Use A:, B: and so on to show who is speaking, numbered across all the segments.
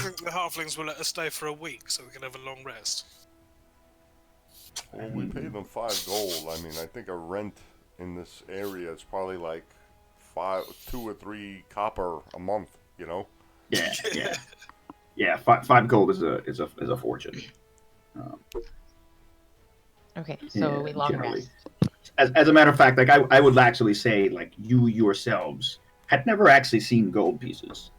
A: think the halflings will let us stay for a week so we can have a long rest?
B: Well, we pay them 5 gold. I mean, I think a rent in this area is probably like 2 or 3 copper a month. You know?
C: Yeah. 5 gold is a fortune.
D: Okay, so we long
C: generally.
D: rest.
C: As a matter of fact, like I would actually say, like you yourselves had never actually seen gold pieces.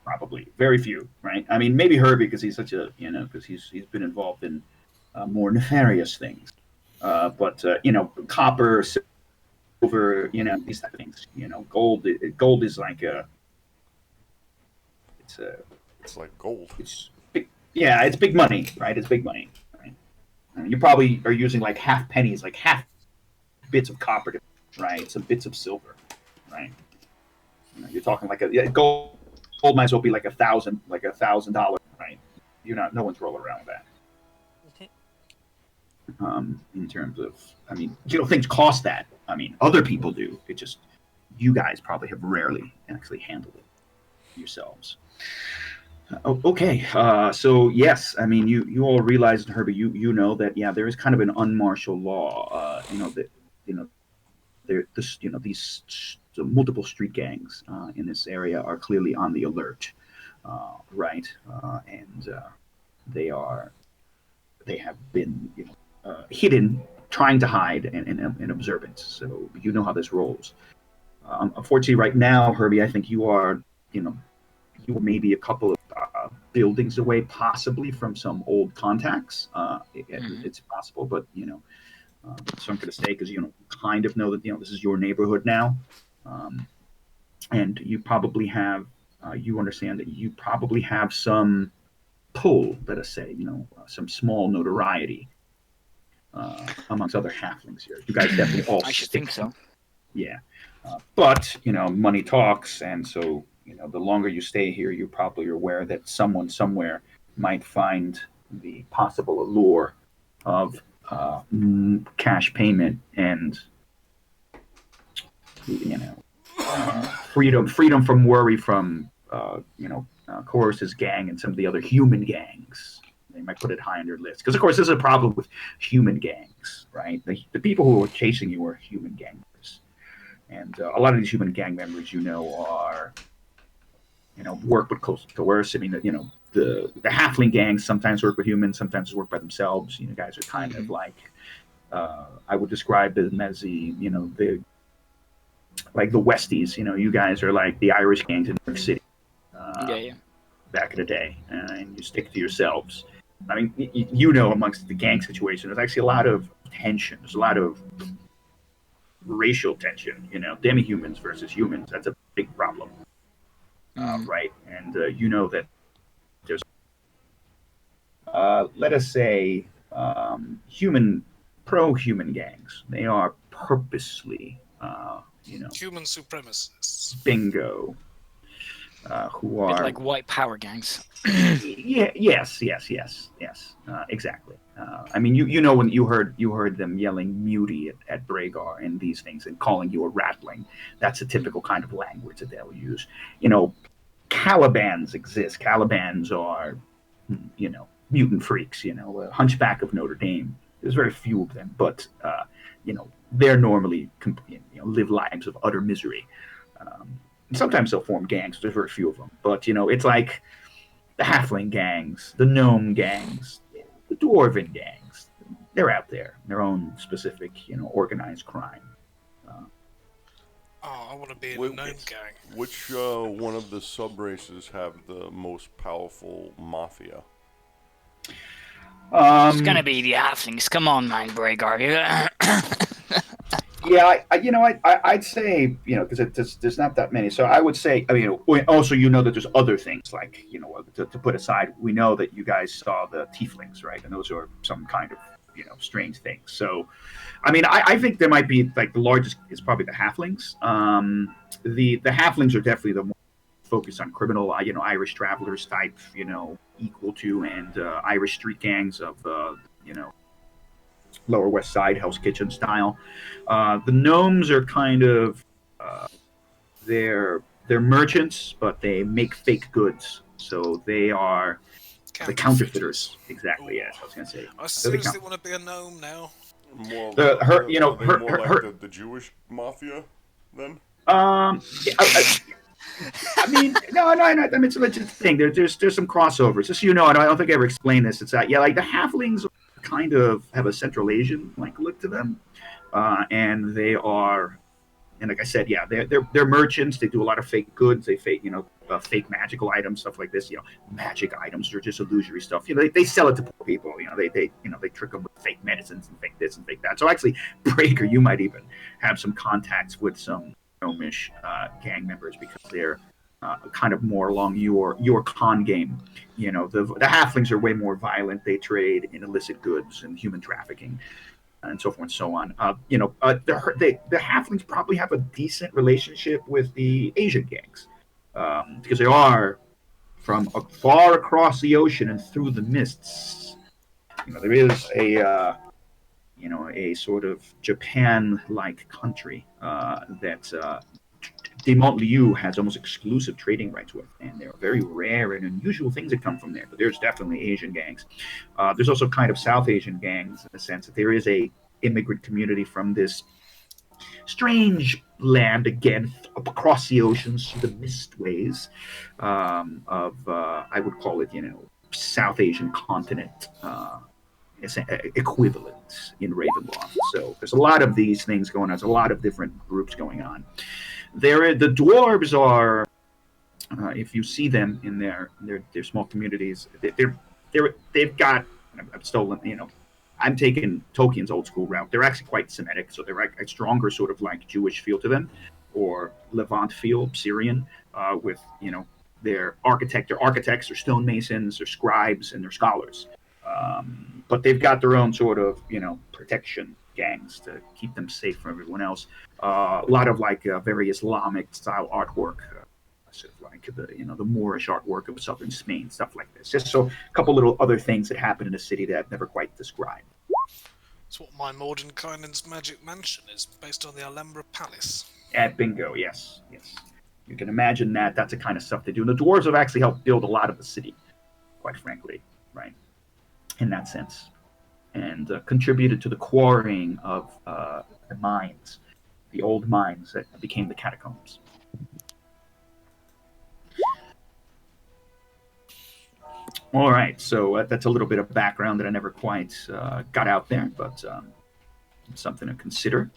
C: Probably very few, right? I mean, maybe Herbie because he's such a because he's been involved in more nefarious things. But copper, silver, these type of things. Gold is like
B: It's like gold.
C: it's big, yeah, it's big money, right? It's big money. Right? You probably are using like half pennies, like half bits of copper, right? Some bits of silver, right? You're talking like gold might as well be like $1,000, right? No one's rolling around with that. In terms of, I mean, things cost that. I mean, other people do. It just, you guys probably have rarely actually handled it yourselves. Okay, so yes, I mean, you all realize, Herbie, you know that there is kind of an unmartial law. These multiple street gangs in this area are clearly on the alert, right? And they have been hidden, trying to hide in observance. So you know how this rolls. Unfortunately, right now, Herbie, I think you are maybe a couple of buildings away, possibly from some old contacts. It's possible, but so I'm going to say because kind of know that this is your neighborhood now, and you probably have you understand that you probably have some pull, let us say, some small notoriety amongst other halflings here. You guys definitely all.
E: I should think so.
C: Yeah, but money talks, and so the longer you stay here, you probably are aware that someone somewhere might find the possible allure of cash payment and freedom from worry from Chorus's gang and some of the other human gangs. They might put it high on your list because, of course, there's a problem with human gangs, right? The people who are chasing you are human gang members, and a lot of these human gang members, are work with coerce. I mean, the halfling gangs sometimes work with humans, sometimes work by themselves. Guys are kind of like I would describe them as the Westies. You guys are like the Irish gangs in New York City. Back in the day, and you stick to yourselves. I mean, amongst the gang situation, there's actually a lot of tension. There's a lot of racial tension. Demi-humans versus humans. That's a big problem. Right, and that there's, let us say, pro-human gangs. They are purposely,
A: human supremacists.
C: Bingo. Who are
E: like white power gangs.
C: Yes, exactly. I mean, when you heard them yelling "muty" at Braegar and these things and calling you a ratling. That's a typical kind of language that they'll use. Calibans exist. Calibans are, mutant freaks. Hunchback of Notre Dame. There's very few of them, but they're normally live lives of utter misery. Sometimes they'll form gangs. There's very few of them, but it's like the halfling gangs, the gnome gangs, the dwarven gangs. They're out there, their own specific, organized crime.
A: I want to be in a gnome gang.
B: Which one of the sub-races have the most powerful mafia?
E: It's gonna be the halflings. Come on, man, Braegar.
C: Yeah, I'd say, because there's not that many. So I would say, also, that there's other things like, to put aside, we know that you guys saw the tieflings, right? And those are some kind of, strange things. So, I think there might be, like, the largest is probably the halflings. The halflings are definitely the more focused on criminal, Irish travelers type, equal to, and Irish street gangs of, Lower West Side, Hell's Kitchen style. The gnomes are kind of they're merchants, but they make fake goods. So they are the counterfeiters. Exactly. Yes, I was going to say.
A: I seriously want to be a gnome now.
B: More,
C: Are they
B: more like the Jewish mafia then?
C: I mean, no. I mean, it's a legit thing. There's some crossovers. Just so you know, and I don't think I ever explained this. It's that like the halflings kind of have a Central Asian like look to them, and they are, and like I said, yeah, they're merchants. They do a lot of fake goods. They fake fake magical items, stuff like this. Magic items or just illusory stuff. They sell it to poor people. They trick them with fake medicines and fake this and fake that. So actually, Braegar, you might even have some contacts with some gnomish gang members because they're kind of more along your con game. The halflings are way more violent. They trade in illicit goods and human trafficking and so forth and so on. The halflings probably have a decent relationship with the Asian gangs because they are from far across the ocean and through the mists. There is a sort of Japan-like country that Demont Liu has almost exclusive trading rights with, and there are very rare and unusual things that come from there. But there's definitely Asian gangs. There's also kind of South Asian gangs in the sense that there is a immigrant community from this strange land, again, across the oceans through the mistways of, I would call it, South Asian continent equivalent in Ravenloft. So there's a lot of these things going on. There's a lot of different groups going on. The dwarves are, if you see them in their small communities, they've got. I've stolen. I'm taking Tolkien's old school route. They're actually quite Semitic, so they're a stronger sort of like Jewish feel to them, or Levant feel, Syrian, with their architects, or stonemasons, or scribes, and they're scholars. But they've got their own sort of protection gangs to keep them safe from everyone else. A lot of very Islamic style artwork, sort of like the Moorish artwork of southern Spain, stuff like this. Just so a couple little other things that happen in the city that I've never quite described.
A: It's what my Mordenkainen's magic mansion is, based on the Alhambra Palace.
C: Bingo, yes. You can imagine that's the kind of stuff they do. And the dwarves have actually helped build a lot of the city, quite frankly, right? In that sense. And contributed to the quarrying of the mines, the old mines that became the catacombs. All right, so that's a little bit of background that I never quite got out there, but it's something to consider.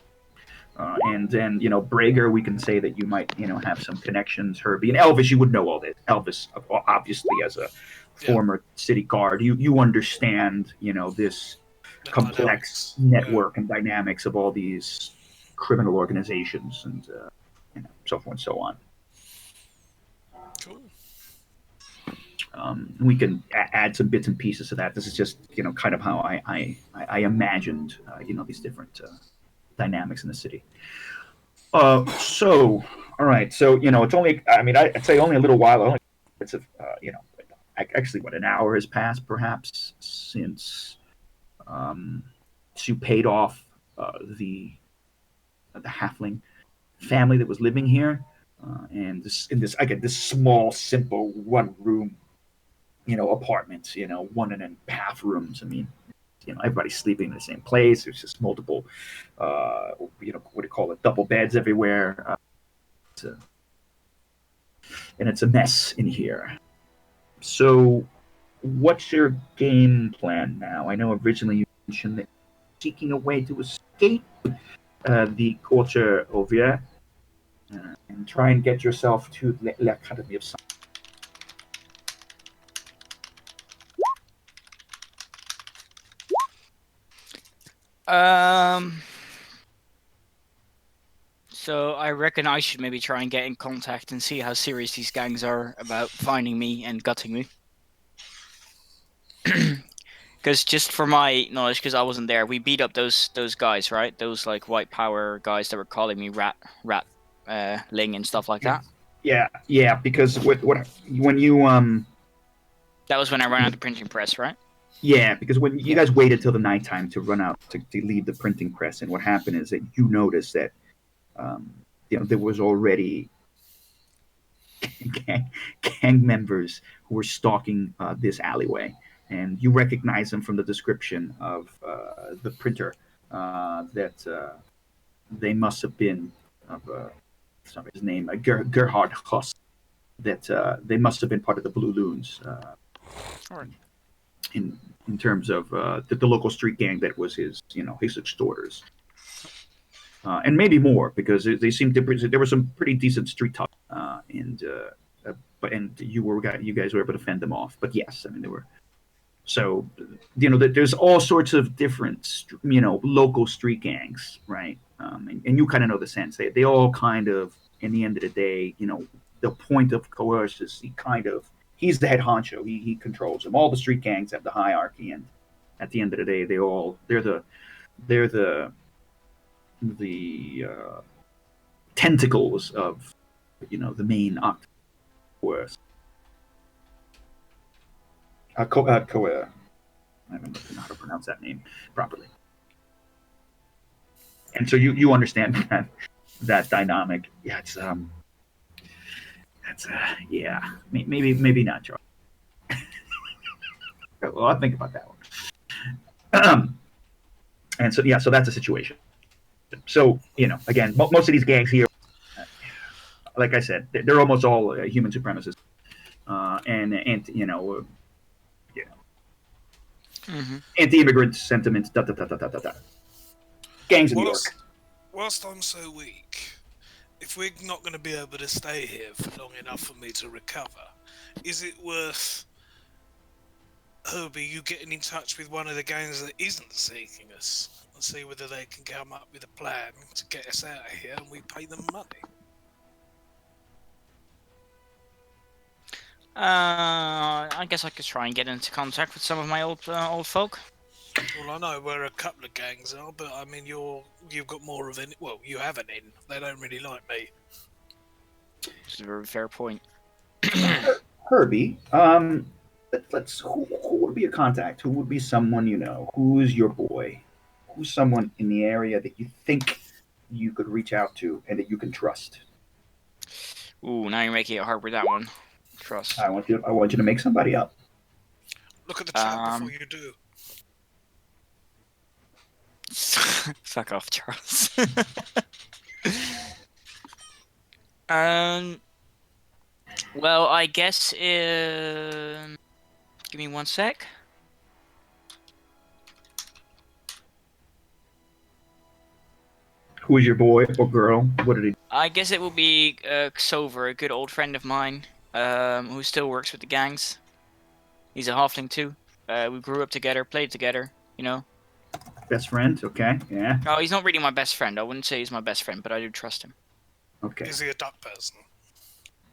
C: And then, Braegar, we can say that you might, have some connections. Herbie and Elvis, you would know all this. Elvis, obviously, as a former city guard, you understand, this complex network and dynamics of all these criminal organizations and so forth and so on.
A: Cool.
C: We can add some bits and pieces to that. This is just kind of how I imagined these different dynamics in the city. So all right, so it's only I'd say only a little while. It's actually an hour has passed perhaps since you paid off the halfling family that was living here, and this small, simple one-room, apartment, 1.5 rooms. I mean, everybody's sleeping in the same place. There's just multiple, what do you call it, double beds everywhere, and it's a mess in here. So, what's your game plan now? I know originally you mentioned that you're seeking a way to escape the culture over here and try and get yourself to the Academy of Science.
E: So I reckon I should maybe try and get in contact and see how serious these gangs are about finding me and gutting me. Because just for my knowledge, because I wasn't there, we beat up those guys, right? Those white power guys that were calling me rat ling and stuff like that.
C: Yeah. Because when you
E: that was when I ran out the printing press, right?
C: Yeah, because when you guys waited till the nighttime to run out to leave the printing press, and what happened is that you noticed that there was already gang members who were stalking this alleyway, and you recognize them from the description of the printer that they must have been of sorry, his name Gerhard Huss. That they must have been part of the Blue Loons.
E: Alright.
C: In terms of the local street gang that was his extorters. And maybe more, because they seemed to, there was some pretty decent street talk, and you guys were able to fend them off. But yes, I mean there were. So there's all sorts of different local street gangs, right? And you kind of know the sense. They all kind of, in the end of the day, the point of coercion is he's the head honcho. He controls them. All the street gangs have the hierarchy, and at the end of the day, they're the tentacles of the main coerce. I don't know how to pronounce that name properly. And so you understand that dynamic. Yeah, maybe not, Charles. Well, I'll think about that one. And so so that's the situation. So again, most of these gangs here, like I said, they're almost all human supremacists, and anti-immigrant sentiments. Gangs in New York.
A: Whilst I'm so weak, if we're not going to be able to stay here for long enough for me to recover, is it worth Herbie you getting in touch with one of the gangs that isn't seeking us and see whether they can come up with a plan to get us out of here and we pay them money?
E: I guess I could try and get into contact with some of my old folk.
A: Well, I know where a couple of gangs are, but I mean, you've got more of an. Well, you have an in. They don't really like me.
E: Which is a very fair point.
C: Herbie, let's. Who would be a contact? Who would be someone Who's your boy? Who's someone in the area that you think you could reach out to and that you can trust?
E: Ooh, now you're making it hard with that one. Trust.
C: I want you to make somebody up.
A: Look at the chat before you do.
E: Fuck off, Charles. Well, I guess. Give me 1 sec.
C: Who is your boy or girl? What did he?
E: I guess it will be Xover, a good old friend of mine, who still works with the gangs. He's a halfling too. We grew up together, played together.
C: Best friend? Okay, yeah.
E: Oh, he's not really my best friend. I wouldn't say he's my best friend, but I do trust him.
C: Okay.
A: Is he a duck person?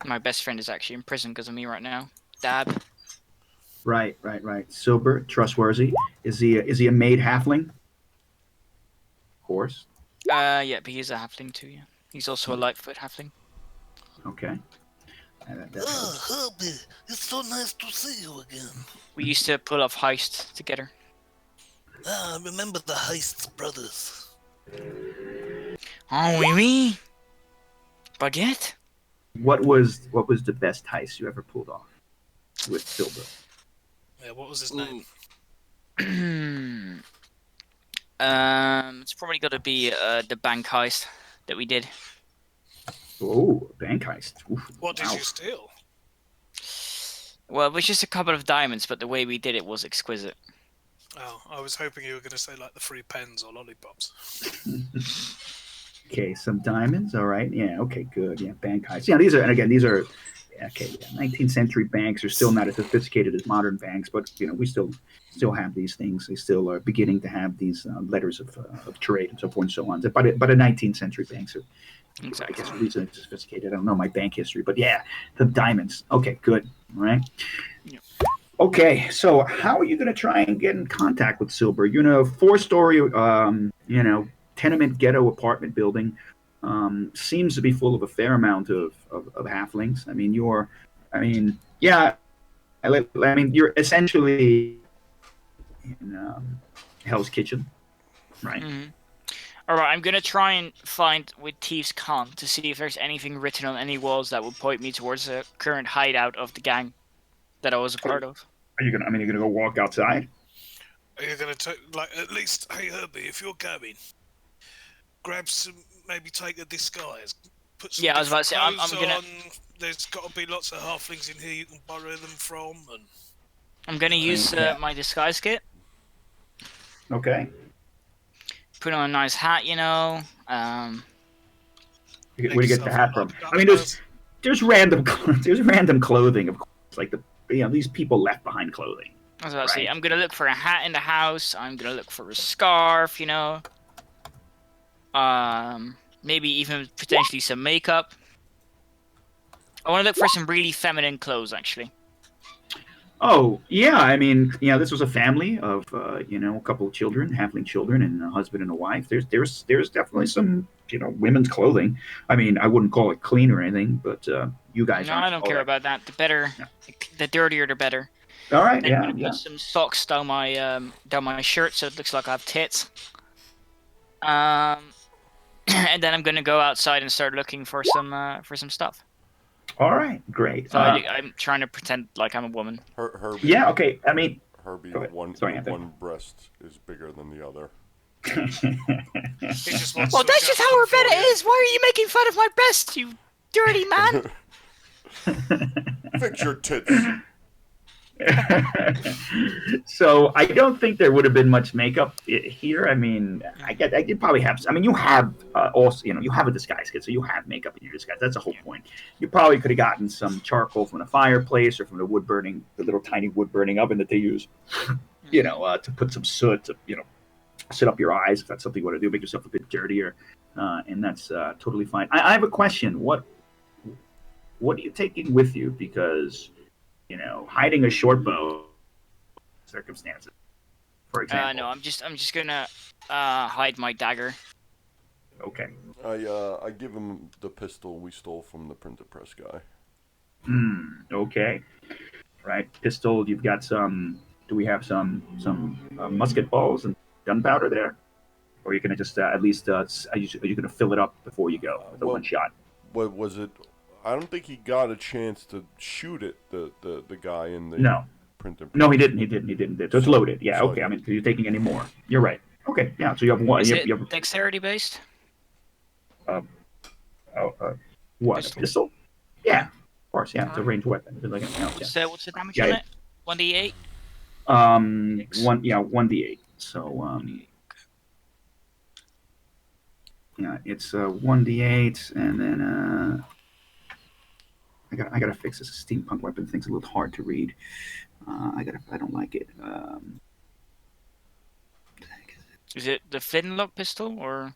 E: My best friend is actually in prison because of me right now. Dab.
C: Right. Sober, trustworthy. Is he a maid halfling? Of course.
E: Yeah, but he's a halfling too, yeah. He's also a lightfoot halfling.
C: Okay.
A: Herbie, it's so nice to see you again.
E: We used to pull off heists together.
A: I remember the Heists brothers.
E: Oh, oui. Baguette?
C: What was the best heist you ever pulled off with Silver?
A: Yeah, what was his name?
E: It's probably got to be the bank heist that we did.
C: Oh, bank heist. Oof,
A: What did you steal?
E: Well, it was just a couple of diamonds, but the way we did it was exquisite.
A: Oh, I was hoping you were going to say like the free pens or lollipops.
C: Okay, some diamonds. All right. Yeah. Okay. Good. Yeah. Bank heist. Yeah. These are 19th century banks are still not as sophisticated as modern banks, but we still have these things. They still are beginning to have these letters of trade and so forth and so on. But 19th century banks are,
E: Exactly.
C: I guess, reasonably sophisticated. I don't know my bank history, but yeah, the diamonds. Okay. Good. All right.
E: Yeah.
C: Okay, so how are you going to try and get in contact with Silver? 4-story, tenement ghetto apartment building seems to be full of a fair amount of halflings. You're essentially in Hell's Kitchen, right?
E: Mm-hmm. All right, I'm gonna try and find with Thieves' Con to see if there's anything written on any walls that would point me towards the current hideout of the gang that I was a part of.
C: Are you gonna? I mean, you're gonna go walk outside?
A: Are you gonna take at least? Hey Herbie, if you're going, grab some. Maybe take a disguise. Put some
E: Yeah, I was about to say, I'm
A: clothes
E: gonna-
A: on. There's got to be lots of halflings in here you can borrow them from, and
E: I'm gonna use my disguise kit.
C: Okay.
E: Put on a nice hat, you know.
C: Where do you
A: make
C: get the hat
A: yourself
C: from?
A: a
C: I mean, there's random clothing, of course, like these people left behind clothing.
E: I was about to say,
C: Right.
E: I'm gonna look for a hat in the house. I'm gonna look for a scarf, you know. Maybe even potentially some makeup. I want to look for some really feminine clothes, actually.
C: Oh yeah, I mean, this was a family of a couple of children, halfling children, and a husband and a wife. There's definitely some women's clothing. I mean, I wouldn't call it clean or anything, but you guys.
E: No,
C: aren't
E: I don't
C: all
E: care
C: that-
E: about that. The better,
C: Yeah.
E: the dirtier, the better.
C: All right,
E: Then I'm
C: yeah,
E: gonna
C: yeah.
E: put some socks down my shirt so it looks like I have tits. And then I'm gonna go outside and start looking for some stuff.
C: All right, great.
E: So I'm trying to pretend like I'm a woman.
B: Herbie.
C: Yeah, okay. I mean,
B: Herbie,
C: Go ahead.
B: one
C: Sorry, Anthony.
B: one breast is bigger than the other.
A: he just wants
E: Well,
A: to
E: that's just
A: adjust
E: how
A: them for
E: Rebecca
A: you.
E: is. Why are you making fun of my breasts, you dirty man?
B: Fix your tits.
C: So I don't think there would have been much makeup here. I mean, I could probably have. I mean, you have also, you have a disguise kit, so you have makeup in your disguise. That's the whole point. You probably could have gotten some charcoal from the fireplace or from the the little tiny wood burning oven that they use. To put some soot to set up your eyes if that's something you want to do. Make yourself a bit dirtier, and that's totally fine. I have a question. What are you taking with you? Because hiding a short bow circumstances, for example.
E: No, I'm just gonna hide my dagger.
C: Okay.
B: I give him the pistol we stole from the printer press guy.
C: Okay. Right. Pistol. You've got some. Do we have some musket balls and gunpowder there? Or are you gonna just at least? Are you gonna fill it up before you go with one shot?
B: What was it? I don't think he got a chance to shoot it. The guy in the
C: No.
B: printer.
C: No, he didn't. He didn't. So it's loaded. Yeah.
B: So
C: Okay. I mean, are you taking any more? You're right. Okay. Yeah. So you have one.
E: Is
C: You
E: it
C: have,
E: dexterity based?
C: what?
E: Pistol.
C: A pistol? Yeah. Of course. Yeah. It's a ranged weapon. It's like anything else, yeah.
E: What's the damage
C: Yeah,
E: on
C: yeah.
E: it? 1d8.
C: 1d8. So yeah, it's 1d8, and then I gotta fix this steampunk weapon thing's a little hard to read. I don't like it.
E: Is it the flintlock pistol or?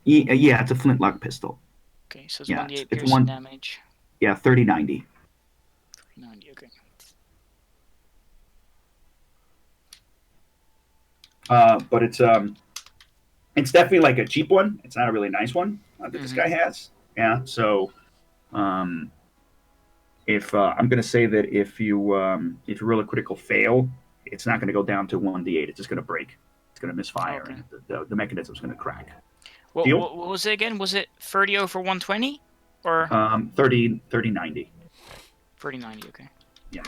C: Yeah, it's a flintlock pistol.
E: Okay, so it's
C: Yeah,
E: 1d8
C: it's
E: piercing
C: one-
E: damage.
C: Yeah, 3090.
E: 90. Okay.
C: But it's definitely like a cheap one. It's not a really nice one that this guy has. Yeah, so if I'm going to say that if you roll a critical fail, it's not going to go down to 1d8. It's just going to break. It's going to misfire,
E: Okay.
C: and the mechanism's going to crack.
E: What
C: Deal?
E: was it again? Was it 30 over 120 or
C: 3090.
E: 3090? Okay.
C: Yeah.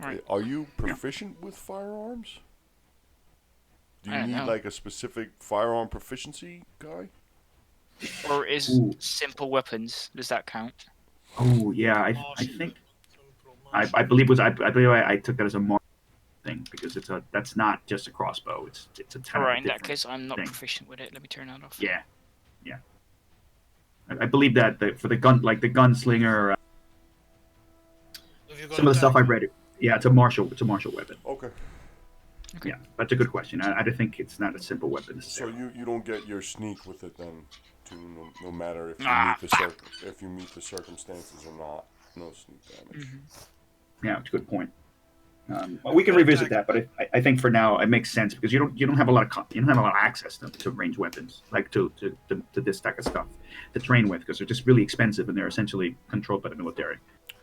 E: Right.
B: Are you proficient with firearms? Do
E: I
B: you
E: don't
B: need
E: know.
B: like a specific firearm proficiency guy?
E: Or is
C: Ooh.
E: simple weapons? Does that count?
C: Oh yeah, I think I believe I took that as a mark thing because that's not just a crossbow. It's a ton of
E: Alright, in that
C: different
E: case, I'm not
C: thing.
E: proficient with it. Let me turn that off.
C: Yeah. I believe that for the gun, like the gunslinger,
A: Have you got
C: some of the
A: a
C: stuff I
A: dagger?
C: read. Yeah, it's a martial weapon.
B: Okay.
E: Okay.
C: Yeah, that's a good question. I think it's not a simple weapon.
B: So you don't get your sneak with it then, too, no matter if you
E: Ah,
B: meet the circumstances or not. No sneak damage.
C: Yeah, it's a good point. Well, we can revisit that, but I think for now it makes sense because you don't have a lot of access to ranged weapons like to this type of stuff to train with because they're just really expensive and they're essentially controlled by the military.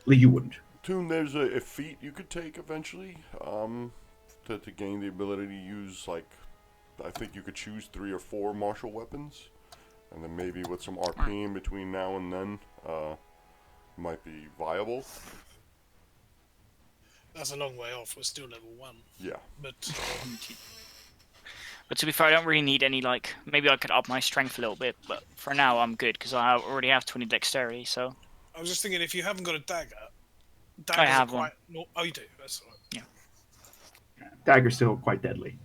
C: Well, you wouldn't.
B: Toon, there's a feat you could take eventually to gain the ability to use like I think you could choose 3 or 4 martial weapons, and then maybe with some RP in between now and then, might be viable.
A: That's a long way off. We're still level 1.
B: Yeah.
E: But to be fair, I don't really need any, like, maybe I could up my strength a little bit, but for now I'm good, because I already have 20 dexterity, so...
A: I was just thinking, if you haven't got a dagger...
E: I have one.
A: Oh, you do? That's all right.
E: Yeah.
C: Dagger's still quite deadly.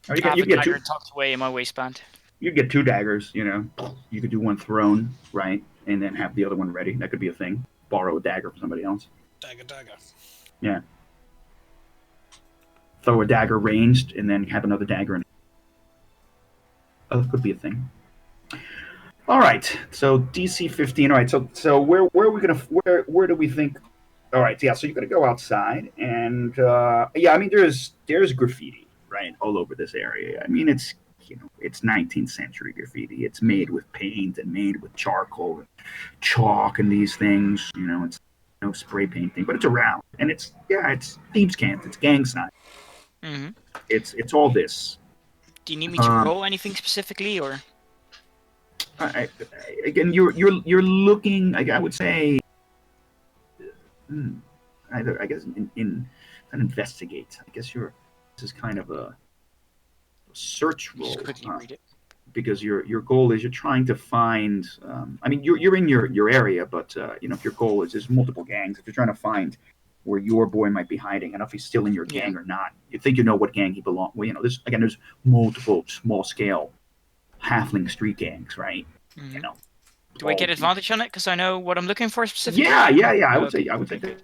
C: Or
E: I have
C: you
E: a
C: get
E: dagger
C: two.
E: tucked away in my waistband.
C: You get 2 daggers. You know, you could do one thrown, right, and then have the other one ready. That could be a thing. Borrow a dagger from somebody else.
A: Dagger.
C: Yeah. Throw a dagger ranged, and then have another dagger in. Oh, that could be a thing. All right. So DC 15. All right. So where are we gonna where do we think? All right. Yeah. So you're gonna go outside, and yeah. I mean, there's graffiti right all over this area. I mean, it's it's 19th century graffiti. It's made with paint and made with charcoal, and chalk, and these things. You know, it's no spray painting, but it's around, and it's thieves' camp. It's gang sign.
E: Mm-hmm.
C: It's all this.
E: Do you need me to roll anything specifically, or?
C: Again, you're looking. I would say, either I guess in an investigate. I guess this is kind of a search roll.
E: Just quickly read it.
C: Because your goal is you're trying to find. I mean, you're in your area, but if your goal is there's multiple gangs, if you're trying to find where your boy might be hiding, and if he's still in your gang or not, you think you know what gang he belongs. Well, there's multiple small scale halfling street gangs, right?
E: Mm-hmm. Do I get advantage on it because I know what I'm looking for specifically?
C: Yeah. I would say that.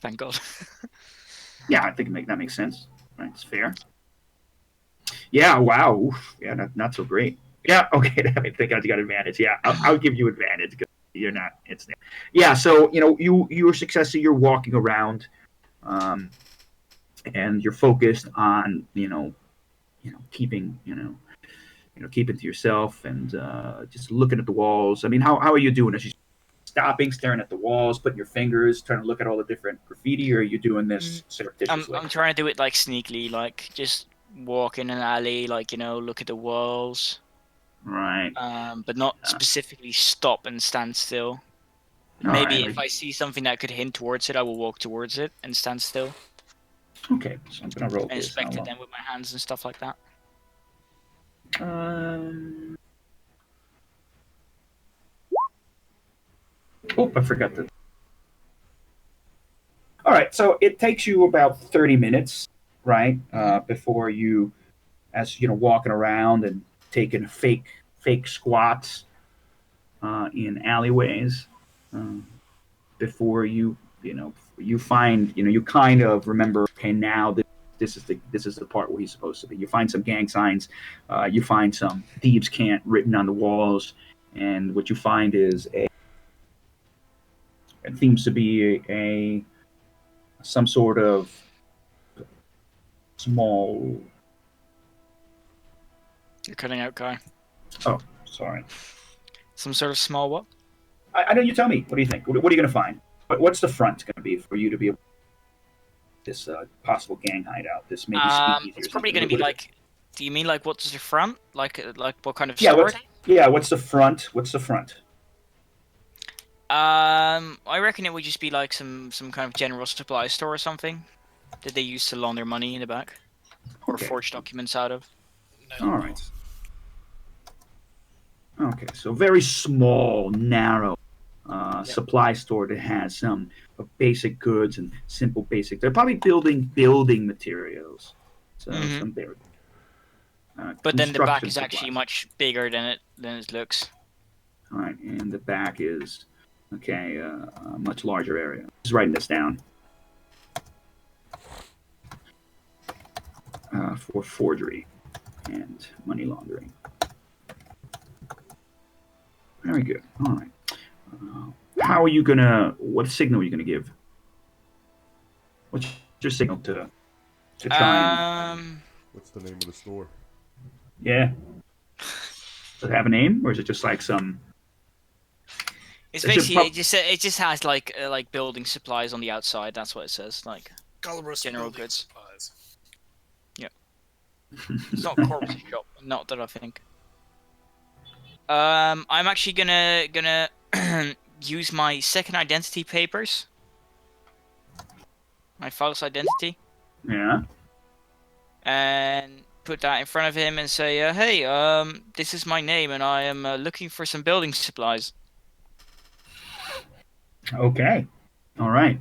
E: Thank God.
C: Yeah, I think that makes sense. Right, it's fair. Yeah. Wow. Oof. Yeah. Not so great. Yeah. Okay. I think I got advantage. Yeah. I'll give you advantage because you're not. It's there. Yeah. So you're successful. You're walking around, and you're focused on keeping keeping to yourself and just looking at the walls. I mean, how are you doing? Are you stopping, staring at the walls, putting your fingers, trying to look at all the different graffiti, or are you doing this surreptitiously?
E: I'm trying to do it like sneakily, like just walk in an alley, like look at the walls.
C: Right.
E: But not specifically stop and stand still. Maybe if I see something that could hint towards it, I will walk towards it and stand still.
C: Okay, so I'm gonna roll
E: and
C: this.
E: inspect it then with my hands and stuff like that.
C: Oh, I forgot to. All right, so it takes you about 30 minutes, right, before you, as walking around and taking fake squats in alleyways, before you find you kind of remember. Okay, now this is the part where he's supposed to be. You find some gang signs, you find some thieves' cant written on the walls, and what you find is it seems to be some sort of small.
E: You're cutting out, Kai.
C: Oh, sorry.
E: Some sort of small what?
C: I know. You tell me. What do you think? What are you going to find? What's the front going to be for you to be able this possible gang hideout? This maybe speakeasy.
E: It's probably going to be like. Do you mean like what's the front? Like what kind of
C: yeah?
E: store?
C: What's the front? What's the front?
E: I reckon it would just be like some kind of general supply store or something that they use to launder money in the back or forge documents out of.
C: All right. Okay, so very small, narrow supply store that has some basic goods and simple basic. They're probably building materials. So some big.
E: But then the back is actually much bigger than it looks.
C: All right, and the back is a much larger area. Just writing this down. For forgery and money laundering. Very good. All right. How are you gonna? What signal are you gonna give? What's your signal to try?
B: What's the name of the store?
C: Yeah. Does it have a name, or is it just like some?
E: It's basically it just has like building supplies on the outside. That's what it says. Like
A: Gulliver's
E: general
A: building
E: goods.
A: supplies.
E: Yeah. It's not corpse shop. Not that I think. I'm actually gonna use my second identity papers. My false identity.
C: Yeah.
E: And put that in front of him and say, "Hey, this is my name, and I am looking for some building supplies."
C: Okay. All right.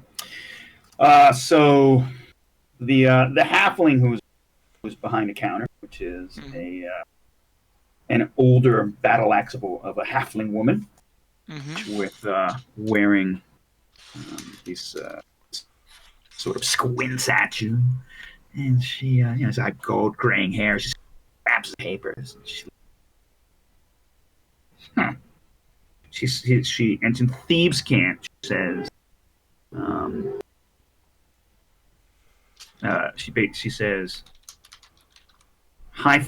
C: So the halfling who's behind the counter, which is an older battle axe of a halfling woman with wearing these sort of squints at you, and she has like gold graying hair. She grabs the papers. And she and in thieves' cant she says. She says, "Hi,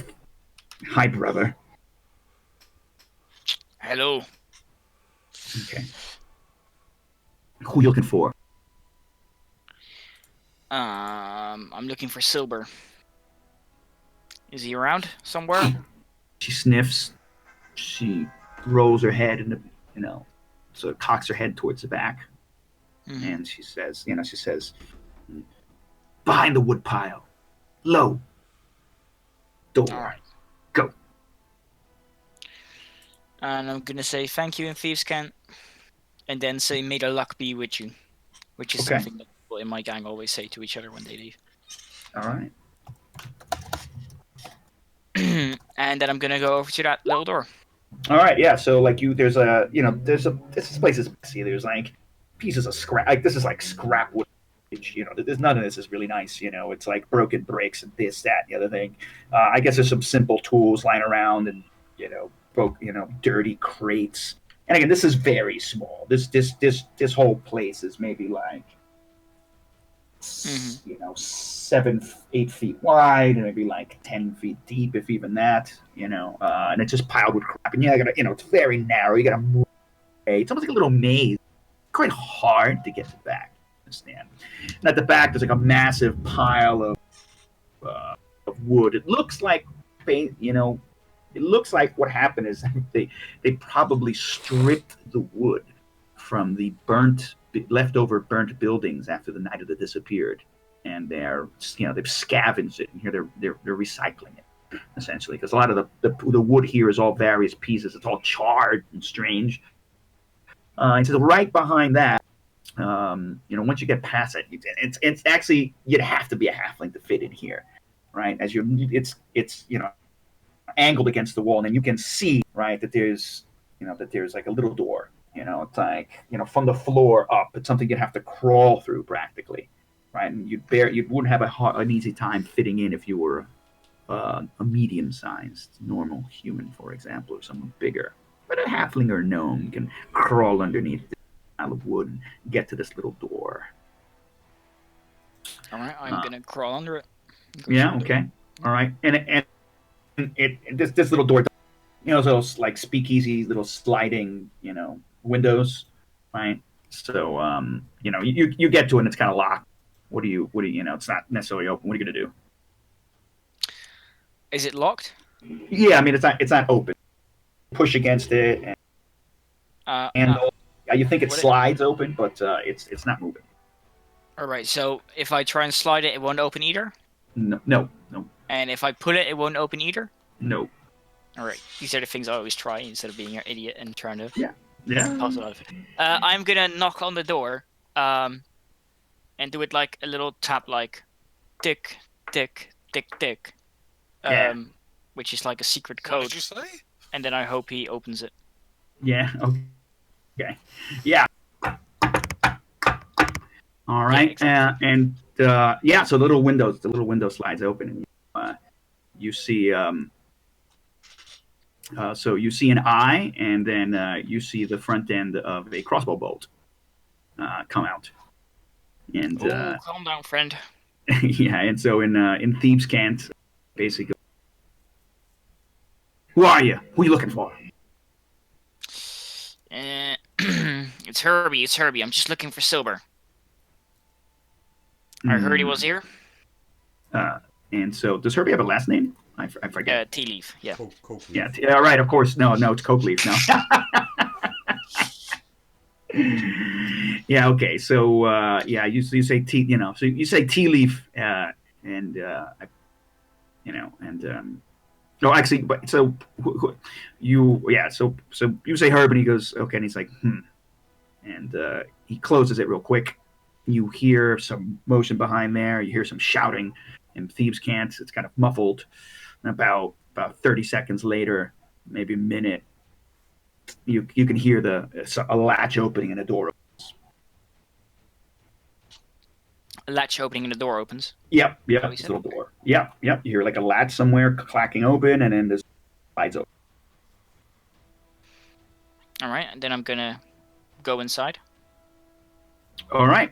C: brother."
E: Hello.
C: Okay. Who you looking for?
E: I'm looking for Silber. Is he around somewhere?
C: She sniffs. She rolls her head and so cocks her head towards the back, and she says, "Behind the wood pile, low door.
E: All right.
C: Go."
E: And I'm gonna say thank you in thieves' cant, and then say may the luck be with you, which is something that people in my gang always say to each other when they leave.
C: All right.
E: And then I'm gonna go over to that little door.
C: All right. Yeah. So like there's this place is messy. There's like pieces of scrap. Like this is like scrap wood. There's none of this is really nice. It's like broken bricks and this, that, and the other thing. I guess there's some simple tools lying around and dirty crates. And again, this is very small. This whole place is maybe like 7-8 feet wide and maybe like 10 feet deep, if even that. And it's just piled with crap. And it's very narrow. You gotta move away. It's almost like a little maze. Quite hard to get to the back. Understand? And at the back, there's like a massive pile of wood. It looks like It looks like what happened is they probably stripped the wood from the leftover burnt buildings after the night of the disappeared, and they've scavenged it, and here they're recycling it essentially, because a lot of the wood here is all various pieces. It's all charred and strange. And so right behind that, once you get past it, it's actually you'd have to be a halfling to fit in here, right? It's angled against the wall, and then you can see right that there's like a little door. It's like from the floor up. It's something you'd have to crawl through practically, right? And you wouldn't have an easy time fitting in if you were a medium-sized normal human, for example, or someone bigger. But a halfling or gnome can crawl underneath the pile of wood and get to this little door.
E: All right, I'm gonna crawl under it.
C: Yeah. Okay. All right. And this little door, those like speakeasy little sliding, windows, right? So you get to it and it's kind of locked. What do you it's not necessarily open. What are you gonna do?
E: Is it locked?
C: Yeah, I mean it's not open. Push against it and you think it slides open, but it's not moving.
E: All right, so if I try and slide it, it won't open either?
C: No.
E: And if I pull it, it won't open either?
C: No.
E: All right, these are the things I always try instead of being an idiot and trying to pass it out. I'm gonna knock on the door, and do it like a little tap, like tick, tick, tick, tick, which is like a secret code.
A: What did you say?
E: And then I hope he opens it.
C: Yeah. Okay. Yeah. All right.
E: Yeah, exactly.
C: So the little window slides open, and you see. So you see an eye, and then you see the front end of a crossbow bolt come out. And
E: calm down, friend.
C: yeah, and so in thieves' cant, basically, who are you? Who are you looking for?
E: It's Herbie. I'm just looking for Silber. I heard he was here.
C: And so, does Herbie have a last name? I forget.
E: Tea leaf. Yeah.
B: Cokeleaf.
C: Yeah, right. Of course. No, it's Cokeleaf. No. Yeah. Okay. So, you say tea. So you say tea leaf, and no, actually, but so you say Herb, and he goes, okay, and he's like, and he closes it real quick. You hear some motion behind there. You hear some shouting in thieves' cant. It's kind of muffled. And about 30 seconds later, maybe a minute, you can hear a latch opening and a door opens.
E: A latch opening and the door opens.
C: Yep, it's a little door. Yep. You hear like a latch somewhere clacking open, and then this slides open.
E: All right, and then I'm gonna go inside.
C: All right.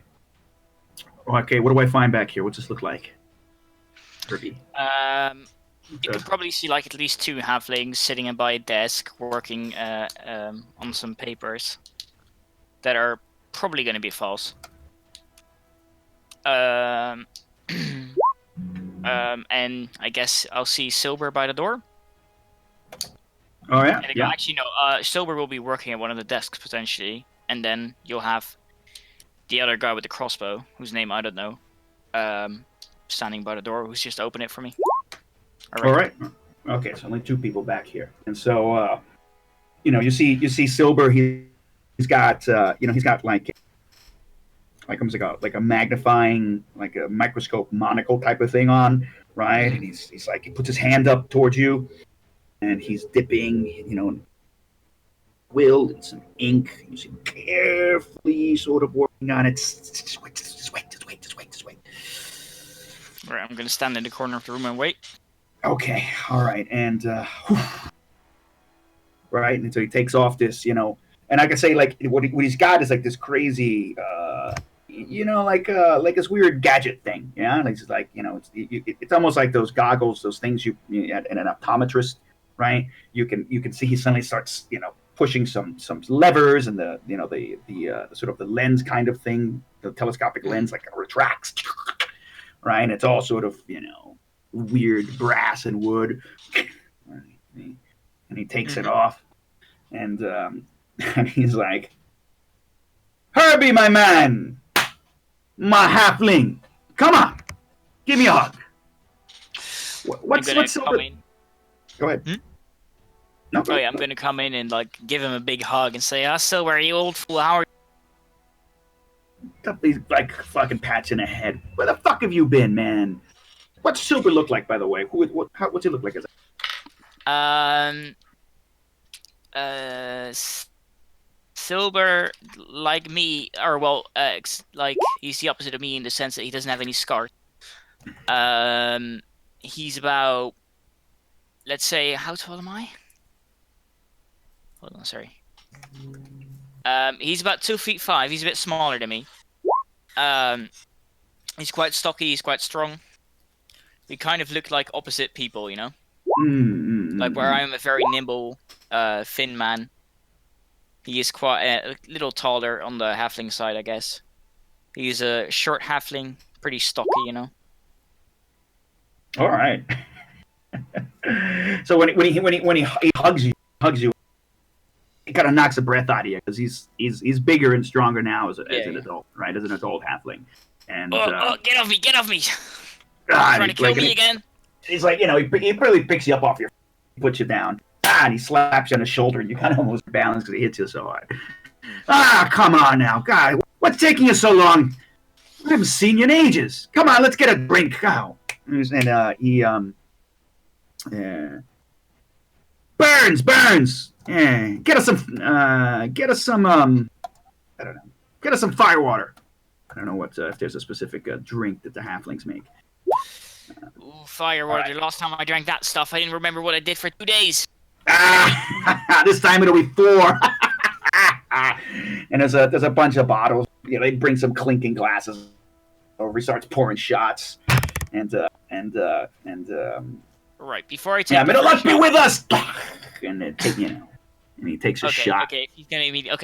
C: Okay, what do I find back here? What's this look like? Herbie.
E: You can probably see like at least 2 halflings sitting by a desk working on some papers that are probably going to be false. And I guess I'll see Silver by the door.
C: Oh yeah.
E: And actually, no. Silver will be working at one of the desks potentially, and then you'll have the other guy with the crossbow, whose name I don't know, standing by the door, who's just opened it for me.
C: All right. Okay, so only 2 people back here, and so you see Silver. He's got he's got like almost like a magnifying, like a microscope monocle type of thing on, right? And he's like, he puts his hand up towards you, and he's dipping will and some ink. You see him carefully sort of working on it. Just wait.
E: All right, I'm gonna stand in the corner of the room and wait.
C: Okay, all right, and right, and so he takes off this, and I can say like what he's got is like this crazy, like this weird gadget thing, and it's like it's almost like those goggles, those things you in an optometrist, right? You can see he suddenly starts pushing some levers, and the sort of the lens kind of thing, the telescopic lens like retracts, right? And it's all sort of weird brass and wood, and he takes it off, and he's like, Herbie, my man, my halfling, come on, give me a hug. What's Silver? Go ahead. No,
E: oh yeah, I'm gonna come in and like give him a big hug and say, Silver, you old fool, how are you?
C: He's like fucking pats in the head. Where the fuck have you been, man? What's Silver look like, by the way? What's he look like?
E: Silver, like me, or like he's the opposite of me in the sense that he doesn't have any scars. He's about, let's say, how tall am I? Hold on, sorry. He's about 2'5". He's a bit smaller than me. He's quite stocky. He's quite strong. We kind of look like opposite people, Like where I am a very nimble, thin man. He is quite a little taller on the halfling side, I guess. He's a short halfling, pretty stocky,
C: All right. So when he hugs you, it kind of knocks the breath out of you because he's bigger and stronger now as an adult, right? As an adult halfling. And
E: get off me! Get off me!
C: God,
E: trying to kill me again?
C: He's like, he really picks you up off your, puts you down, and he slaps you on the shoulder, and you kind of almost balance because he hits you so hard. Come on now, God, what's taking you so long? I haven't seen you in ages. Come on, let's get a drink. Oh. And he Burns. Yeah, get us some I don't know. Get us some firewater. I don't know what if there's a specific drink that the halflings make.
E: Ooh, firewater. Right. The last time I drank that stuff, I didn't remember what I did for 2 days.
C: This time it'll be 4. And there's a bunch of bottles. They bring some clinking glasses over. He starts pouring shots, and
E: right before I take.
C: Yeah, may the luck be with us. And and he takes a shot.
E: Okay, if he's gonna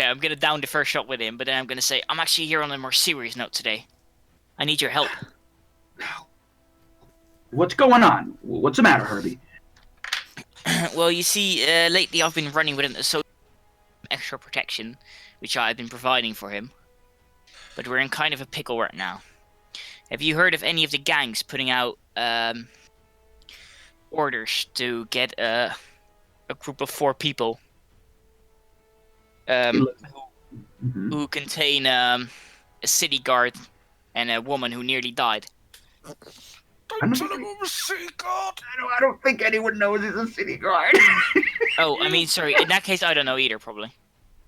E: I'm gonna down the first shot with him, but then I'm gonna say, I'm actually here on a more serious note today. I need your help.
C: What's going on? What's the matter, Herbie?
E: Well, you see, lately I've been running with an extra protection, which I've been providing for him. But we're in kind of a pickle right now. Have you heard of any of the gangs putting out orders to get a group of 4 people who contain a city guard and a woman who nearly died?
A: Don't tell him I'm a city guard.
C: I don't think anyone knows he's a city guard.
E: Oh, I mean, sorry. In that case, I don't know either, probably.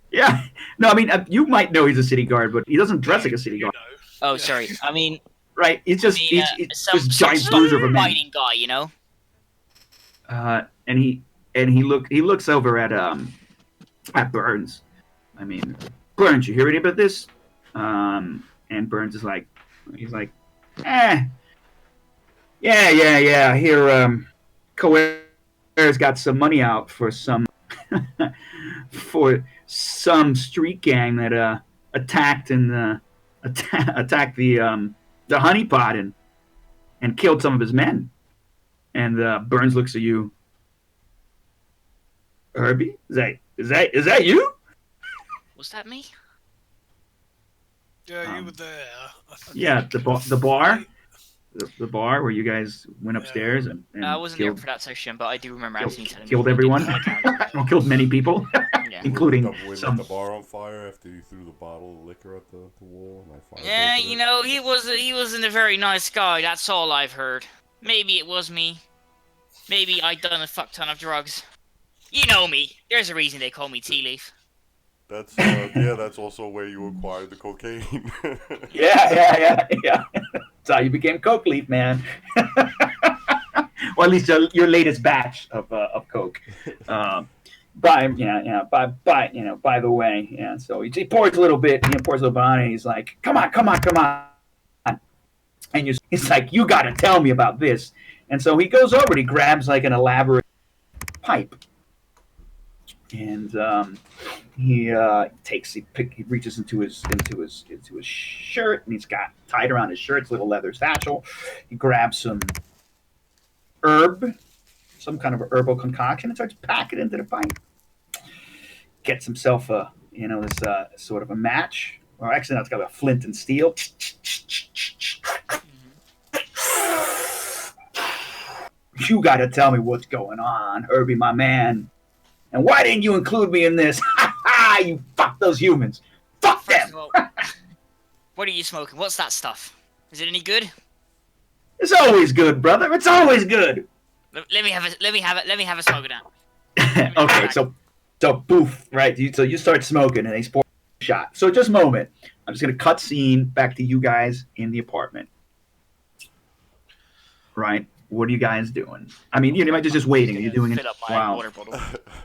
C: Yeah. No, I mean, you might know he's a city guard, but he doesn't dress like a city guard.
E: Oh, sorry. I mean...
C: Right, it's just
E: he's
C: this giant bruiser of a man.
E: Fighting guy, you know.
C: And he looks over at Burns. I mean, Burns, you hear any about this? And Burns is like, he's like, yeah. Here, Coare's got some money out for some street gang that attacked the honeypot and killed some of his men. And Burns looks at you. Herbie, is that you?
E: Was that me?
A: Yeah, you were there.
C: Yeah, the bar. The bar where you guys went upstairs and
E: I wasn't there for that section, but I do remember Anthony telling me.
C: Killed everyone. Killed many people,
E: yeah.
C: including
B: some. Lit the bar on fire after you threw the bottle of liquor at the wall. And
E: yeah, you know, he wasn't a very nice guy. That's all I've heard. Maybe it was me. Maybe I'd done a fuck ton of drugs. You know me. There's a reason they call me Tea Leaf.
B: That's that's also where you acquired the cocaine.
C: Yeah. That's how you became Cokeleaf, man. Or at least your latest batch of coke. By the way, yeah. So he pours a little bit, pours a little bit on it. And he's like, come on. And he's like, you got to tell me about this. And so he goes over and he grabs like an elaborate pipe. And he reaches into his shirt, and he's got tied around his shirt, his little leather satchel. He grabs some herb, some kind of a herbal concoction, and starts packing it into the pipe. Gets himself this sort of a match, or actually, no, it's got a flint and steel. You got to tell me what's going on, Herbie, my man. And why didn't you include me in this? Ha ha! You fuck those humans. Fuck them.
E: All, what are you smoking? What's that stuff? Is it any good?
C: It's always good, brother. It's always good.
E: Let me have a smoke of that.
C: Okay, so boof, right? So you start smoking, and they pour a shot. So just a moment. I'm just gonna cut scene back to you guys in the apartment. Right. What are you guys doing? I mean, you might just waiting. Are you doing it?
E: Wow. Water bottle.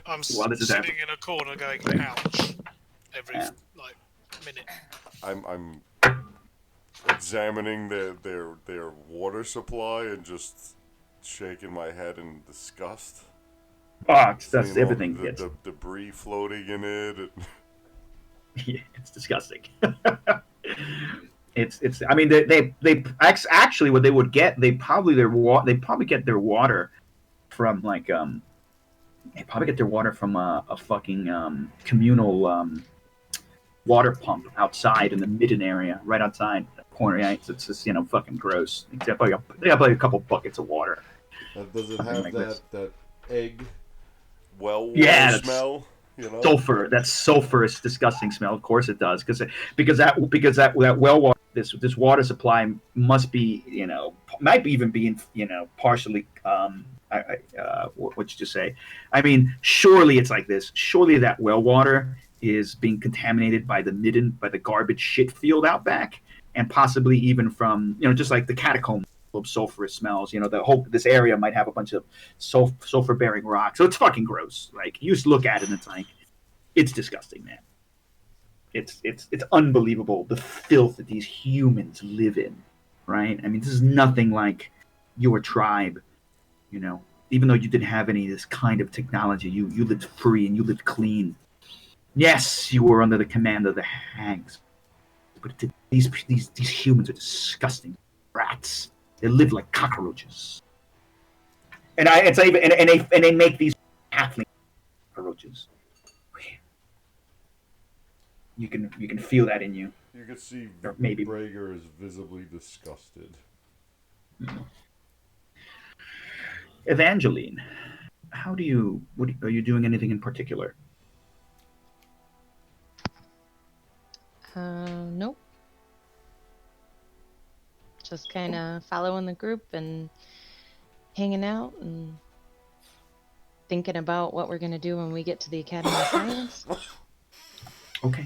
A: I'm sitting in a corner going, ouch, every minute.
B: I'm examining their water supply and just shaking my head in disgust.
C: Oh, that's everything.
B: The debris floating in it. And...
C: Yeah, it's disgusting. It's. I mean, they actually what they would get. They probably get their water from like They probably get their water from a fucking communal water pump outside in the midden area, right outside the corner. Yeah, it's just fucking gross. They have like a couple buckets of water.
B: Does it have that egg water smell?
C: Sulfur. That sulfurous, disgusting smell. Of course it does, because that well water. This water supply must be, might even be, partially. What did you say? I mean, surely it's like this. Surely that well water is being contaminated by the garbage shit field out back, and possibly even from, just like the catacomb of sulfurous smells. This area might have a bunch of sulfur-bearing rocks. So it's fucking gross. Like, you just look at it and it's like, it's disgusting, man. It's unbelievable, the filth that these humans live in, right? I mean, this is nothing like your tribe, even though you didn't have any of this kind of technology. You lived free and you lived clean. Yes, you were under the command of the hags, but these humans are disgusting rats. They live like cockroaches. it's even and they make these halfling approaches. You can feel that in you.
B: You can see
C: Or maybe
B: Braegar is visibly disgusted.
C: Evangeline, are you doing anything in particular?
D: Nope. Just kind of following the group and hanging out and thinking about what we're going to do when we get to the Academy of Science.
C: Okay.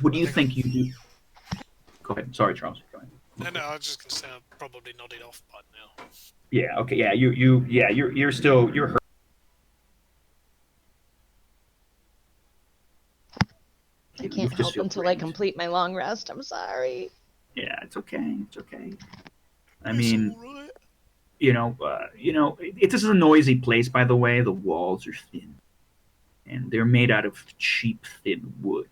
C: What do you think you do? Go ahead. Sorry, Charles. Go ahead.
A: No, I was just going to say I've probably nodded off by now.
C: Yeah. Okay. Yeah. You're still hurt.
D: I can't help until I complete my long rest. I'm sorry.
C: Yeah, it's okay. It's okay. I
A: It's
C: mean,
A: all right.
C: this is a noisy place. By the way, the walls are thin, and they're made out of cheap, thin wood.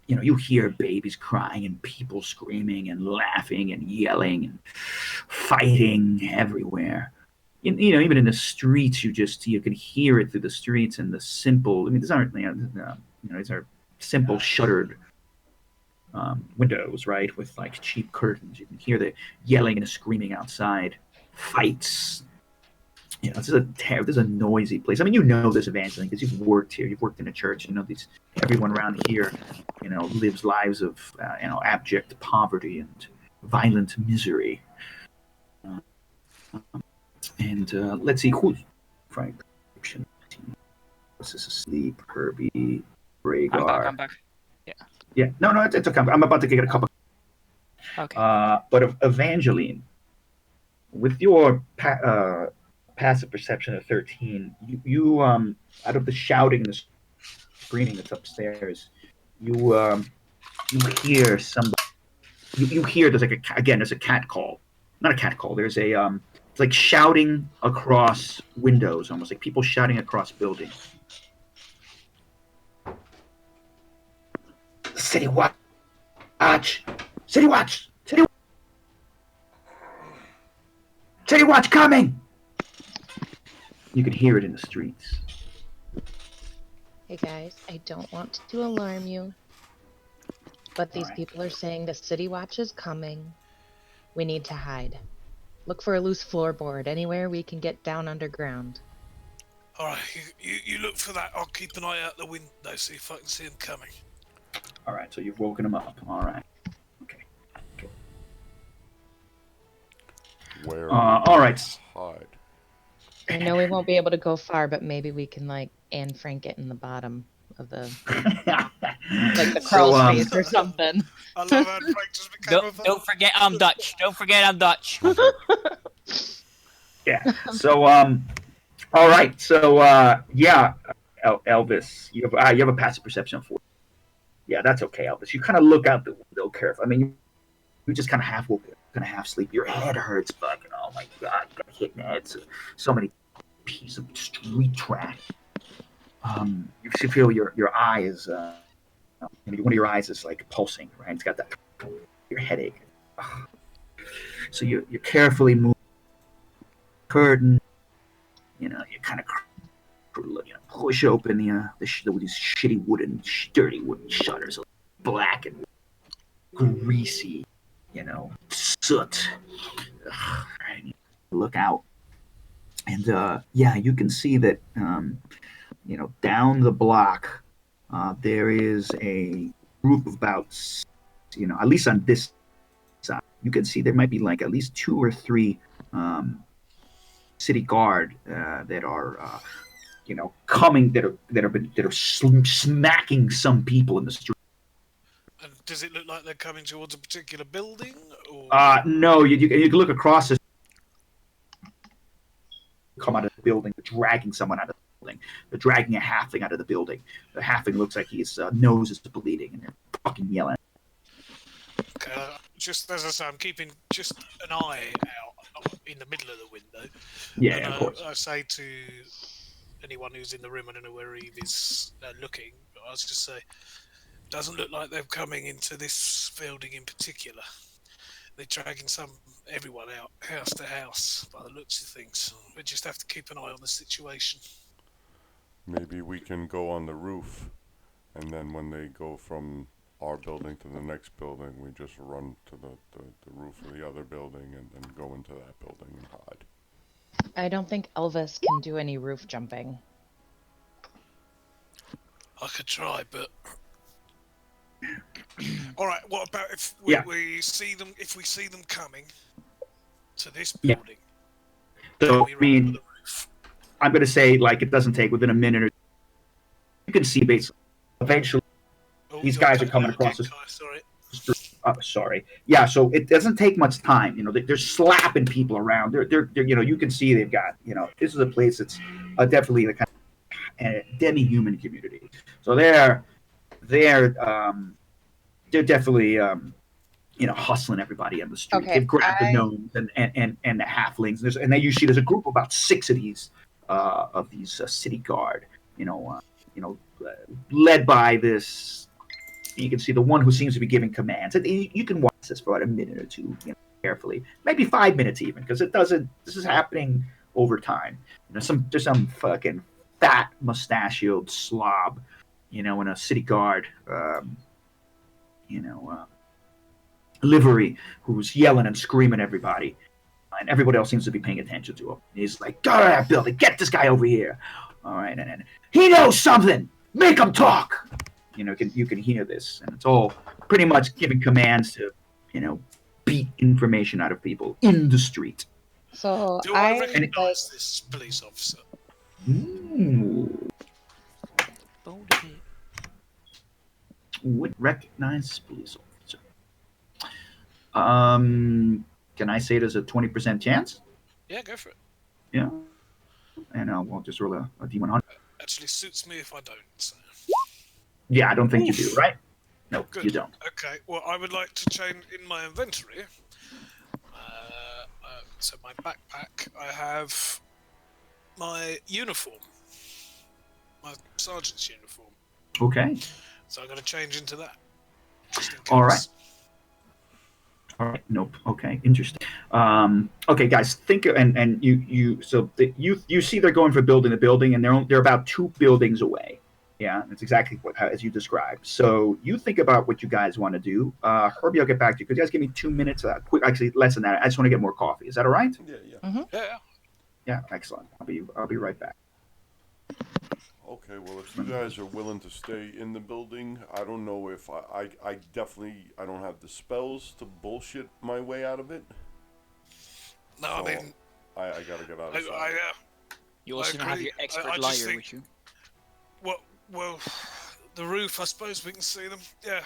C: You hear babies crying and people screaming and laughing and yelling and fighting everywhere. Even in the streets, you can hear it through the streets and the simple. I mean, these aren't these are simple shuttered windows, right, with like cheap curtains. You can hear the yelling and the screaming outside, fights. This is a noisy place. I mean, this, Evangeline, because you've worked here. You've worked in a church. Everyone around here, lives lives of abject poverty and violent misery. Let's see who's Frank. This is asleep. Herbie, Braegar.
E: I'm back.
C: Yeah. No, it's okay. I'm about to get a cup of.
E: Okay.
C: But Evangeline, with your passive perception of 13, you out of the shouting, the screaming that's upstairs, you hear somebody. You hear there's a cat call. Not a cat call. There's a it's like shouting across windows, almost like people shouting across buildings. City watch. City watch. City watch coming. You can hear it in the streets.
D: Hey guys, I don't want to alarm you, but these people are saying the city watch is coming. We need to hide. Look for a loose floorboard anywhere we can get down underground.
A: All right, you look for that. I'll keep an eye out the window, see if I can see them coming.
C: All right, so you've woken him up. All right. Okay.
B: Where?
C: All right.
B: Hide.
D: I know we won't be able to go far, but maybe we can Anne Frank it in the bottom of the the crawl space or something.
A: I love Anne Frank just became
E: Don't forget I'm Dutch. Don't forget I'm Dutch.
C: Yeah. So all right. So Elvis, you have a passive perception of 4. Yeah, that's okay, Elvis. You kind of look out the window carefully. I mean, you just kind of half woke, kind of half sleep. Your head hurts, fucking. Oh my god, you got hit in the head. So many pieces of street trash. You feel your eye is one of your eyes is like pulsing, right? It's got that your headache. So you carefully move the curtain. You kind of push open these shitty dirty wooden shutters, black and greasy, soot. Right? Look out, and you can see that down the block there is a group of about at least on this side you can see there might be like at least 2 or 3 city guard that are coming that are smacking some people in the street.
A: And does it look like they're coming towards a particular building? Or...
C: No, you can look across this. Come out of the building, they're dragging someone out of the building. They're dragging a halfling out of the building. The halfling looks like his nose is bleeding, and they're fucking yelling.
A: Okay, just as I say, I'm keeping just an eye out in the middle of the window.
C: Yeah,
A: and
C: of course.
A: I say to anyone who's in the room, I don't know where Eve is looking, but I was just say, doesn't look like they're coming into this building in particular. They're dragging everyone out, house to house, by the looks of things. We just have to keep an eye on the situation.
B: Maybe we can go on the roof, and then when they go from our building to the next building, we just run to the roof of the other building and then go into that building and hide.
D: I don't think Elvis can do any roof jumping.
A: I could try, but... All right. What about if we see them? If we see them coming to this building,
C: so I mean, I'm going to say like it doesn't take within a minute or you can see basically. Eventually, these guys are coming across the street. Sorry. Yeah. So it doesn't take much time. You know, they're slapping people around. They're you know, you can see they've got, you know, this is a place that's definitely the kind of demi-human community. So they're definitely, you know, hustling everybody on the street.
D: Okay,
C: They've grabbed the gnomes and the halflings. And then you see there's a group of about 6 of these city guard. You know, led by this. You can see the one who seems to be giving commands. And you can watch this for about a minute or two, you know, carefully, maybe 5 minutes even, because it doesn't. This is happening over time. You know, there's some fucking fat mustachioed slob, you know, in a city guard. Livery, who's yelling and screaming at everybody, and everybody else seems to be paying attention to him. He's like, "Go to that building, get this guy over here." All right, and he knows something. Make him talk. You know, you can hear this, and it's all pretty much giving commands to, you know, beat information out of people in the street.
D: So
A: do I recognize this police officer?
C: Ooh. Would recognize this police officer. Can I say there's a 20% chance?
A: Yeah, go for it.
C: Yeah. And we'll just roll a D100.
A: Actually suits me if I don't. So.
C: Yeah, I don't think you do, right? No,
A: Good.
C: You don't.
A: Okay, well, I would like to change in my inventory. So my backpack, I have my uniform. My sergeant's uniform.
C: Okay.
A: So I'm going to change into that.
C: All right. All right. Nope. Okay. Interesting. Okay, guys. Think and you see they're going from building to building, and they're about 2 buildings away. Yeah, that's exactly as you described. So you think about what you guys want to do. Herbie, I'll get back to you. Could you guys give me 2 minutes? Quick, actually less than that. I just want to get more coffee. Is that all right?
B: Yeah.
D: Mm-hmm.
A: Yeah.
C: Yeah. Excellent. I'll be right back.
B: Okay, well, if you guys are willing to stay in the building, I don't know if I definitely, I don't have the spells to bullshit my way out of it.
A: No,
B: so
A: I mean...
B: I gotta get out of sight.
E: You also don't have your expert liar with you.
A: Well, the roof, I suppose we can see them. Yeah.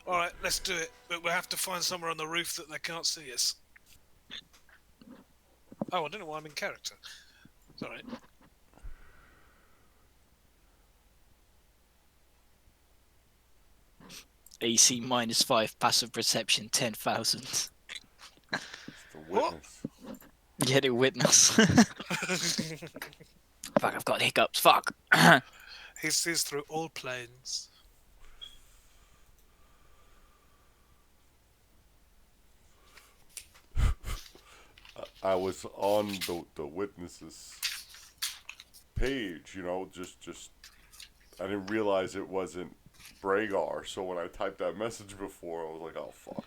A: Alright, let's do it. But we'll have to find somewhere on the roof that they can't see us. Oh, I don't know why I'm in character. It's alright.
E: AC -5, passive perception 10,000.
B: It's the witness.
E: Get a witness. Fuck, I've got hiccups. Fuck.
A: He sees through all planes.
B: I was on the witnesses page, you know, just I didn't realize it wasn't Braegar, so when I typed that message before, I was like, oh, fuck.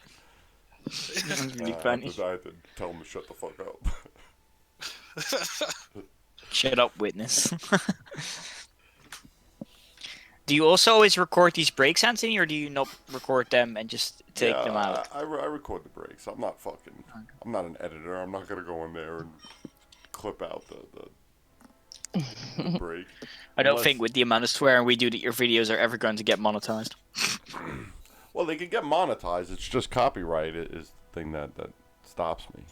E: That's really funny.
B: I had to tell him to shut the fuck up.
E: Shut up, witness. Do you also always record these breaks, Anthony, or do you not record them and just take them out?
B: I record the breaks. I'm not I'm not an editor. I'm not gonna go in there and clip out the break.
E: I don't think with the amount of swearing we do that your videos are ever going to get monetized.
B: Well, they can get monetized. It's just copyright is the thing that stops me.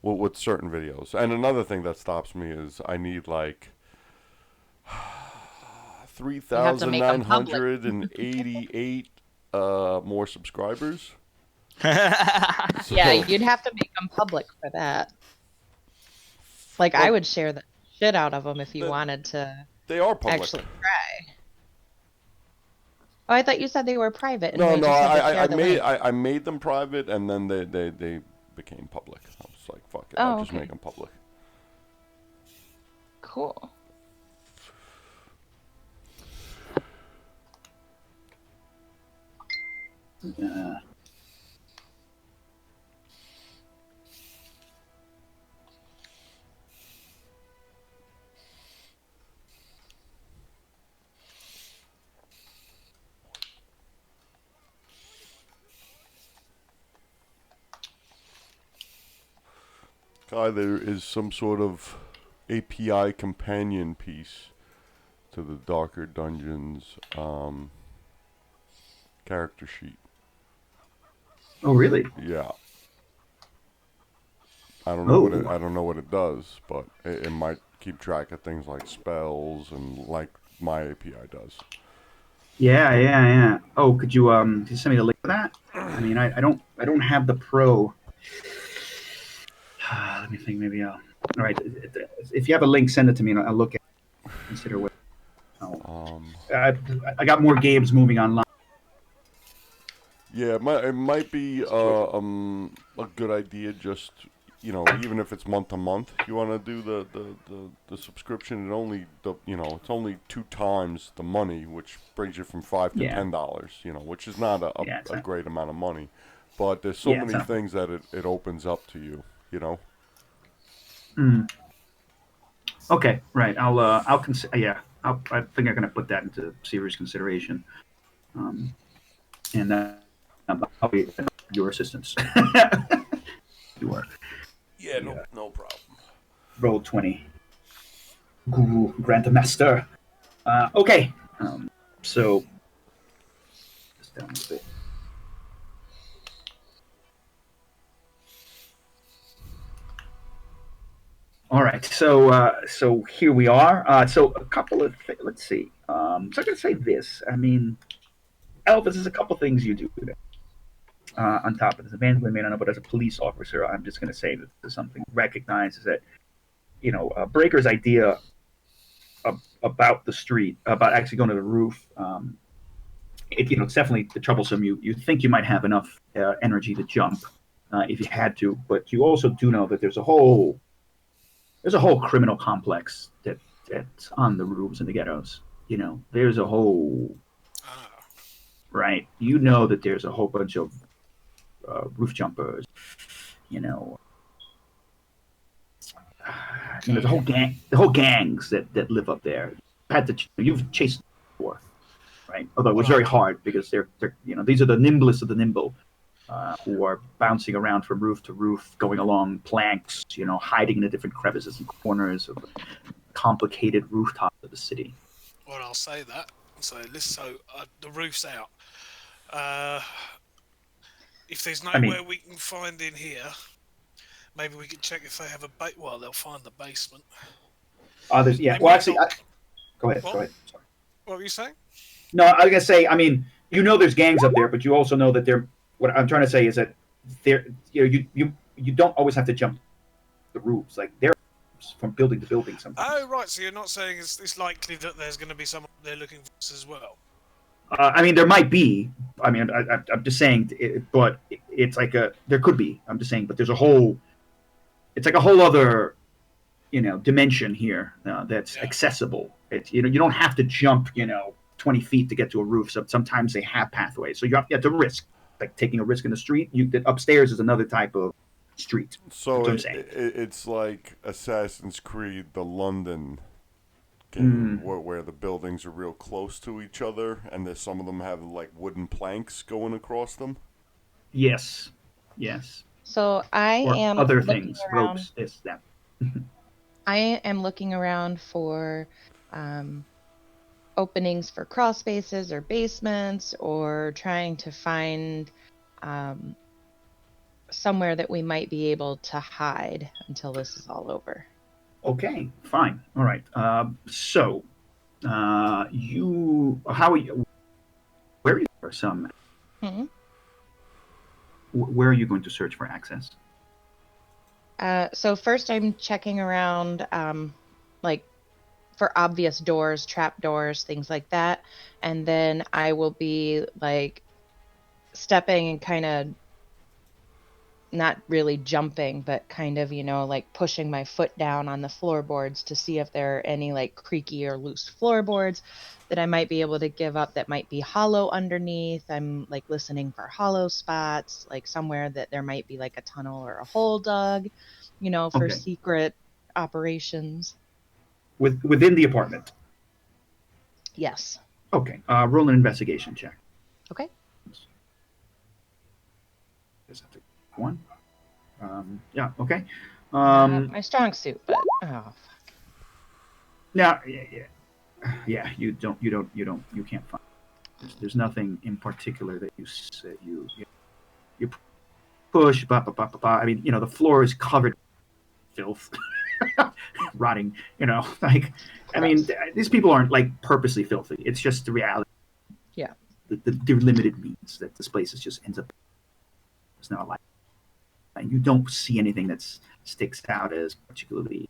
B: Well, with certain videos. And another thing that stops me is I need like 3,988 more subscribers.
D: Yeah, you'd have to make them public for that. Like, I would share the shit out of them if you wanted to
B: they are public.
D: actually try. Oh, I thought you said they were private, and
B: No,
D: we
B: no,
D: just had to share
B: I
D: the
B: made
D: link.
B: I made them private, and then they became public. I was like, fuck it, I'll just make them public.
D: Cool.
B: Guy, there is some sort of API companion piece to the Darker Dungeons character sheet.
C: Oh, really?
B: Yeah. I don't know I don't know what it does, but it might keep track of things like spells and like my API does.
C: Yeah. Oh, could you send me the link for that? I mean, I don't have the pro. Let me think. Maybe I'll. All right. If you have a link, send it to me, and I'll look at it. Consider what. Oh. I got more games moving online.
B: Yeah, it might be a good idea. Just even if it's month to month, you want to do the subscription. It's only 2 times the money, which brings you from $5 to $10. Which is not a great amount of money, but there's so many things that it opens up to you.
C: Okay, right. I'll consider. Yeah, I think I'm gonna put that into serious consideration. And I'll be your assistance. You are.
B: Yeah, no problem.
C: Roll 20. Guru Grandmaster. Okay. So just down a bit. All right. So here we are. So a couple of let's see. So I'm gonna say this. I mean, Elvis, there's a couple things you do. On top of this, Evangeline may not know, but as a police officer, I'm just going to say that there's something recognizes that, Braegar's idea about the street, about actually going to the roof, it's definitely troublesome. You think you might have enough energy to jump if you had to, but you also do know that there's a whole criminal complex that's on the roofs in the ghettos. There's a whole right. That there's a whole bunch of roof jumpers, there's a whole gangs that live up there. You've chased before, right? Although it was very hard because they're these are the nimblest of the nimble, who are bouncing around from roof to roof, going along planks, hiding in the different crevices and corners of the complicated rooftops of the city.
A: Well, I'll say that. So the roof's out. If there's nowhere we can find in here, maybe we could check if they have well, they'll find the basement.
C: There's Well, actually, go ahead. Sorry.
A: What were you saying?
C: No, I was gonna say. I mean, there's gangs up there, but you also know that they're. What I'm trying to say is that you don't always have to jump the roofs. Like they're from building to building sometimes.
A: Oh, right. So you're not saying it's likely that there's going to be someone there looking for us as well?
C: I mean, there might be. I mean, I'm just saying, but it's like there could be. I'm just saying, but there's it's like a whole other, dimension here that's accessible. You don't have to jump, 20 feet to get to a roof. So sometimes they have pathways. So you have to risk, like taking a risk in the street. Upstairs is another type of street.
B: So it's like Assassin's Creed, the London game, where the buildings are real close to each other, and some of them have like wooden planks going across them.
C: Yes.
D: So I am
C: other things, ropes. Is that?
D: I am looking around for openings for crawl spaces or basements, or trying to find somewhere that we might be able to hide until this is all over.
C: Okay, fine. All right. So, how are you? Where are you for some? Where are you going to search for access?
D: So first, I'm checking around, like for obvious doors, trap doors, things like that. And then I will be like stepping and kind of not really jumping, but kind of, like pushing my foot down on the floorboards to see if there are any like creaky or loose floorboards that I might be able to give up that might be hollow underneath. I'm like listening for hollow spots, like somewhere that there might be like a tunnel or a hole dug, for secret operations.
C: Within the apartment?
D: Yes.
C: Okay. Roll an investigation check.
D: Okay.
C: Is that the one? Yeah. Okay.
D: My strong suit, but fuck.
C: Now, yeah. You can't find. There's nothing in particular that you push. Blah, blah, blah, blah, blah. I mean, the floor is covered in filth, rotting. Like, I mean, these people aren't like purposely filthy. It's just the reality.
D: Yeah.
C: The limited means that this place just ends up. It's not a life. And you don't see anything that sticks out as particularly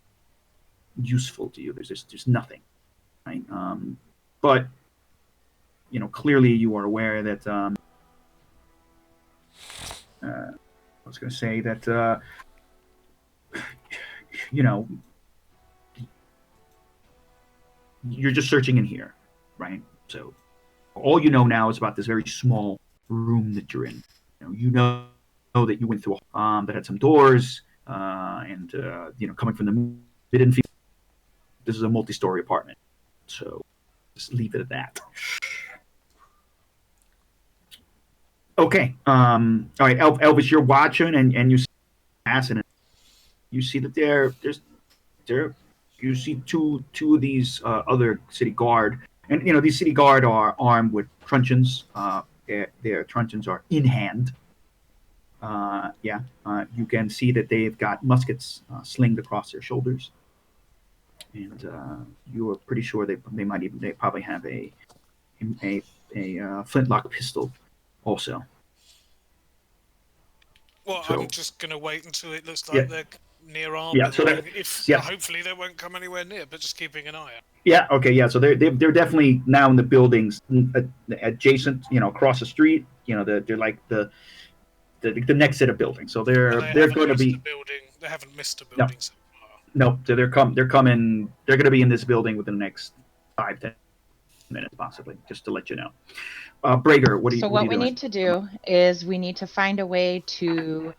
C: useful to you. There's nothing, right? But clearly you are aware that I was going to say that you're just searching in here, right? So all you know now is about this very small room that you're in. You know that you went through that had some doors, and coming from the mid field, this is a multi-story apartment. So just leave it at that. Okay. All right, Elvis, you're watching, and you see acid. You see that you see two of these other city guard, and these city guard are armed with truncheons. Their truncheons are in hand. You can see that they've got muskets slinged across their shoulders, and you are pretty sure they probably have a flintlock pistol also.
A: Well,
C: So,
A: I'm just gonna wait until it looks like they're near arm.
C: Yeah, so
A: Hopefully they won't come anywhere near, but just keeping an eye out.
C: Yeah. Okay. Yeah. So they're definitely now in the buildings adjacent. Across the street. They're like the next set of buildings. So they're going to be.
A: They haven't missed a building so far.
C: No. So they're coming. They're going to be in this building within the next 5-10 minutes, possibly. Just to let you know. Braegar, what do you?
D: So what we need to do is we need to find a way to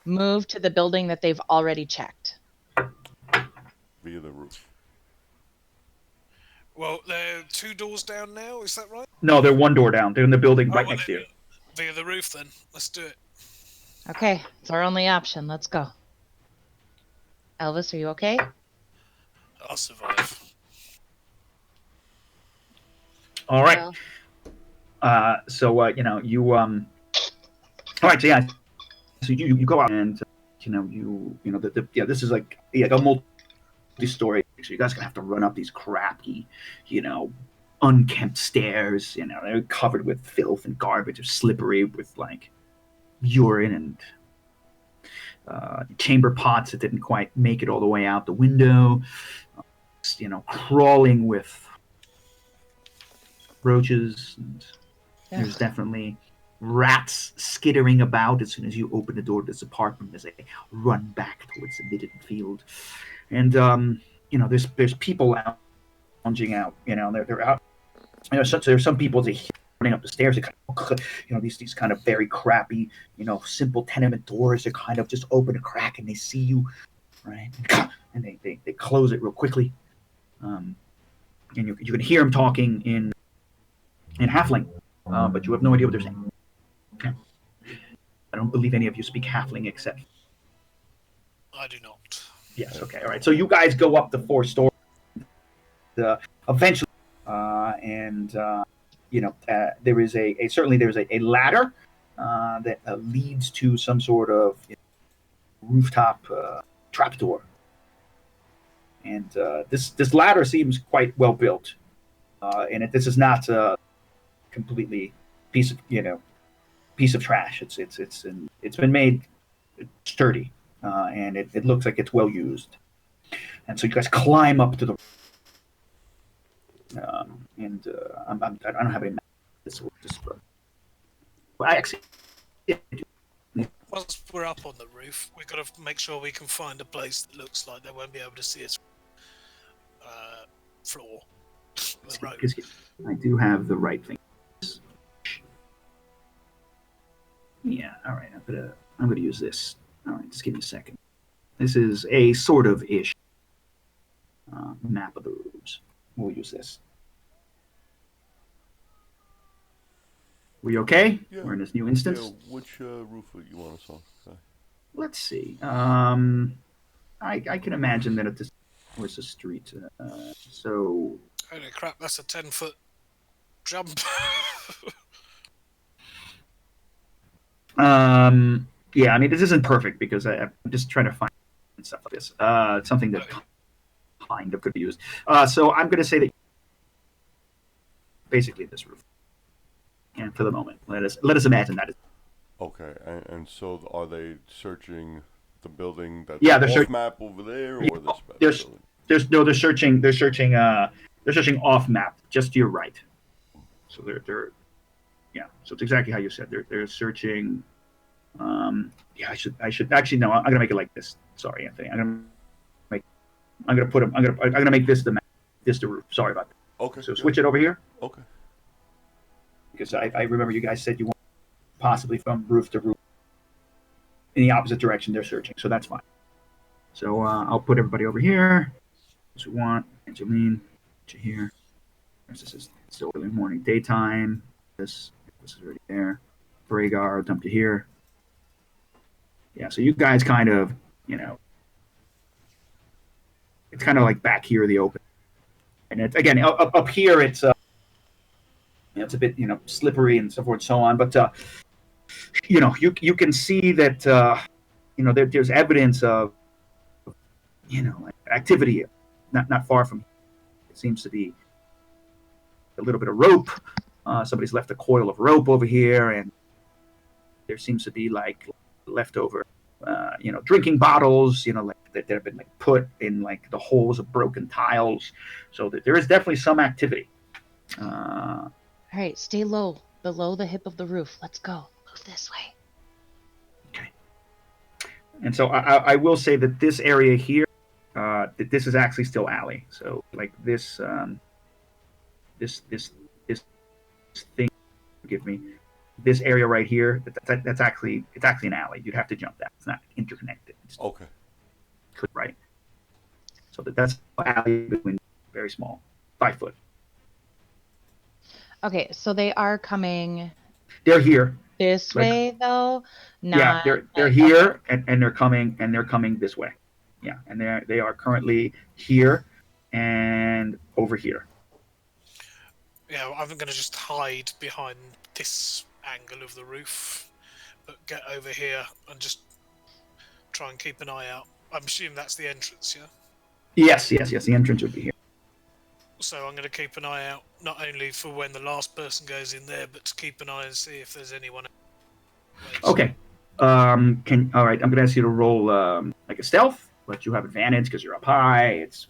D: move to the building that they've already checked.
B: Via the roof.
A: Well, they're 2 doors down now, is that right?
C: No, they're 1 door down. They're in the building right next to you.
A: Via the roof, then. Let's do it.
D: Okay, it's our only option. Let's go. Elvis, are you okay?
A: I'll survive.
C: All right.
D: Well.
C: You all right. So yeah. So you go out and this is like a multi-story. So you guys are gonna have to run up these crappy, unkempt stairs. They're covered with filth and garbage. They're slippery with like urine and chamber pots that didn't quite make it all the way out the window. Crawling with roaches, and there's definitely rats skittering about as soon as you open the door to this apartment as they run back towards the midden field. And there's people lounging out. They're out. There's some people that running up the stairs. They kind of, these kind of very crappy, simple tenement doors. They kind of just open a crack and they see you, right? And they close it real quickly. And you can hear them talking in Halfling, but you have no idea what they're saying. Okay. I don't believe any of you speak Halfling except.
A: I do not.
C: Yes. Okay. All right. So you guys go up the 4 stories. Eventually, there is a ladder that leads to some sort of rooftop trapdoor, and this ladder seems quite well built, and this is not completely piece of trash. It's been made sturdy, and it looks like it's well used. And so you guys climb up to the I don't have any map. Well, I actually.
A: Once we're up on the roof, we've got to make sure we can find a place that looks like they won't be able to see us. Floor. The road.
C: I do have the right thing. Yeah. All right. I'm gonna use this. All right. Just give me a second. This is a sort of ish map of the rooms. We'll use this. We okay?
B: Yeah.
C: We're in this new instance.
B: Yeah, which roof would you want us on? Okay.
C: Let's see. I can imagine that at this was a street. So.
A: Holy crap! That's a 10-foot jump.
C: Yeah. I mean, this isn't perfect because I'm just trying to find stuff like this. Something that kind of could be used. So I'm going to say that basically this roof. And for the moment, let us imagine that.
B: Okay, and so are they searching the building that's off map over there, or this building?
C: They're searching. They're searching off map, just to your right. So they're yeah. So it's exactly how you said. They're searching. Yeah, I should actually no. I'm gonna make it like this. Sorry, Anthony. I'm gonna make this the map. This the roof. Sorry about that.
B: Okay.
C: So switch it over here.
B: Okay.
C: Because I remember you guys said you want possibly from roof to roof in the opposite direction they're searching, so that's fine. So I'll put everybody over here. As we want. Evangeline, put you here. This is still early morning, daytime. This is already there. Braegar, dump you here. Yeah, so you guys kind of, it's kind of like back here in the open. And it's, again, up here, it's it's a bit, slippery and so forth and so on. But, you can see that, there's evidence of, like activity not far from here. It seems to be a little bit of rope. Somebody's left a coil of rope over here, and there seems to be like leftover, drinking bottles, like that have been like put in like the holes of broken tiles. So that there is definitely some activity.
D: All right, stay low, below the hip of the roof. Let's go. Move this way.
C: Okay. And so I will say that this area here, that this is actually still alley. So like this, this thing, forgive me, this area right here, it's actually an alley. You'd have to jump that. It's not interconnected. It's
B: okay.
C: Right. So that's alley between very small, 5 foot.
D: Okay, so they are coming.
C: They're here.
D: This way, though.
C: Not, yeah, they're here, okay. and they're coming this way. Yeah, and they are currently here and over here.
A: Yeah, I'm going to just hide behind this angle of the roof, but get over here and just try and keep an eye out. I'm assuming that's the entrance, yeah?
C: Yes. The entrance would be here.
A: So I'm going to keep an eye out, not only for when the last person goes in there, but to keep an eye and see if there's anyone else.
C: Okay. All right, I'm going to ask you to roll like a stealth, but you have advantage because you're up high. It's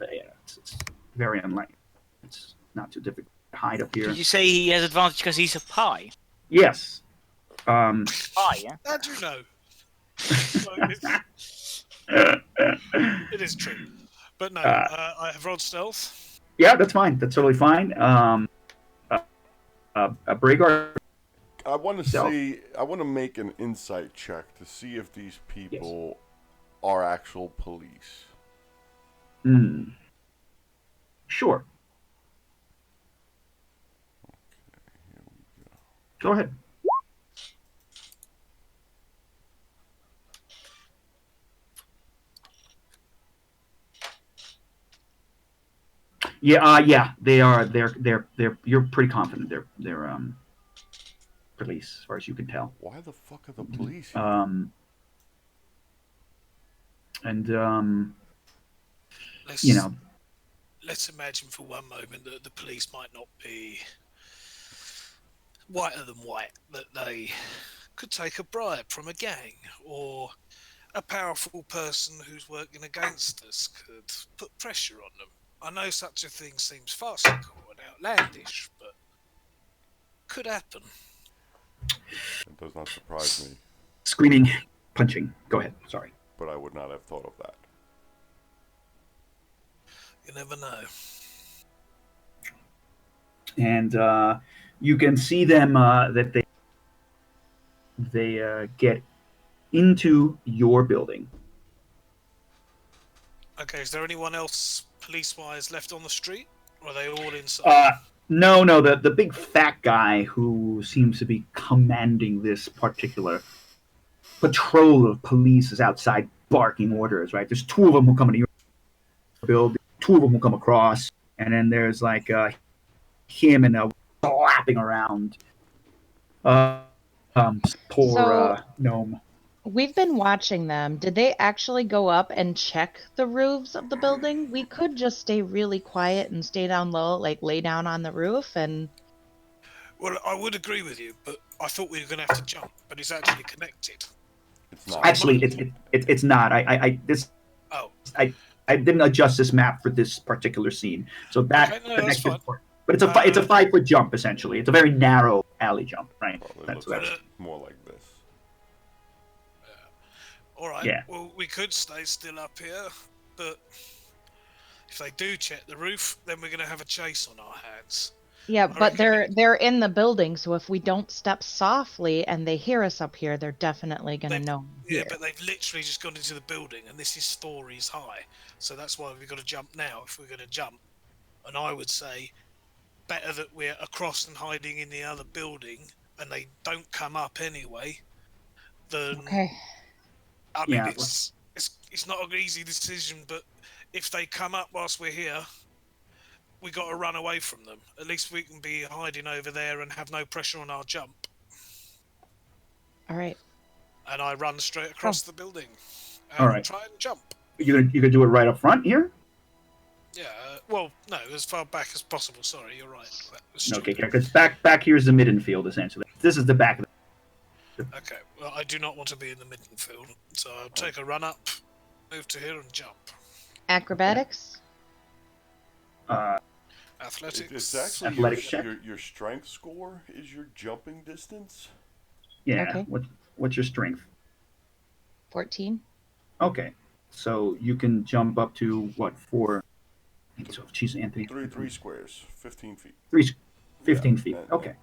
C: very unlikely. It's not too difficult to hide up here.
E: Did you say he has advantage because he's up high?
C: Yes.
E: High, yeah?
A: How do you know? It is true. But no, I have rolled stealth.
C: Yeah, that's fine. That's totally fine. Braegar.
B: I want to make an insight check to see if these people are actual police.
C: Sure.
B: Okay, here we go.
C: Go ahead. Yeah, they are. They're. You're pretty confident they're police, as far as you can tell.
B: Why the fuck are the police?
A: Let's imagine for one moment that the police might not be whiter than white, that they could take a bribe from a gang, or a powerful person who's working against us could put pressure on them. I know such a thing seems farcical and outlandish, but could happen.
B: It does not surprise me,
C: Screaming, punching. Go ahead. Sorry.
B: but I would not have thought of that.
A: You never know.
C: And you can see them that they get into your building.
A: Okay, is there anyone else police-wise left on the street? Or are they all inside?
C: No, the big fat guy who seems to be commanding this particular patrol of police is outside barking orders, right? There's two of them who come into your building, two of them who come across, and then there's like him and slapping around poor gnome.
D: We've been watching them. Did they actually go up and check the roofs of the building? We could just stay really quiet and stay down low, like lay down on the roof and...
A: Well, I would agree with you, but I thought we were going to have to jump, but it's actually connected.
B: It's not.
C: Actually, it's not. I didn't adjust this map for this particular scene, so that
A: Okay, no, that's fine.
C: But it's a 5-foot jump essentially. It's a very narrow alley jump, right?
B: Probably looks more like this.
A: All right.
C: Yeah.
A: Well, we could stay still up here, but if they do check the roof, then we're going to have a chase on our hands.
D: Yeah, but
A: reckon
D: they're in the building, so if we don't step softly and they hear us up here, they're definitely going to know.
A: Yeah, but they've literally just gone into the building, and this is stories high, so that's why we've got to jump now if we're going to jump. And I would say better that we're across and hiding in the other building, and they don't come up anyway. Than
D: Okay.
A: I mean,
C: Yeah.
A: it's not an easy decision, but if they come up whilst we're here, we got to run away from them. At least we can be hiding over there and have no pressure on our jump.
D: All right.
A: And I run straight across the building and
C: All right.
A: try and jump.
C: You gonna do it right up front here?
A: Yeah, well, no, as far back as possible. Sorry, you're right. That was
C: Okay,
A: stupid.
C: because back here is the midden field essentially. This is the back of the...
A: Okay, well, I do not want to be in the midden field, so I'll take a run up, move to here, and jump.
D: Acrobatics?
A: Athletics.
B: It's actually
C: Athletics check.
B: your strength score is your jumping distance.
C: Yeah.
D: Okay.
C: What's your strength?
D: 14.
C: Okay, so you can jump up to what, 4? So, geez, Anthony.
B: Three squares, 15 feet.
C: 15
B: Yeah,
C: feet.
B: and-
C: Okay.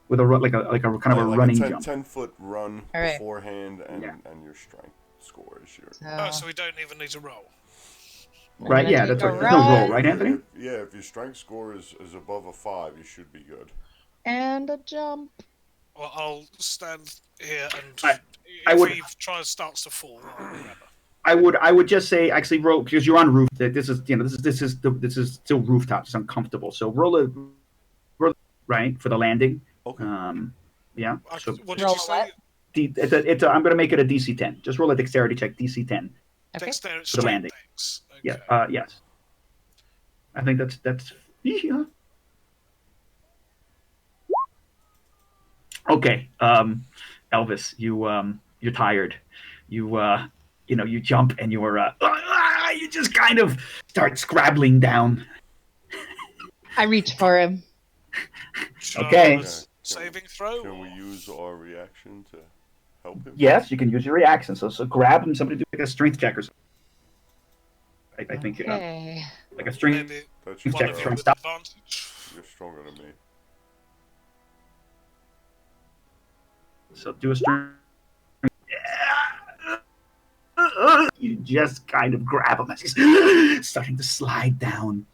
C: With a like a kind of a
B: like
C: running
B: a
C: jump.
B: 10-foot run
D: All right.
B: beforehand, and
C: Yeah.
B: and your strength score is your.
A: Oh, so we don't even need to roll.
C: Right? Yeah, that's right. There's no roll, right, Anthony?
B: If your strength score is above a 5, you should be good.
D: And a jump.
A: Well, I'll stand here and
C: I
A: if
C: would-
A: he tries starts to fall, I'll remember.
C: I would just say actually roll because you're on roof. This is still rooftop. It's uncomfortable. So roll right for the landing.
B: Okay.
C: Yeah. So
A: What did
D: Roll
A: you say?
C: I'm going to make it a DC 10. Just roll a dexterity check, DC 10.
D: Okay.
A: Dexterity
C: For the landing.
A: strength. Okay.
C: Yeah. Yes. I think that's. Yeah. Okay. Elvis, you're tired. You jump and you just kind of start scrabbling down.
D: I reach for him.
A: Should I
C: Okay.
A: roll a saving throw?
B: Can we
A: or-
B: use our reaction to help him?
C: Yes, you can use your reaction. So grab him. Somebody do like a strength check or something. I think
D: Okay.
C: like a strength.
A: Maybe
B: That's
C: Check
A: one of
C: for
A: you
C: him.
A: with
C: Stop.
A: advantage.
B: You're stronger than me.
C: So do a strength. You just kind of grab him as he's starting to slide down.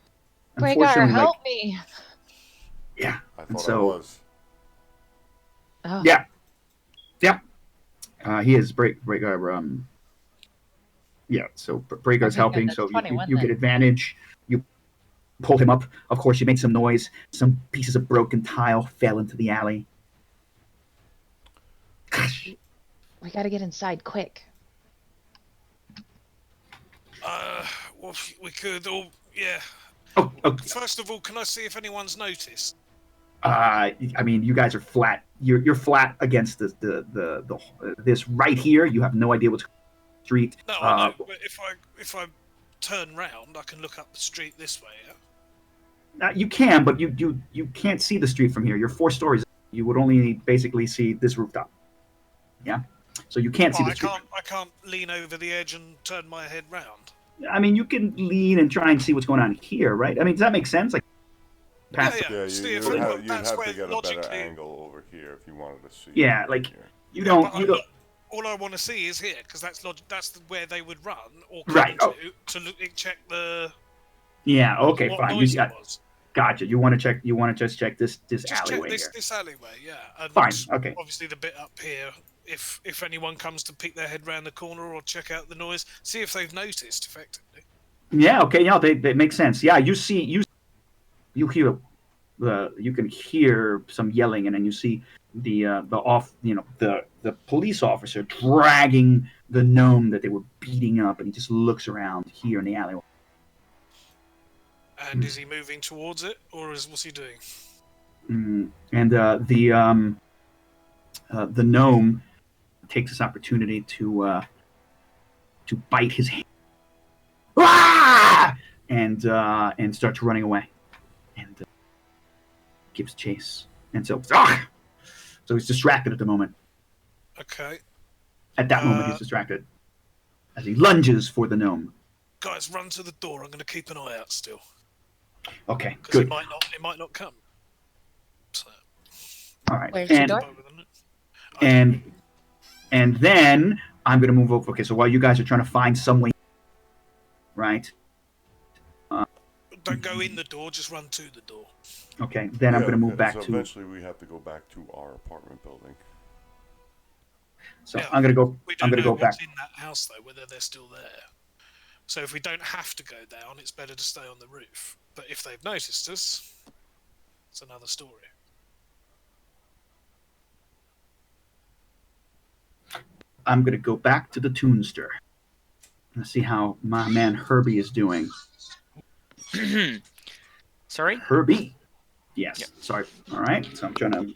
D: Braegar,
C: Unfortunately,
D: help me.
C: yeah.
B: I
C: And
B: thought
C: so-
B: I was.
D: Oh.
C: Yeah. He is Braegar. Yeah, so Braegar's
D: Okay,
C: helping,
D: that's
C: so
D: 21
C: you get
D: then.
C: advantage. You pull him up. Of course, you make some noise. Some pieces of broken tile fell into the alley. Gosh.
D: We gotta get inside quick.
A: Well, we could all, yeah.
C: Oh,
A: First of all, can I see if anyone's noticed?
C: I mean, you guys are flat. You're flat against this right here. You have no idea what's street.
A: No, I know, but if I turn round, I can look up the street this way, yeah?
C: You can, but you can't see the street from here. You're 4 stories. You would only basically see this rooftop. Yeah, so you can't see the street.
A: I can't lean over the edge and turn my head round.
C: I mean, you can lean and try and see what's going on here, right? I mean, does that make sense? Like, past
B: Yeah, you'd have to get a better angle over here if you wanted to see.
C: Yeah, like you don't.
A: All I want to see is here because that's where they would run or
C: come
A: to look check the.
C: Yeah. Okay. Fine. Gotcha. You want to check? You want to just check this alleyway
A: check this alleyway, yeah. And
C: fine. Okay.
A: Obviously, the bit up here. If anyone comes to peek their head round the corner or check out the noise, see if they've noticed effectively.
C: Yeah. Okay. Yeah. They make sense. Yeah. You hear you can hear some yelling, and then you see the police officer dragging the gnome that they were beating up, and he just looks around here in the alleyway.
A: And is he moving towards it, or what's he doing?
C: And the gnome takes this opportunity to bite his hand, and starts running away, and gives chase. And so he's distracted at the moment.
A: Okay.
C: At that moment, he's distracted as he lunges for the gnome.
A: Guys, run to the door. I'm going to keep an eye out still.
C: Okay, good.
A: It might not come. So.
C: All right.
D: Where's the door?
C: And then I'm going to move over. Okay, so while you guys are trying to find some way, right?
A: Don't go in the door. Just run to the door.
C: Okay. Then I'm going to move back to.
B: Eventually, we have to go back to our apartment building.
C: So I'm going to go. I'm going to go back.
A: In that house, though, whether they're still there. So if we don't have to go down, it's better to stay on the roof. But if they've noticed us, it's another story.
C: I'm going to go back to the Toonster and see how my man Herbie is doing.
E: Sorry?
C: Herbie. Yes. Yep. Sorry. All right. So I'm trying to.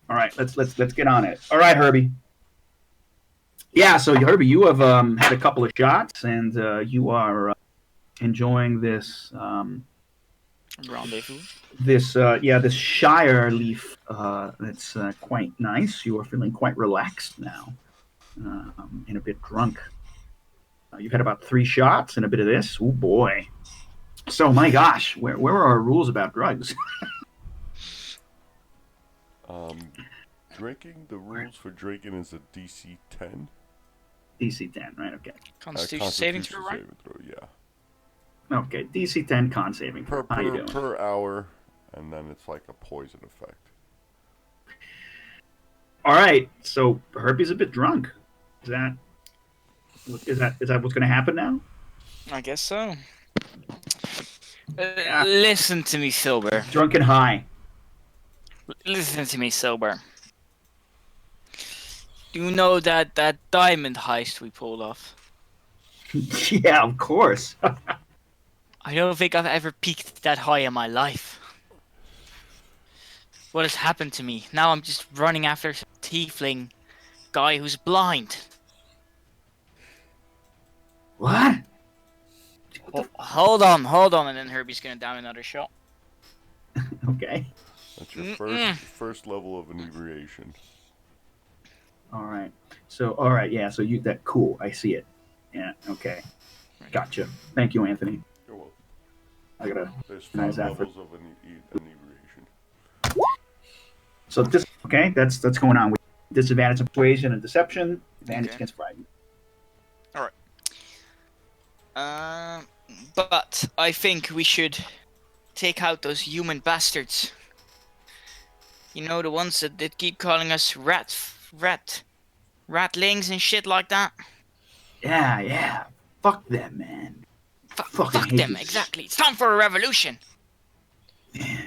C: All right. Let's get on it. All right, Herbie. Yeah. So Herbie, you have had a couple of shots, and you are enjoying this
E: rendezvous.
C: This Shire leaf. That's quite nice. You are feeling quite relaxed now, and a bit drunk. You've had about 3 shots and a bit of this. Oh boy. So my gosh, where are our rules about drugs?
B: Drinking. The rules for drinking is a DC 10.
C: DC 10, right? Okay.
E: Constitution saving throw, right?
B: Yeah.
C: Okay, DC 10 con saving. How you doing?
B: Per hour, and then it's like a poison effect.
C: All right, so Herbie's a bit drunk. Is that what's going to happen now?
E: I guess so. Listen to me, sober.
C: Drunk and high.
E: Listen to me, sober. Do you know that diamond heist we pulled off?
C: Yeah, of course.
E: I don't think I've ever peaked that high in my life. What has happened to me? Now I'm just running after some tiefling guy who's blind.
C: What?
E: Hold on, and then Herbie's gonna down another shot.
C: Okay.
B: That's your first level of inebriation.
C: All right. So, yeah. So that cool. I see it. Yeah. Okay. Gotcha. Thank you, Anthony.
B: You're welcome.
C: I gotta.
B: There's 5 levels of inebriation.
C: So that's going on. Disadvantage of persuasion and deception. Advantage against frightened.
E: All right. But I think we should take out those human bastards. You know, the ones that keep calling us ratlings and shit like that.
C: Yeah. Fuck them, man.
E: Fuck them, exactly. It's time for a revolution.
C: Yeah.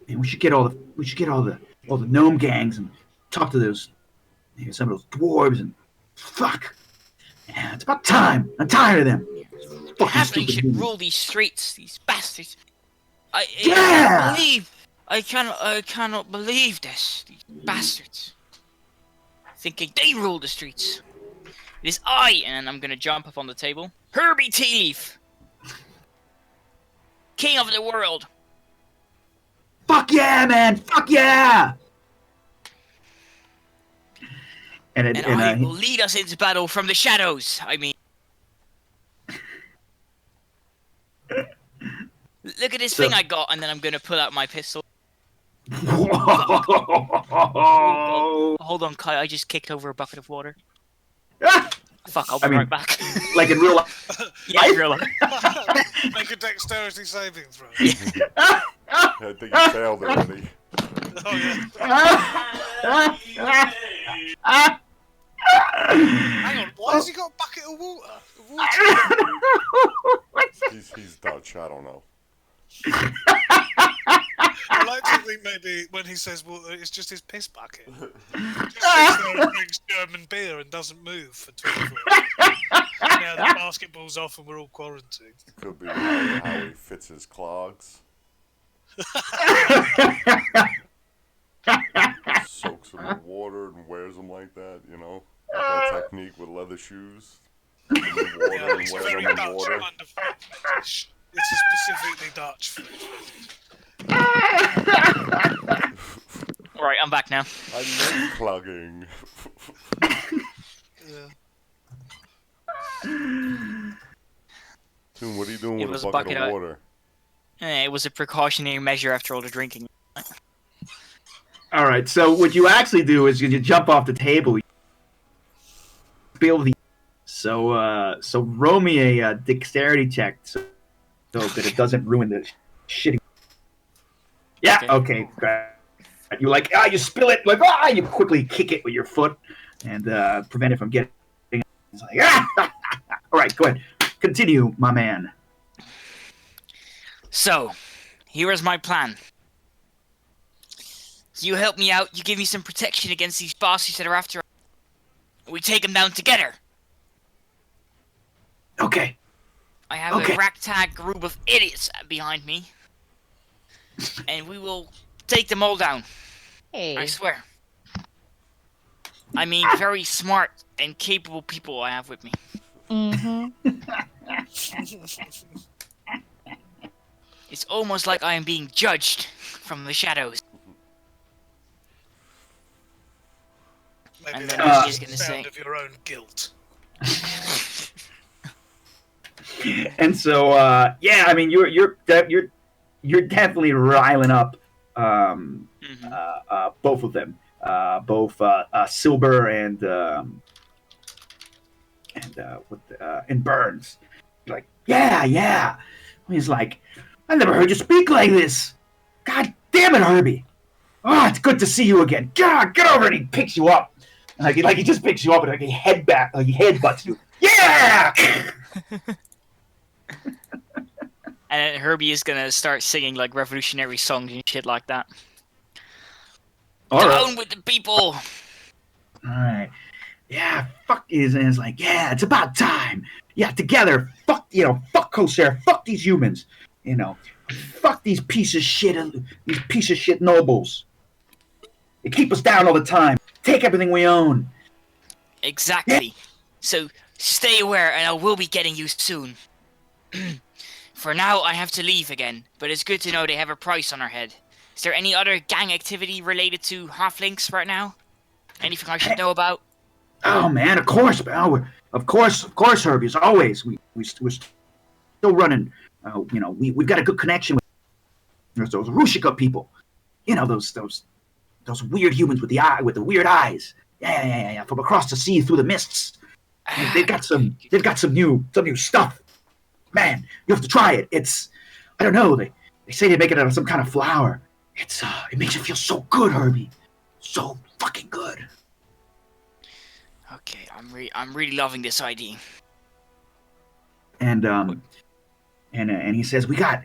C: Man, we should get all the gnome gangs and talk to some of those dwarves and fuck. Yeah, it's about time. I'm tired of them.
E: Halfling should rule these streets, these bastards. I cannot believe this. These bastards. Thinking they rule the streets. It is I, and I'm gonna jump up on the table. Herbie Tea Leaf. King of the world.
C: Fuck yeah, man! Fuck yeah! And
E: I will lead us into battle from the shadows. I mean, look at this thing I got, and then I'm gonna pull out my pistol. Hold on, Kai. I just kicked over a bucket of water. Fuck, I'll be right back.
C: Like in real life?
E: Yeah, in real life.
A: Make a dexterity saving throw.
B: I think you failed already.
A: Oh, yeah. Hang on, why has he got a bucket of water?
B: He's Dutch, I don't know.
A: I like to think maybe when he says water, it's just his piss bucket. Just sits there and drinks German beer and doesn't move for 24 hours. Now the basketball's off and we're all quarantined.
B: Could be how he fits his clogs. Soaks them in water and wears them like that, you know? That technique with leather shoes. Water
A: Yeah,
B: and
A: it's
B: wear
A: very
B: them in
A: Dutch
B: water.
A: kind of fetish. It's a specifically Dutch fetish.
E: Alright, I'm back now.
B: I love clogging.
A: Yeah.
B: Toon, what are you doing
E: It
B: with
E: was
B: a
E: a
B: bucket
E: bucket
B: of water?
E: It was a precautionary measure after all the drinking.
C: All right, so what you actually do is you jump off the table. So roll me a dexterity check so that it doesn't ruin the shitty. Yeah, okay. Great. You you spill it, you quickly kick it with your foot and prevent it from getting. It's like, all right, go ahead. Continue, my man.
E: So, here is my plan. You help me out, you give me some protection against these bosses that are after us. We take them down together.
C: Okay.
E: I have a ragtag group of idiots behind me. And we will take them all down.
D: Hey.
E: I swear. I mean, very smart and capable people I have with me.
D: Mm-hmm.
E: It's almost like I am being judged from the shadows.
A: Maybe
E: And
A: that's
E: then I'm
A: just
E: just
A: the
E: gonna
A: sound
E: say-
A: of your own guilt.
C: And so, yeah, I mean, you're definitely riling up both of them, both Silver and Burns. You're like, yeah. He's like, I never heard you speak like this. God damn it, Herbie. Oh, it's good to see you again. God, get over it. He picks you up. And he just picks you up and he headbutts you. Yeah.
E: And then Herbie is gonna start singing like revolutionary songs and shit like that.
C: All right.
E: Down with the people!
C: All right. Yeah, fuck is, and it's like, yeah, it's about time. Yeah, together, fuck Kosher, fuck these humans, fuck these piece of shit nobles. They keep us down all the time. Take everything we own.
E: Exactly.
C: Yeah.
E: So, stay aware and I will be getting you soon. For now, I have to leave again, but it's good to know they have a price on our head. Is there any other gang activity related to halflings right now? Anything I should know about?
C: Oh man, of course, pal. Of course, Herbie. As always, we're still running. We've got a good connection with those Rushika people. Those weird humans with the weird eyes. Yeah. From across the sea through the mists. They've got some new stuff. Man, you have to try it. I don't know. They say they make it out of some kind of flower. It makes you feel so good, Herbie. So fucking good.
E: Okay, I'm really loving this idea.
C: And he says we got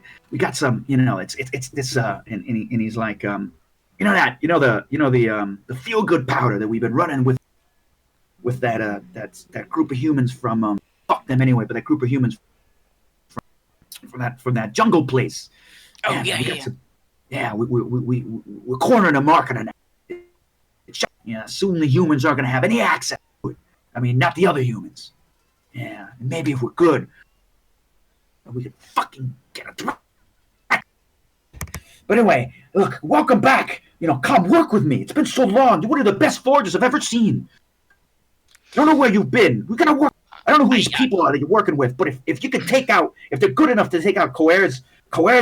C: some, it's this and he's like the feel good powder that we've been running with that group of humans from fuck them anyway, but that group of humans from that jungle place.
E: Oh,
C: and
E: yeah.
C: We're cornering the market on that. Soon the humans aren't going to have any access to it. I mean, not the other humans. Yeah, maybe if we're good, we could fucking get a But anyway, look, welcome back. Come work with me. It's been so long. You're one of the best forgers I've ever seen. I don't know where you've been. We gotta work. I don't know who these people are that you're working with, but if you can if they're good enough to take out Coer's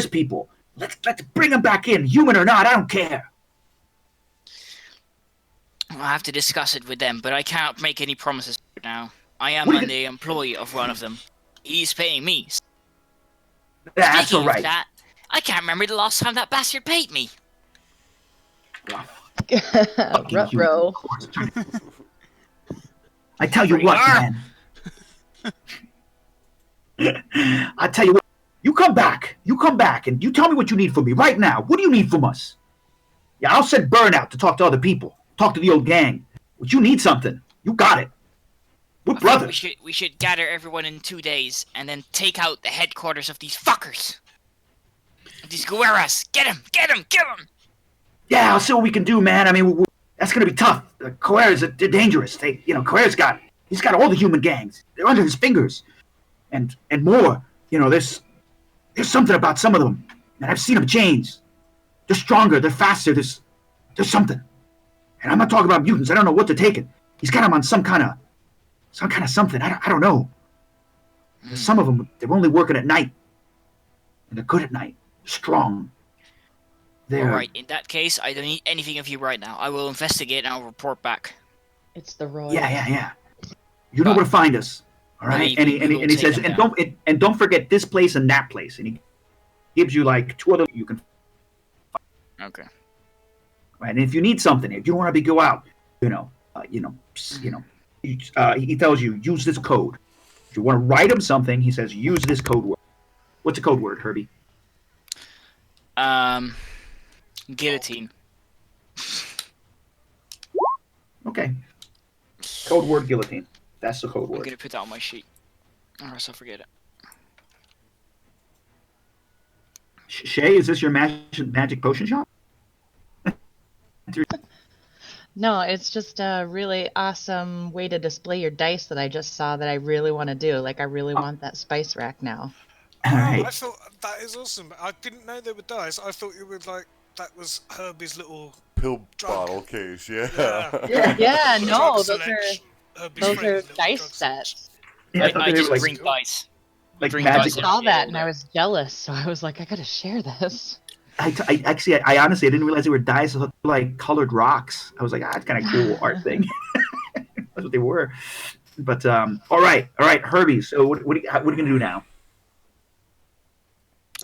C: people, let's bring them back in, human or not. I don't care.
E: I'll have to discuss it with them, but I can't make any promises right now. I am the employee of one of them. He's paying me.
C: That's
E: Speaking
C: all right.
E: of that, I can't remember the last time that bastard paid me.
D: Ruh-roh.
C: I tell you what, man. I tell you what. You come back, and you tell me what you need from me right now. What do you need from us? Yeah, I'll send Burn out to talk to other people. Talk to the old gang. But you need something. You got it. We're brothers.
E: We should gather everyone in 2 days and then take out the headquarters of these fuckers. These guerras. Get him!
C: Yeah, I'll see what we can do, man. I mean, that's gonna be tough. Coer's they're dangerous. Coer's he's got all the human gangs. They're under his fingers, and more. There's something about some of them, and I've seen them change. They're stronger. They're faster. There's something. And I'm not talking about mutants. I don't know what they're taking. He's got them on some kind of something. I don't know. Some of them, they're only working at night. And they're good at night. Strong.
E: Alright, in that case, I don't need anything of you right now. I will investigate and I'll report back.
D: It's the Royal.
C: Yeah. You know where to find us. All right? And he says, and don't forget this place and that place. And he gives you like 2 other you can.
E: Okay.
C: Right, and if you need something, if you want to go out, he tells you use this code. If you want to write him something, he says use this code word. What's a code word, Herbie?
E: Guillotine.
C: Okay. Code word guillotine. That's the code word.
E: I'm gonna put that on my sheet, or else I'll forget it.
C: Shay, is this your magic potion shop?
D: No, it's just a really awesome way to display your dice that I just saw that I really want to do. Like, I really want that spice rack now.
C: All right.
A: I thought that is awesome. I didn't know they were dice. I thought you were like that was Herbie's little
B: pill
A: drug.
B: bottle case. Yeah.
D: Yeah, no,
A: Drug
D: those are dice sets.
C: Yeah,
E: I just
C: like,
E: drink dice.
C: like
E: drink
C: magic.
D: I
E: dice.
D: saw that and I was jealous, so I was like, I gotta share this.
C: I honestly didn't realize they were dice. I thought they were like colored rocks. I was like, that's kind of cool art thing. That's what they were. But all right, Herbie. So what are you gonna do now?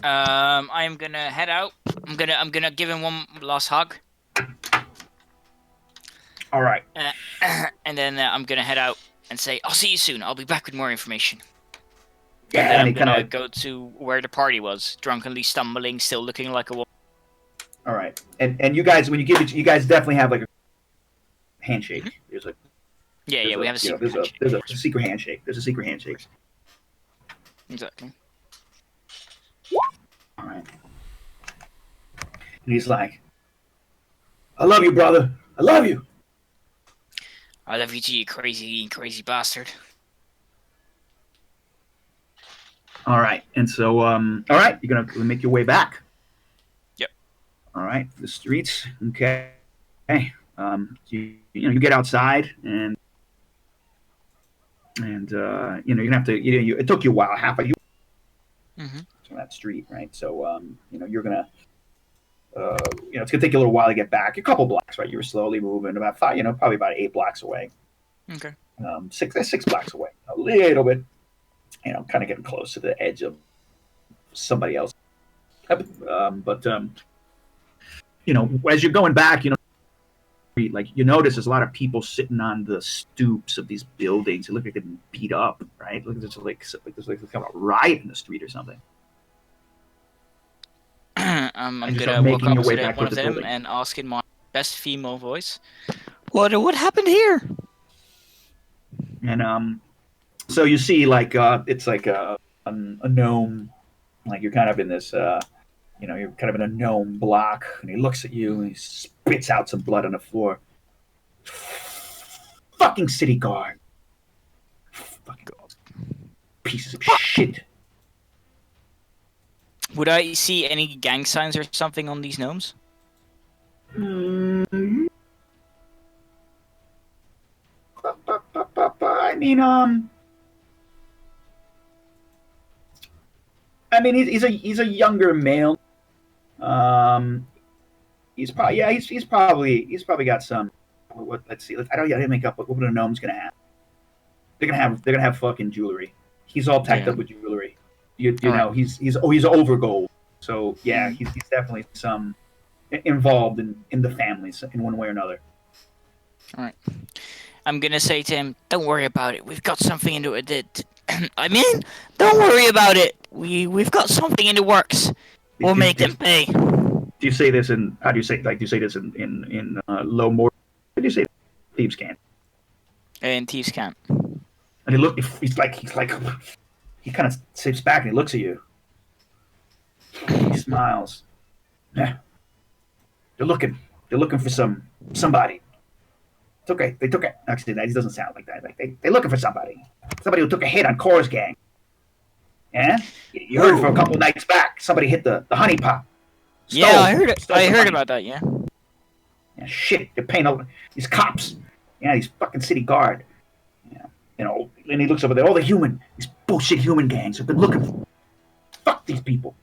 E: I'm gonna head out. I'm gonna give him one last hug.
C: All right.
E: And then I'm gonna head out and say, I'll see you soon. I'll be back with more information.
C: Yeah,
E: and then I'm
C: kinda
E: gonna go to where the party was, drunkenly stumbling, still looking like a woman.
C: All right, and you guys, when you give it, you guys definitely have like a handshake.
E: Mm-hmm.
C: There's a
E: we have a secret handshake.
C: There's a secret handshake. There's a secret handshake.
E: Exactly.
C: All right. And he's like, I love you, brother. I love you.
E: I love you too, you crazy bastard.
C: All right. And so, all right, you're going to make your way back.
E: Yep.
C: All right. The streets. Okay. Hey, you get outside and you're going to have to, it took you a while, to that street, right? So, you're going to, it's going to take you a little while to get back. A couple blocks, right? You were slowly moving about 5, probably about 8 blocks away.
E: Okay.
C: 6 blocks away. A little bit, kind of getting close to the edge of somebody else. But as you're going back, like you notice there's a lot of people sitting on the stoops of these buildings. It looks like they've been beat up, right? Look, there's like kind of a riot in the street or something.
E: I'm
C: And you
E: gonna
C: start
E: walk
C: making
E: up
C: your way
E: to
C: back
E: one
C: to
E: of
C: the
E: them
C: building.
E: and ask in my best female voice, what happened here?
C: And so you see like it's like a gnome, like you're kind of in this you're kind of in a gnome block, and he looks at you and he spits out some blood on the floor. Fucking city guard. Fucking pieces of shit.
E: Would I see any gang signs or something on these gnomes?
C: I mean, he's a younger male. He's probably got some. Let's see. I don't make up what a gnome's gonna have. They're gonna have fucking jewelry. He's all tacked up with jewelry. You know, right. He's over gold. So yeah, he's definitely some involved in the families in one way or another.
E: All right. I'm gonna say to him, "Don't worry about it. We've got something into it. Don't worry about it. We've got something in the works. We'll make them pay."
C: Do you say this in? How do you say? Like, do you say this in low more? How do you say thieves can't?
E: In thieves can't.
C: And he's like he kind of sits back and he looks at you. He smiles. Yeah. They're looking for somebody. It's okay. They took it. Actually, that doesn't sound like that. Like they're looking for somebody who took a hit on Core's gang. Yeah, you heard it for a couple nights back. Somebody hit the honey pot.
E: Yeah, I heard it. I heard about that. Yeah.
C: Yeah, shit. They're paying all these cops. Yeah, these fucking city guard. Yeah, you know. And he looks over there. All these bullshit human gangs have been looking for. Fuck these people.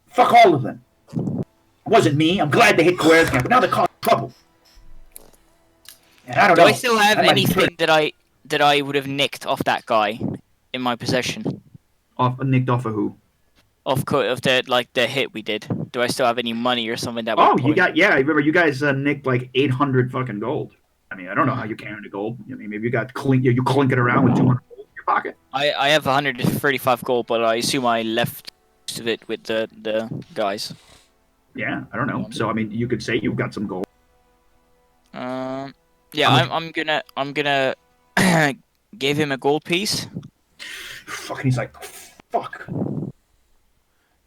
C: Fuck all of them. It wasn't me. I'm glad they hit Core's gang, but now they're causing trouble. And I don't know.
E: Do I still have anything that I would have nicked off that guy in my possession?
C: Nicked off of who?
E: Of the hit we did. Do I still have any money or something that?
C: Oh, you got I remember you guys nicked like 800 fucking gold. I mean, I don't know how you carrying the gold. I mean, maybe you got you clink it around with 200 gold in your pocket.
E: I have 135 gold, but I assume I left most of it with the guys.
C: Yeah, I don't know. So I mean, you could say you've got some gold.
E: Yeah, I'm gonna give him a gold piece.
C: Fucking, he's like, fuck.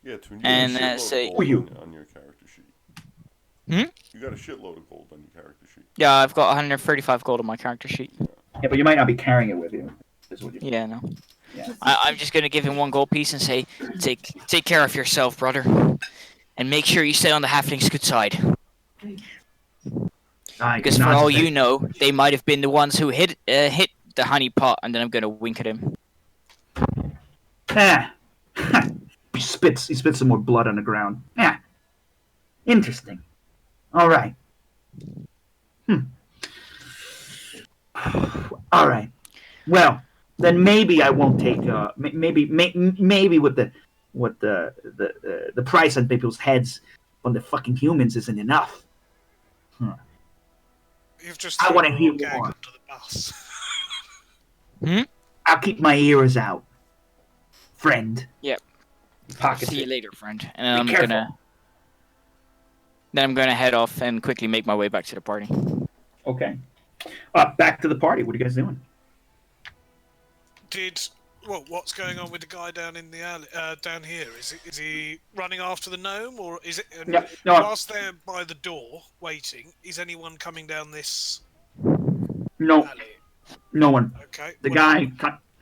B: Yeah, Toon,
E: and say,
B: on your character sheet.
E: Hmm?
B: You got a shitload of gold on your character sheet.
E: Yeah, I've got 135 gold on my character sheet.
C: Yeah, but you might not be carrying it with you.
E: Yeah, no.
C: Yeah.
E: I'm just gonna give him one gold piece and say, take care of yourself, brother, and make sure you stay on the halfling's good side. Because for all you know, they might have been the ones who hit the honey pot, and then I'm gonna wink at him.
C: He spits some more blood on the ground. Yeah. Interesting. All right. All right. Well, then maybe I won't take. Maybe with the price on people's heads on the fucking humans isn't enough.
A: You've just
C: I want to hear
A: more.
C: more.
A: The bus.
C: I'll keep my ears out, friend.
E: Yep.
C: Pocket.
E: See you later, friend. And I'm gonna head off and quickly make my way back to the party.
C: Okay. Back to the party. What are you guys doing?
A: What's going on with the guy down in the alley, down here? Is he running after the gnome, or is it?
C: No.
A: Whilst they're by the door waiting, is anyone coming down this?
C: No.
A: Alley?
C: No one.
A: Okay.
C: The guy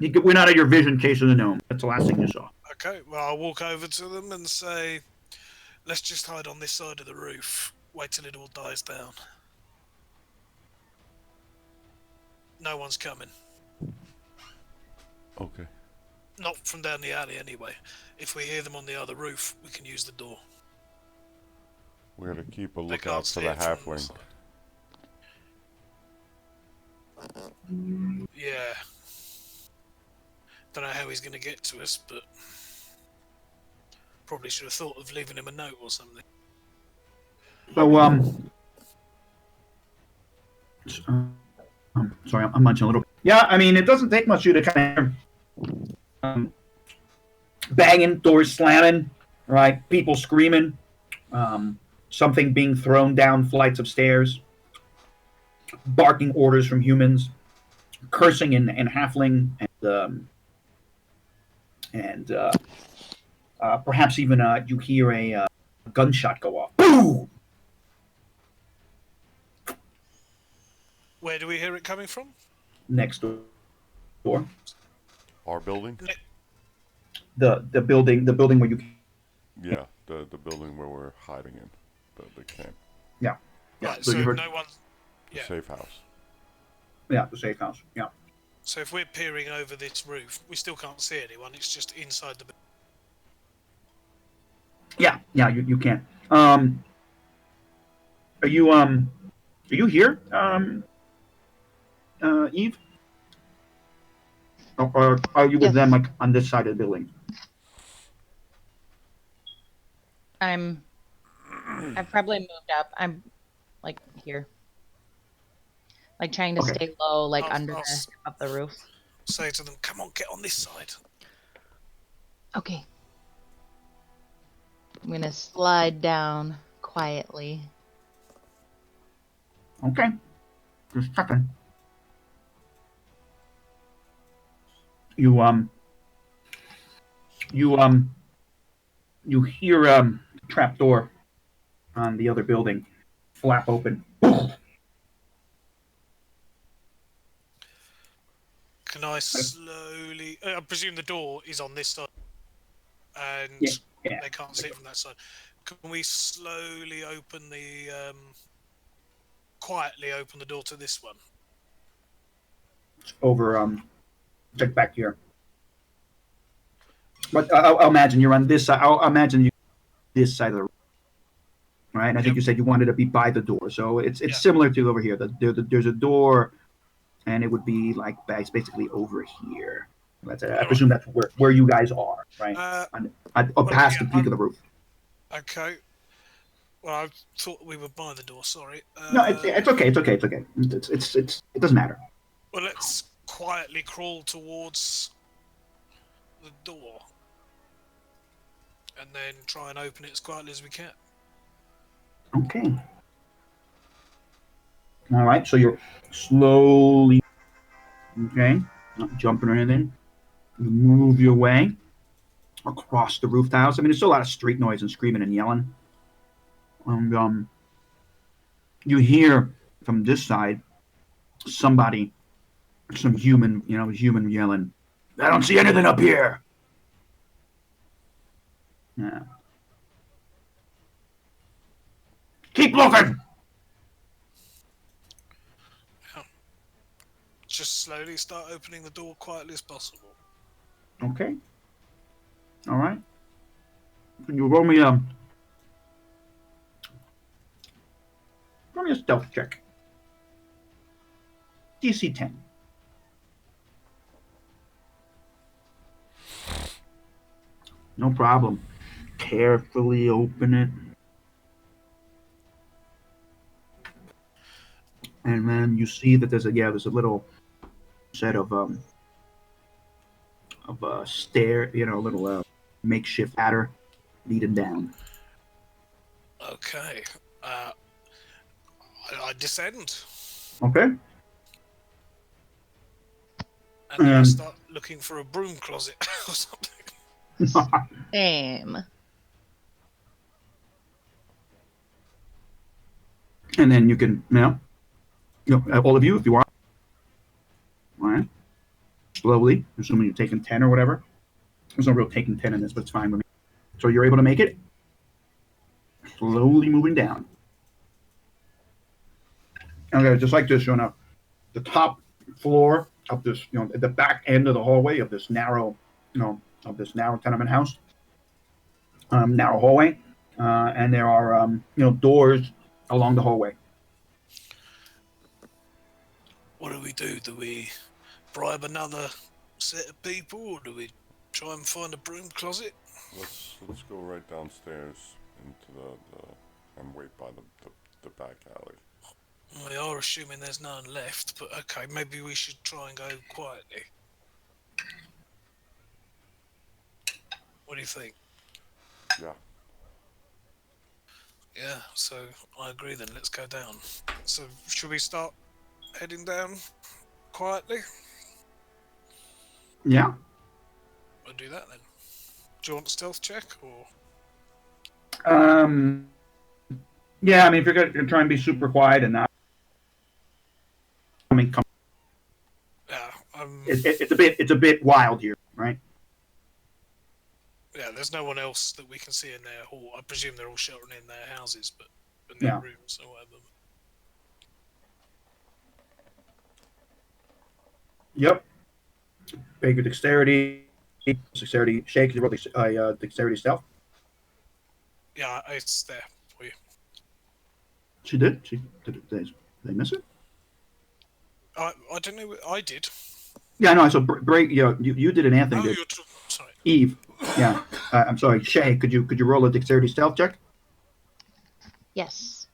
C: went out of your vision, case of the gnome. That's the last thing you saw.
A: Okay. Well, I'll walk over to them and say, "Let's just hide on this side of the roof. Wait till it all dies down. No one's coming."
B: Okay.
A: Not from down the alley, anyway. If we hear them on the other roof, we can use the door.
B: We're gonna keep a lookout for the halfling.
A: Yeah. Don't know how he's gonna get to us, but probably should have thought of leaving him a note or something.
C: So, sorry, I'm munching a little bit. Yeah, I mean, it doesn't take much for you to kind of banging, doors slamming, right? People screaming, something being thrown down flights of stairs, barking orders from humans, cursing in halfling, and perhaps even you hear a gunshot go off. Boom!
A: Where do we hear it coming from?
C: Next door.
B: Our building?
C: The building where you
B: Yeah, the building where we're hiding in, the camp,
C: Yeah.
A: Right,
C: So
A: so
C: you heard.
A: no one.
B: the
A: Yeah.
B: safe house.
C: Yeah, the safe house. Yeah.
A: So if we're peering over this roof, we still can't see anyone. It's just inside the.
C: Yeah. You can. Are you here, Eve? Or are you with
D: Yes.
C: them like on this side of the building?
D: I've probably moved up. I'm like here. Like trying to
C: Okay.
D: stay low, like
A: I'll
D: up the roof.
A: say to them, "Come on, get on this side."
D: Okay. I'm gonna slide down quietly.
C: Okay. Just checking. You hear trap door on the other building flap open.
A: Can I slowly? I presume the door is on this side, and
C: Yeah.
A: they can't see it from that side. Can we slowly open the quietly open the door to this one?
C: Over check back here. But I'll imagine you're on this side. I'll imagine you this side of the room, right? And I think you said you wanted to be by the door, so it's similar to over here. There's a door, and it would be like basically over here. I presume that's where you guys are, right? Past the peak of the roof.
A: Okay. Well, I thought we were by the door. Sorry.
C: No, it's okay. It's okay. It's okay. It doesn't matter.
A: Well, let's quietly crawl towards the door, and then try and open it as quietly as we can.
C: Okay. All right. So you're slowly, okay, not jumping or anything. You move your way across the roof tiles. I mean, there's still a lot of street noise and screaming and yelling. And you hear from this side somebody, some human yelling, "I don't see anything up here." Yeah. Keep looking.
A: Just slowly start opening the door quietly as possible.
C: Okay. All right. Can you roll me a stealth check? DC 10. No problem. Carefully open it. And then you see that there's a little set of stair, a little makeshift ladder leading down.
A: Okay. I descend.
C: Okay.
A: And then I start looking for a broom closet or something.
D: Same.
C: And then you can, all of you, if you want. All right. Slowly, assuming you're taking 10 or whatever. There's no real taking 10 in this, but it's fine with me. So you're able to make it. Slowly moving down. Okay, just like this, the top floor of this, at the back end of the hallway of this narrow, tenement house, narrow hallway, and there are, doors along the hallway.
A: What do? Do we bribe another set of people, or do we try and find a broom closet?
B: Let's go right downstairs into the and wait by the back alley.
A: We are assuming there's none left, but okay, maybe we should try and go quietly. What do you think?
B: Yeah.
A: Yeah, so I agree then, let's go down. So should we start heading down quietly?
C: Yeah.
A: We'll do that then. Do you want a stealth check or?
C: Yeah, I mean, if you're gonna try and be super quiet and not,
A: Yeah,
C: it's a bit wild here, right?
A: Yeah, there's no one else that we can see in their hall. I presume they're all sheltering in their houses, but in their rooms or whatever.
C: Yep. Make your dexterity. Shake. You roll dexterity stealth.
A: Yeah, it's there for you.
C: She did. Did they miss it?
A: I don't know. I did.
C: Yeah, no. So you did, and Anthony did.
A: Sorry.
C: Eve. Yeah. I'm sorry. Shay, could you roll a dexterity stealth check?
D: Yes.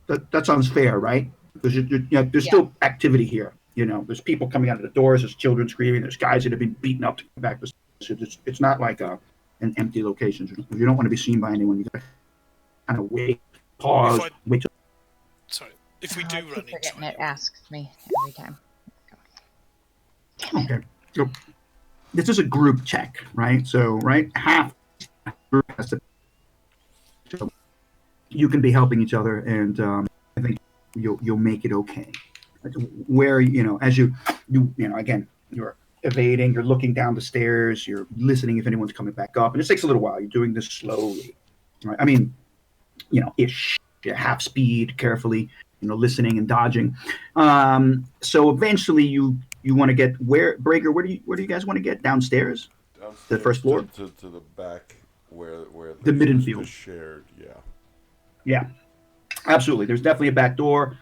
C: That sounds fair, right? Because there's still activity here. There's people coming out of the doors. There's children screaming. There's guys that have been beaten up to come back. It's not like an empty location. If you don't want to be seen by anyone, you got to kind of wait, pause, wait.
A: Sorry. If we do run into
D: anyone, it asks me every time.
C: Okay. So this is a group check, right? So half group has to. So you can be helping each other, and I think you'll make it okay. Where as you again, you're evading, you're looking down the stairs, you're listening if anyone's coming back up, and it takes a little while. You're doing this slowly, right? I mean, ish, half speed, carefully, listening and dodging. So eventually, you want to get where Braegar? Where do you guys want to get? Downstairs, the first floor,
B: to the back where
C: the midden field,
B: shared,
C: yeah, absolutely. There's definitely a back door.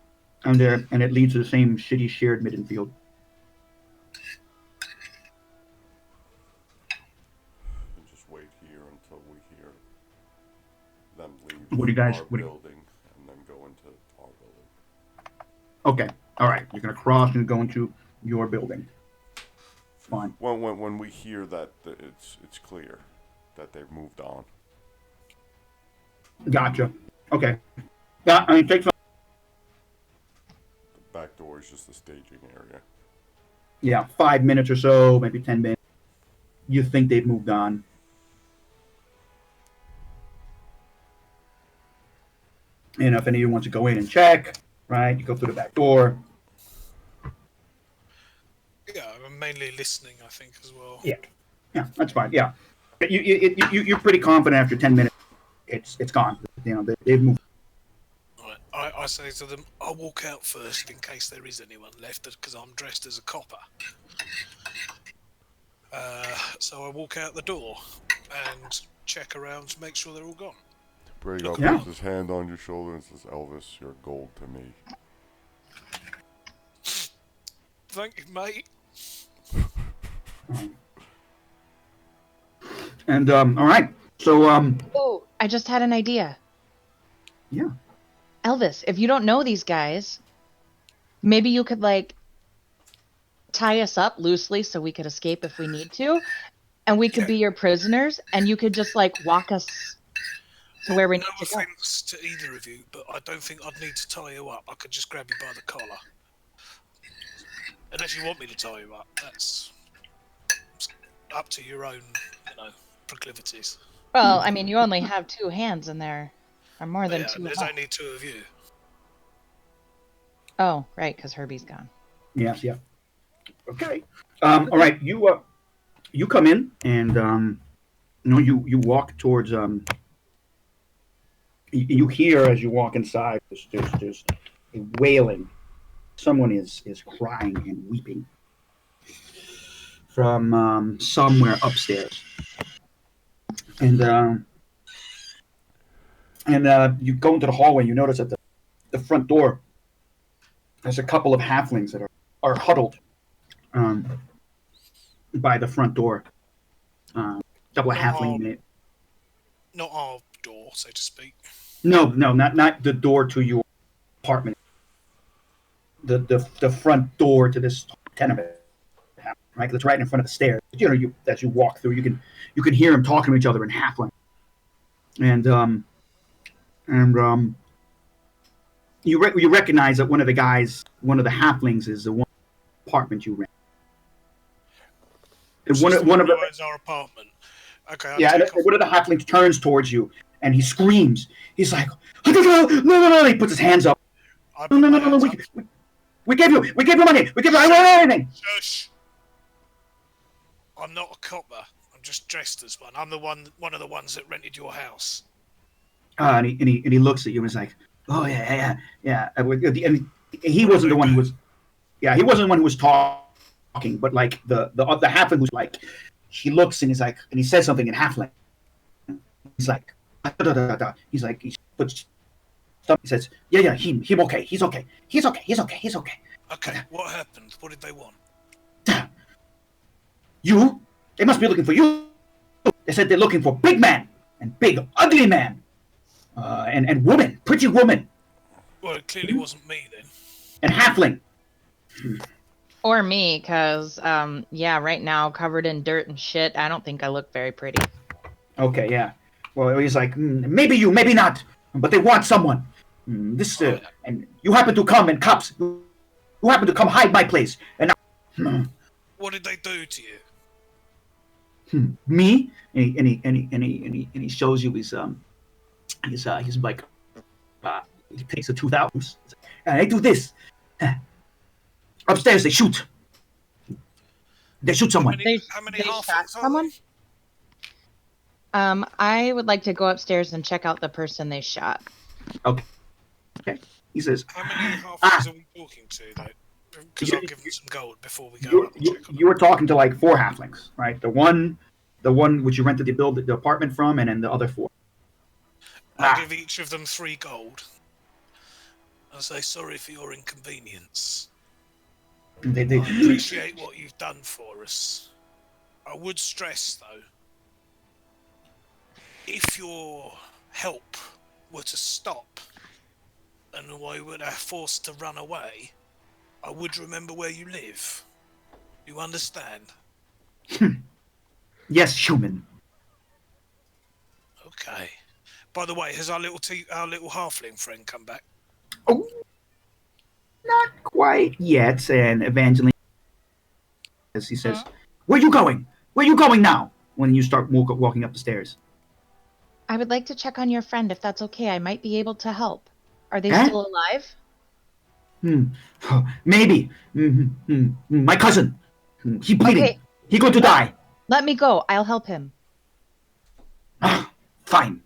C: And it leads to the same shitty shared midden field.
B: Just wait here until we hear them leave our building and then go into our building.
C: Okay. All right. You're going to cross and go into your building. Fine.
B: When we hear that it's clear that they've moved on.
C: Gotcha. Okay. Yeah, I mean, take some.
B: Back door is just the staging area.
C: Yeah, 5 minutes or so, maybe 10 minutes. You think they've moved on. And if any of you want to go in and check, right, you go through the back door.
A: Yeah, I'm mainly listening, I think, as well.
C: Yeah, that's fine. Yeah, you're pretty confident after 10 minutes, it's gone. They've moved.
A: I say to them, I'll walk out first in case there is anyone left, because I'm dressed as a copper. So I walk out the door and check around to make sure they're all gone.
B: Braegar puts his hand on your shoulder and says, "Elvis, you're gold to me."
A: Thank you, mate.
C: And all right, so
D: Oh, I just had an idea.
C: Yeah.
D: Elvis, if you don't know these guys, maybe you could tie us up loosely so we could escape if we need to, and we could be your prisoners, and you could just walk us to where we need to go.
A: No offense to either of you, but I don't think I'd need to tie you up. I could just grab you by the collar. Unless you want me to tie you up, that's up to your own, proclivities.
D: Well, I mean, you only have 2 hands in there. Or more than 2.
A: There's only 2 of you.
D: Oh, right, because Herbie's gone.
C: Yes, yeah. Okay. All right, you come in and you walk towards you hear as you walk inside there's a wailing. Someone is crying and weeping from somewhere upstairs. And you go into the hallway. You notice at the front door, there's a couple of halflings that are huddled by the front door. Couple of halfling.
A: Not our door, so to speak.
C: No, not the door to your apartment. The front door to this tenement, right? That's right in front of the stairs. As you walk through, you can hear them talking to each other in halfling. And you recognize that one of the halflings is the one apartment you rent. One of
A: our apartment. Okay.
C: One of the halflings turns towards you and he screams. He's like, "No!" He puts his hands up. No! We gave you money. We gave you anything.
A: Shush. I'm not a copper. I'm just dressed as one. I'm one of the ones that rented your house.
C: And he looks at you and is like, oh yeah. And he wasn't the one who was, he wasn't the one who was talking, but like the halfling who's like, he looks and he's like, and he says something in halfling. He's like, he's like, he puts, he says, yeah, him okay, he's okay.
A: Okay, what happened? What did they want?
C: You? They must be looking for you. They said they're looking for big man and big ugly man, and woman, pretty woman.
A: Well, it clearly wasn't me then.
C: And halfling.
D: Or me, because, right now, covered in dirt and shit, I don't think I look very pretty.
C: Okay, yeah. Well, he's like, maybe you, maybe not, but they want someone. And you happen to come, and cops, you happen to come hide my place. And
A: what did they do to you?
C: Me? And he shows you his like, he takes a tooth out. And they do this. Upstairs, they shoot. They shoot someone.
A: How many
D: they
A: halflings
D: shot someone? I would like to go upstairs and check out the person they shot.
C: Okay. He says,
A: how many halflings are we talking to, though? Because I'll give them some gold before we go.
C: You were talking to like 4 halflings, right? The one which you rented the apartment from, and then the other 4.
A: I'll give each of them 3 gold. I'll say sorry for your inconvenience.
C: They
A: I appreciate what you've done for us. I would stress, though, if your help were to stop and I were forced to run away, I would remember where you live. You understand?
C: Yes, human.
A: Okay. By the way, has our little halfling friend come back?
C: Oh, not quite yet. And Evangeline, as he says, "Where you going? Where you going now?" When you start walking up the stairs.
D: I would like to check on your friend, if that's okay. I might be able to help. Are they still alive?
C: Maybe. My cousin. He bleeding.
D: Okay.
C: He going to die.
D: Let me go. I'll help him.
C: Fine.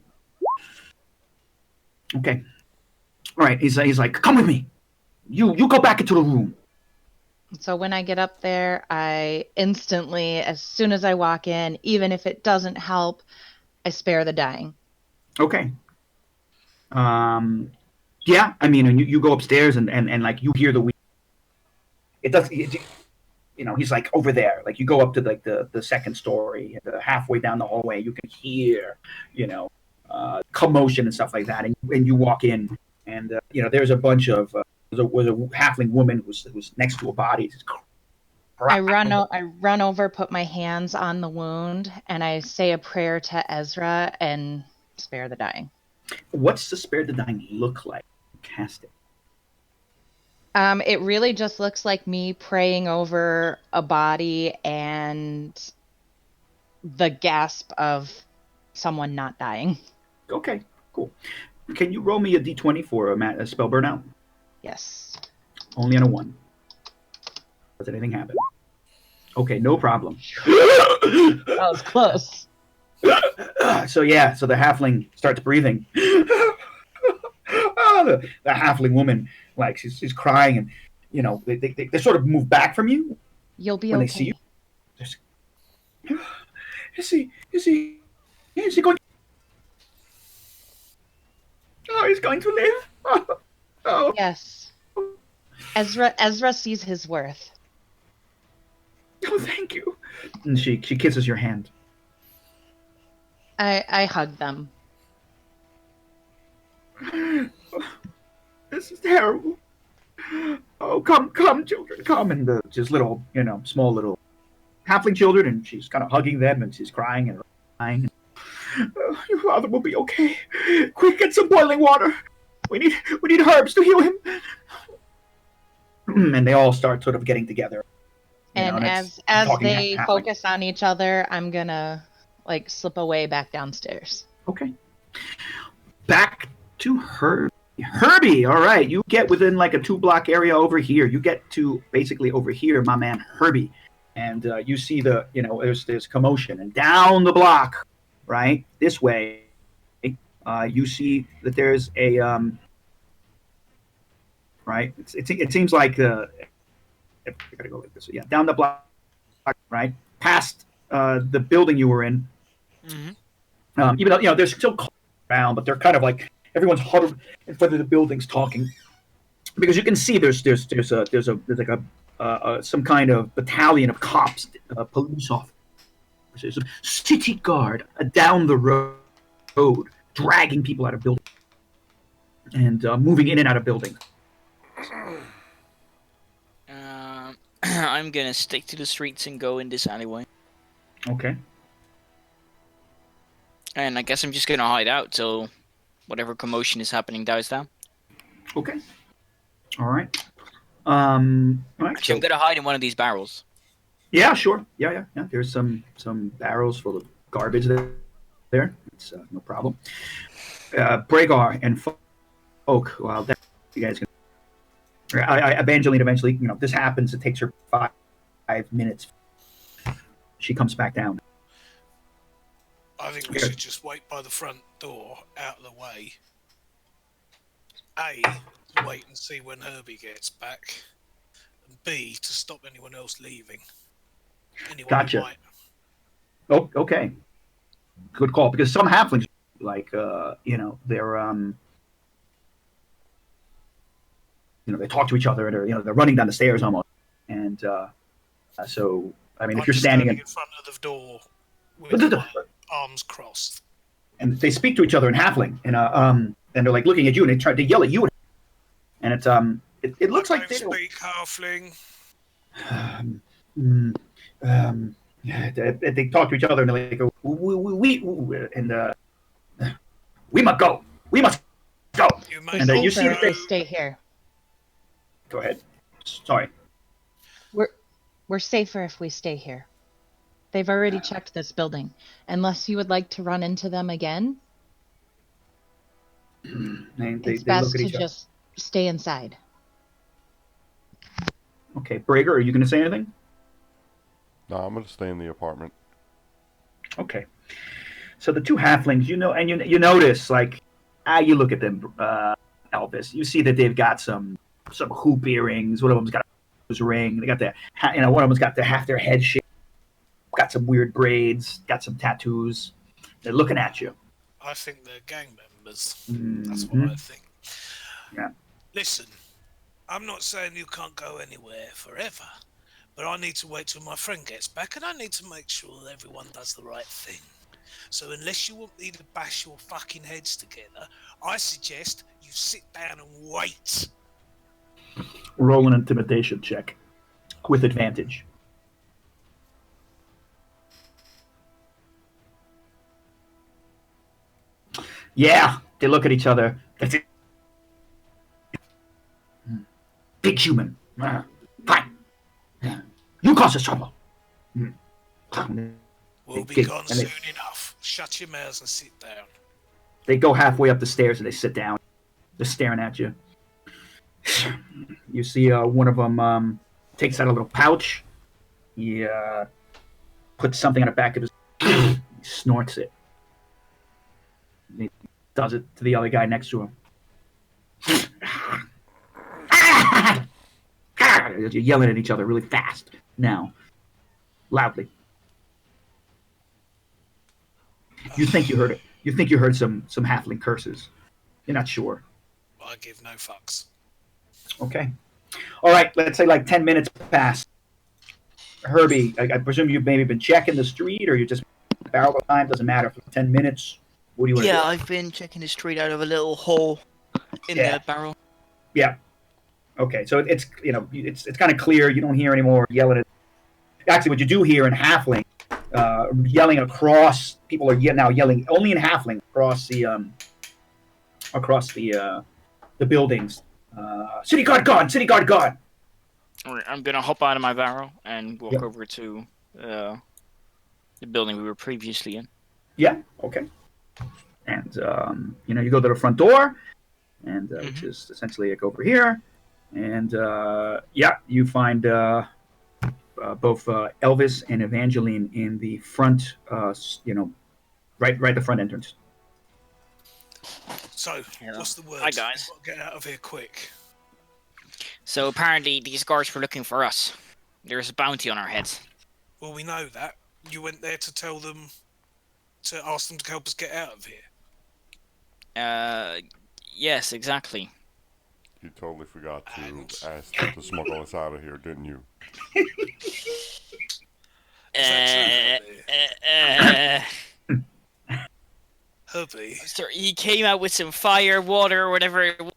C: Okay. All right. He's like, come with me. You go back into the room.
D: So when I get up there, I instantly, as soon as I walk in, even if it doesn't help, I spare the dying.
C: Okay. Yeah, I mean, and you go upstairs and like you hear the it does, he's like over there. Like you go up to like the second story, halfway down the hallway, you can hear, commotion and stuff like that. And you walk in, and there's a bunch of was a halfling woman who's next to a body.
D: I run over, put my hands on the wound, and I say a prayer to Ezra and spare the dying.
C: What's the spare the dying look like? Cast it.
D: It really just looks like me praying over a body and the gasp of someone not dying.
C: Okay, cool. Can you roll me a d20 for a spell burnout?
D: Yes.
C: Only on a 1. Does anything happen? Okay, no problem.
D: That was close.
C: So the halfling starts breathing. The halfling woman, like she's crying, and they sort of move back from you.
D: You'll be
C: when
D: okay.
C: They see you. Is he going? Oh, he's going to live. Oh.
D: Yes. Ezra sees his worth.
C: Oh, thank you. And she kisses your hand.
D: I hug them.
C: This is terrible. Oh, come, children, come. And just little, small little halfling children, and she's kind of hugging them, and she's crying and crying. Your father will be okay. Quick, get some boiling water. We need herbs to heal him. And they all start sort of getting together.
D: And as they focus on each other, I'm gonna slip away back downstairs.
C: Okay. Back to Herbie. All right, you get within a 2-block area over here. You get to basically over here, my man Herbie, and you see there's commotion, and down the block, right this way, you see that there's a right. It seems like I gotta go like this. Yeah, down the block, right past the building you were in.
E: Mm-hmm.
C: Even though there's still cars around, but they're kind of like everyone's huddled in front of the buildings talking, because you can see there's like some kind of battalion of cops, police officers, city guard down the road, dragging people out of buildings and moving in and out of buildings.
E: I'm gonna stick to the streets and go in this alleyway.
C: Okay.
E: And I guess I'm just gonna hide out till whatever commotion is happening dies down.
C: Okay. All right.
E: Actually, I'm gonna hide in one of these barrels.
C: Yeah, sure. Yeah. There's some barrels full of garbage there. It's no problem. Braegar and Folk. Well, you guys can. Evangeline eventually. This happens. It takes her 5 minutes. She comes back down.
A: I think we should just wait by the front door, out of the way. A, to wait and see when Herbie gets back. And B, to stop anyone else leaving. Anyone
C: Gotcha.
A: who might.
C: Oh, okay. Good call. Because some halflings, like, they talk to each other, and they're running down the stairs almost. And so, I mean, if you're standing
A: in front of the door with my arms crossed,
C: and they speak to each other in halfling, and they're like looking at you, and they try to yell at you, and it's it looks like they
A: speak halfling.
C: They talk to each other, and they go, we must go. We must go.
D: And you see that they stay here.
C: Go ahead. Sorry.
D: We're safer if we stay here. They've already checked this building. Unless you would like to run into them again, it's best to just stay inside.
C: Okay, Braegar, are you going to say anything?
B: No, I'm going to stay in the apartment.
C: Okay. So the two halflings, and you notice, like, you look at them, Elvis. You see that they've got some hoop earrings. One of them's got a ring. They got one of them's got half their head shaved. Got some weird braids. Got some tattoos. They're looking at you.
A: I think they're gang members.
C: Mm-hmm.
A: That's what I think.
C: Yeah.
A: Listen, I'm not saying you can't go anywhere forever, but I need to wait till my friend gets back, and I need to make sure that everyone does the right thing. So unless you want me to bash your fucking heads together, I suggest you sit down and wait.
C: Roll an intimidation check with advantage. Yeah, they look at each other. That's it. Big human. Fine. You cause us trouble.
A: We'll be gone soon enough. Shut your mouths and sit down.
C: They go halfway up the stairs and they sit down. They're staring at you. You see one of them takes out a little pouch. He puts something on the back of his... He snorts it. He does it to the other guy next to him. You're yelling at each other really fast now. Loudly. You think you heard it. You think you heard some halfling curses. You're not sure.
A: I give no fucks.
C: Okay. All right, let's say like 10 minutes pass. Herbie, I presume you've maybe been checking the street, or you just barrel the time, doesn't matter, for 10 minutes. What do you want to do?
E: Yeah, I've been checking the street out of a little hole in the barrel.
C: Yeah. Okay, so it's kind of clear. You don't hear any more yelling. Actually, what you do hear in halfling, yelling across. People are now yelling only in halfling across the buildings. City guard gone! City guard gone!
E: I'm gonna hop out of my barrel and walk over to the building we were previously in.
C: Yeah. Okay. And you go to the front door, and which is essentially like over here, and you find both Elvis and Evangeline in the front, right the front entrance.
A: So, what's the word?
E: Hi, guys.
A: We've got to get out of here quick.
E: So apparently these guards were looking for us. There's a bounty on our heads.
A: Well, we know that. You went there to tell them, to ask them to help us get out of here.
E: Yes, exactly.
B: You totally forgot to ask them to smuggle us out of here, didn't you?
A: Herbie.
E: So he came out with some fire, water, or whatever it was.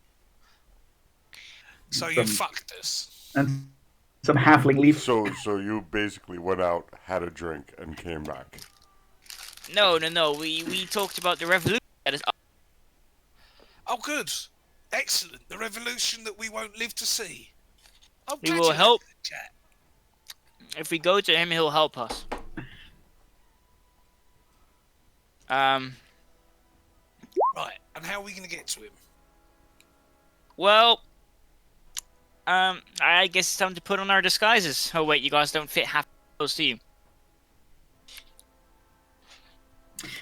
A: So you fucked us.
C: And some halfling leaf.
B: So you basically went out, had a drink, and came back.
E: No. We talked about the revolution that is up.
A: Oh, good. Excellent. The revolution that we won't live to see. I'm
E: He
A: glad
E: will
A: you
E: help.
A: had that chat.
E: If we go to him, he'll help us.
A: Right. And how are we going to get to him?
E: Well, I guess it's time to put on our disguises. Oh wait, you guys don't fit half close to you.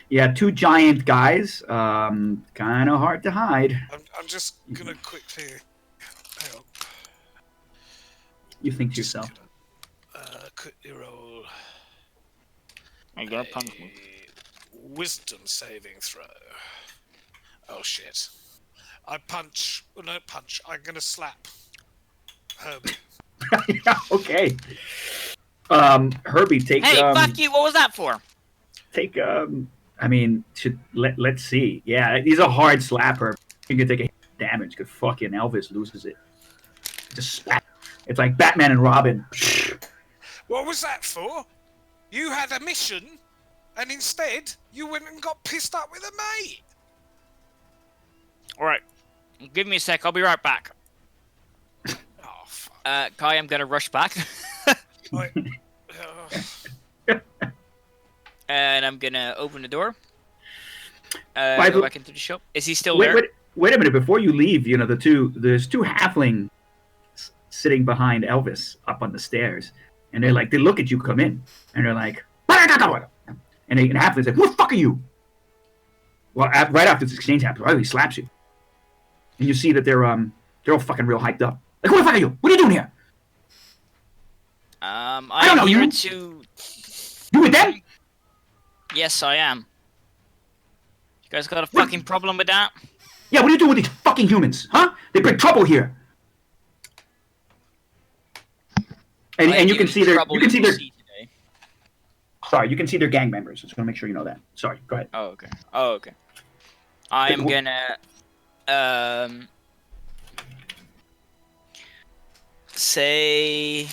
C: Yeah, two giant guys. Kind of hard to hide.
A: I'm just going to quickly... Hang on.
C: You think to yourself.
A: Quickly roll
E: I got a punch.
A: wisdom saving throw. Oh shit. I punch. Well, no, punch. I'm going to slap Herbie.
C: Yeah, okay. Herbie, take.
E: Hey, fuck you! What was that for?
C: Take. Let's see. Yeah, he's a hard slapper. You can take a damage because fucking Elvis loses it. Just spat. It's like Batman and Robin.
A: What was that for? You had a mission, and instead you went and got pissed up with a mate.
E: All right, give me a sec. I'll be right back.
A: Oh fuck.
E: Kai, I'm gonna rush back.
A: Wait.
E: And I'm gonna open the door. Go back into the shop. Is he still there?
C: Wait a minute. Before you leave, there's two halfling sitting behind Elvis up on the stairs, and they look at you come in, and they're like, and halfling's like, who the fuck are you? Well, right after this exchange happens, he slaps you, and you see that they're all fucking real hyped up. Like, who the fuck are you? What are you doing here?
E: I'm here to.
C: You with them?
E: Yes, I am. You guys got a fucking problem with that?
C: Yeah, what are you doing with these fucking humans, huh? They bring trouble here. And you can see their Sorry, you can see their gang members. I just want to make sure you know that. Sorry, go ahead.
E: Oh, okay. I am gonna say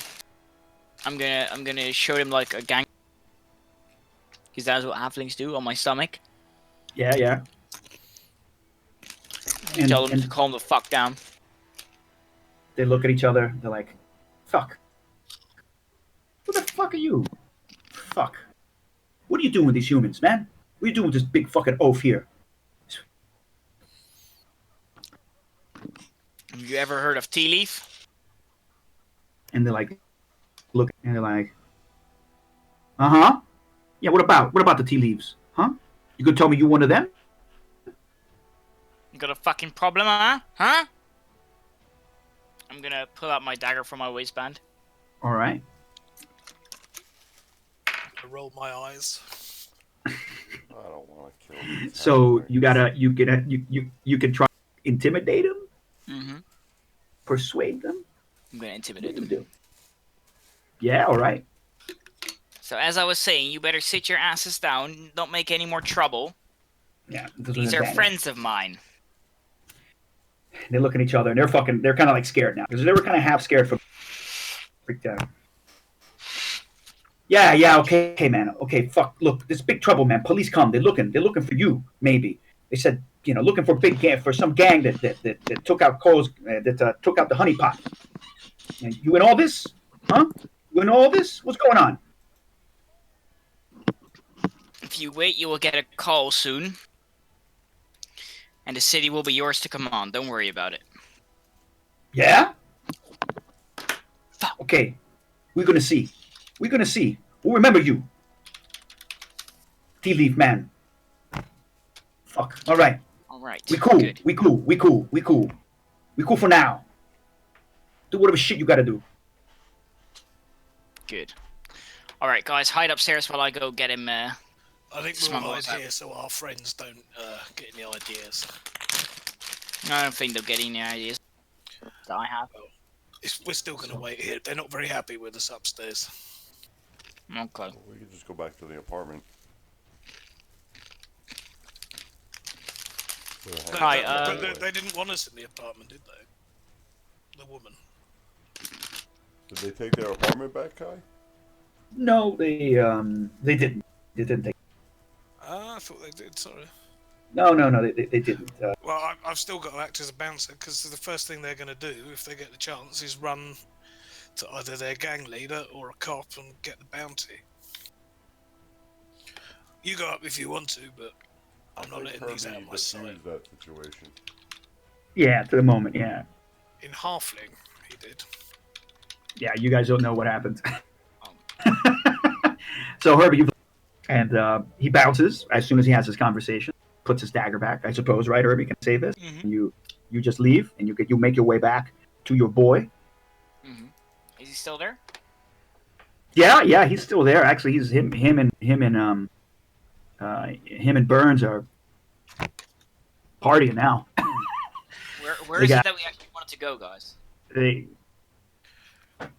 E: I'm gonna show him like a gang, because that's what halflings do on my stomach.
C: Yeah.
E: And tell them to calm the fuck down.
C: They look at each other. They're like, "Fuck. Who the fuck are you? Fuck. What are you doing with these humans, man? What are you doing with this big fucking oaf here?"
E: Have you ever heard of tea leaf?
C: And they're like, look, and they're like, "Uh-huh. Yeah, what about the tea leaves? Huh? You could tell me you one of them?"
E: You got a fucking problem, huh? Huh? I'm gonna pull out my dagger from my waistband.
C: All right.
A: I roll my eyes.
B: I don't want to kill you.
C: So you can try to intimidate them,
E: Mm-hmm.
C: persuade them.
E: I'm gonna
C: What
E: intimidate
C: do you
E: them.
C: do? Yeah, all right.
E: So as I was saying, you better sit your asses down. Don't make any more trouble.
C: Yeah.
E: These are friends of mine.
C: They look at each other and they're kind of like scared now because they were kind of half scared from freaked out. Yeah, okay, man. Okay, fuck. Look, there's big trouble, man. Police come. They're looking for you. Maybe they said, looking for some gang that took out Cole's took out the honey pot. And you in all this, huh? You in all this? What's going on?
E: If you wait, you will get a call soon. And the city will be yours to command. Don't worry about it.
C: Yeah.
E: Fuck.
C: Okay, we're gonna see. We're gonna see. We'll remember you. Tea leaf man. Fuck. All right.
E: All right.
C: We cool.
E: Good.
C: We cool. We cool. We cool. We cool for now. Do whatever shit you gotta do.
E: Good. All right, guys, hide upstairs while I go get him.
A: I think we'll
E: Smuggle
A: hide
E: us out.
A: here so our friends don't get any ideas.
E: I don't think they'll get any ideas that I have.
A: We're still going to wait here. They're not very happy with us upstairs.
E: Okay.
B: We could just go back to the apartment.
E: Hi,
A: They didn't want us in the apartment, did they? The woman.
B: Did they take their apartment back, Kai?
C: No, they didn't. They didn't take.
A: Ah, I thought they did. Sorry.
C: No, they didn't.
A: Well, I've still got to act as a bouncer because the first thing they're going to do if they get the chance is run to either their gang leader or a cop and get the bounty. You go up if you want to, but I'm not letting these out of my sight.
B: That situation.
C: Yeah, to the moment, yeah.
A: In Halfling, he did.
C: Yeah, you guys don't know what happened. So Herbie, and he bounces as soon as he has his conversation. Puts his dagger back, I suppose, right, Herbie? Can I say this?
A: Mm-hmm.
C: You just leave and you make your way back to your boy.
E: Mm-hmm. Is he still there?
C: Yeah, he's still there. Actually, he's him and Burns are partying now.
E: Where is it that we actually wanted to go, guys?
C: They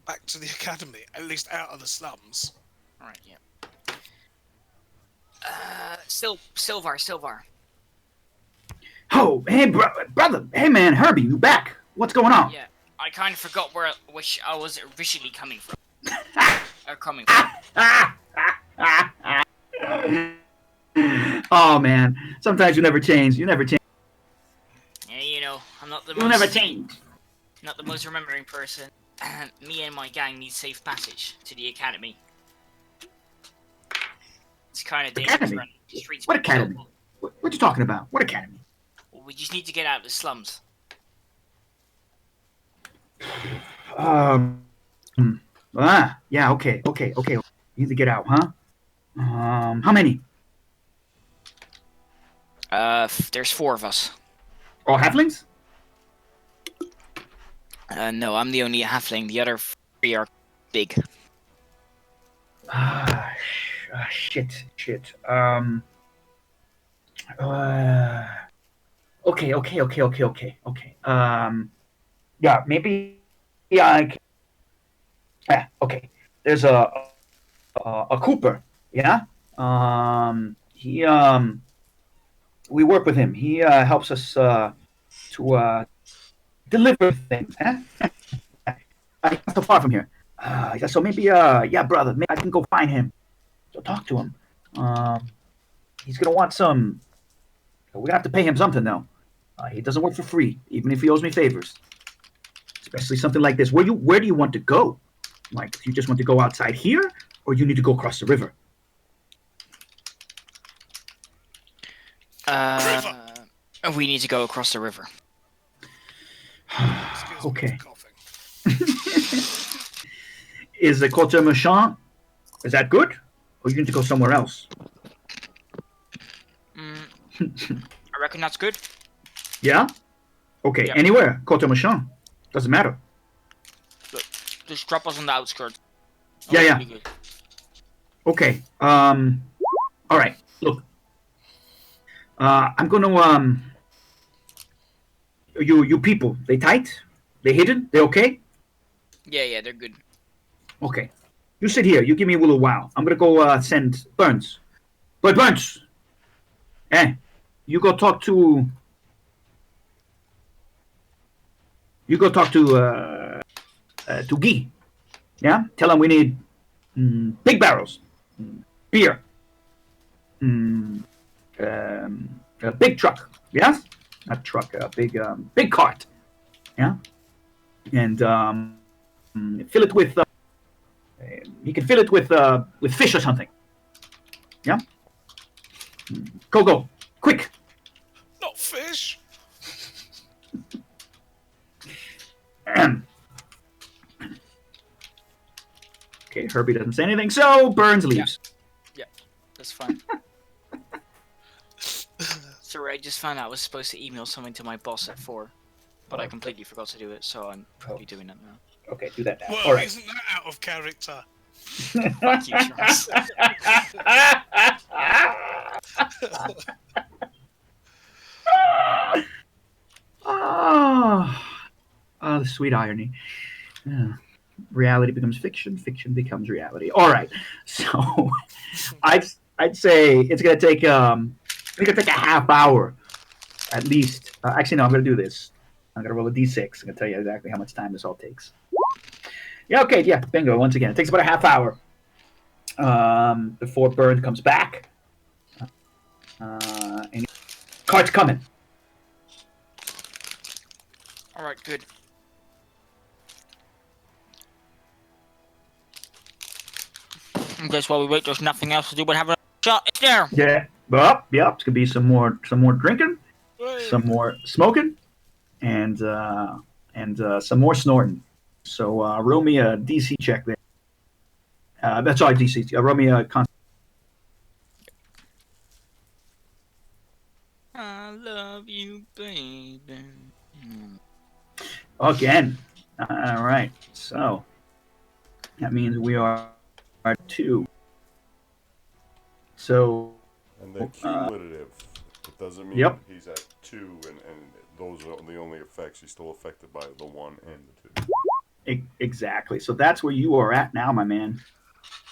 A: Back to the academy, at least out of the slums.
E: All right, yeah. Silvar.
C: Oh, hey, brother. Hey, man, Herbie, you back? What's going on?
E: Yeah, I kind of forgot which I was originally coming from.
C: Oh, man. Sometimes you never change. You never change.
E: Yeah, you know, I'm not the
C: You'll never change.
E: Not the most remembering person. Me and my gang need safe passage to the academy. It's kind of dangerous
C: Academy?
E: running the streets.
C: What academy? What you talking about? What academy?
E: Well, we just need to get out of the slums.
C: Yeah, okay. You need to get out, huh? How many?
E: There's 4 of us.
C: All halflings?
E: No, I'm the only halfling. The other 3 are big.
C: Shit. Okay. Yeah, maybe I can... Yeah, okay. There's a Cooper, yeah? We work with him. He helps us to deliver things, huh? He's not so far from here. So maybe, yeah, brother, maybe I can go find him. So talk to him. He's gonna want some... We're gonna have to pay him something, though. He doesn't work for free, even if he owes me favors. Especially something like this. Where do you want to go? Like, do you just want to go outside here, or you need to go across the river?
E: We need to go across the river.
A: Excuse me
C: Okay.
A: for coughing.
C: Is the Côte Machin, is that good? Or you need to go somewhere else?
E: I reckon that's good.
C: Yeah? Okay,
E: Yeah.
C: anywhere. Côte Machin. Doesn't matter.
E: Look, just drop us on the outskirts.
C: Yeah.
E: Pretty good.
C: Okay. All right. Look. I'm gonna You people, they tight? They hidden? They okay?
E: Yeah, they're good.
C: Okay. You sit here. You give me a little while. I'm gonna go send Burns. But Burns! Hey, you go talk to... You go talk to Guy. Yeah? Tell him we need big barrels. Beer. A big truck. Yes? Not truck. A big cart. Yeah? And fill it with... you can fill it with fish or something. Yeah? Go. Quick.
A: Not fish.
C: Okay, Herbie doesn't say anything, so Burns leaves.
E: Yeah, that's fine. Sorry, I just found out I was supposed to email something to my boss at 4, but I completely forgot to do it, so I'm probably doing that now.
C: Okay, do that now.
A: Well,
C: All right.
A: isn't that out of character?
E: Fuck you, Charles.
C: The sweet irony. Yeah. Reality becomes fiction, fiction becomes reality. All right, so I'd say it's gonna take a half hour at least. Actually, no, I'm gonna do this. I'm gonna roll a d6. I'm gonna tell you exactly how much time this all takes. Yeah, okay, yeah, bingo. Once again, it takes about a half hour before Burns comes back. And cart's coming.
E: All right, good. I guess while we wait, there's nothing else to do but have a shot. It's there.
C: Yeah. Well, yep. It's gonna be some more drinking, some more smoking, and some more snorting. So roll me a DC check there. That's all DC. Roll me a con.
E: I love you, baby.
C: Again. All right. So that means we are 2. So.
B: And they're cumulative. It doesn't mean he's at 2, and those are the only effects. He's still affected by the 1 and the 2.
C: Exactly. So that's where you are at now, my man.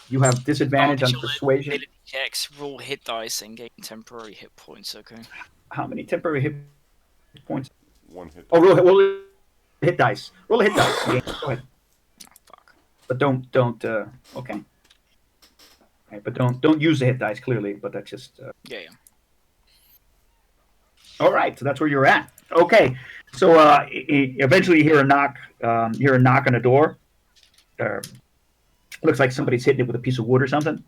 C: You have disadvantage on persuasion.
E: Ability checks, roll hit dice, and gain temporary hit points. Okay.
C: How many temporary hit points?
B: 1 hit.
C: Oh, roll hit dice. Roll a hit dice. Go ahead.
E: Oh, fuck.
C: But don't. Okay. Okay, but don't use the hit dice clearly. But that's just.
E: Yeah.
C: All right, so that's where you're at. Okay, so eventually you hear a knock. You hear a knock on the door. Looks like somebody's hitting it with a piece of wood or something,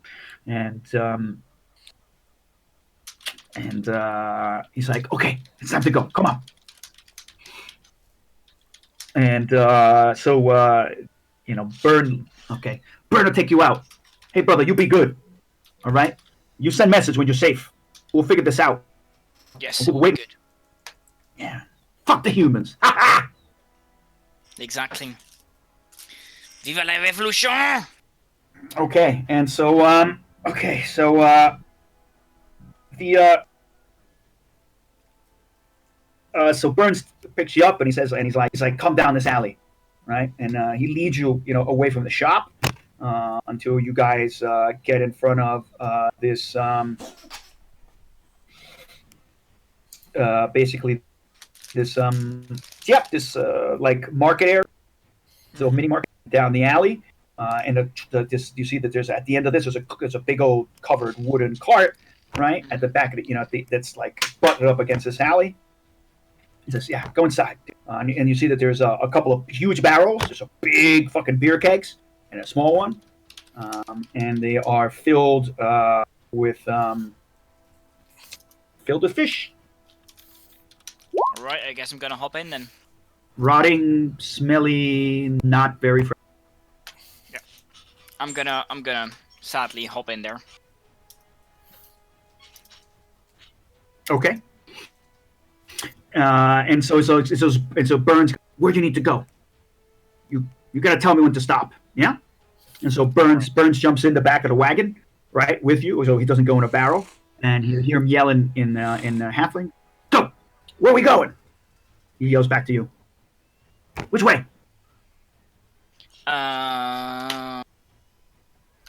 C: and he's like, "Okay, it's time to go. Come on." And Burn. Okay, Burn will take you out. Hey, brother, you be good. All right, you send message when you're safe. We'll figure this out.
E: Yes.
C: Wait.
E: Good.
C: Yeah. Fuck the humans. Ha ha.
E: Exactly. Viva la revolution!
C: Okay, and so so Burns picks you up and he's like, come down this alley, right? And he leads you, away from the shop until you guys get in front of this basically this like market area, so mini market down the alley. And you see that there's at the end of this there's a big old covered wooden cart, right at the back of it. That's like buttoned up against this alley. He says, "Yeah, go inside." And you see that there's a couple of huge barrels. There's a big fucking beer kegs and a small one, and they are filled with fish.
E: All right, I guess I'm gonna hop in then.
C: Rotting, smelly, not very fresh.
E: Yeah, I'm gonna sadly hop in there.
C: Okay. And so Burns, where do you need to go? You got to tell me when to stop. Yeah. And so Burns jumps in the back of the wagon, right, with you, so he doesn't go in a barrel. And you hear him yelling in Halfling, "Go! Where are we going?" He yells back to you. "Which way?"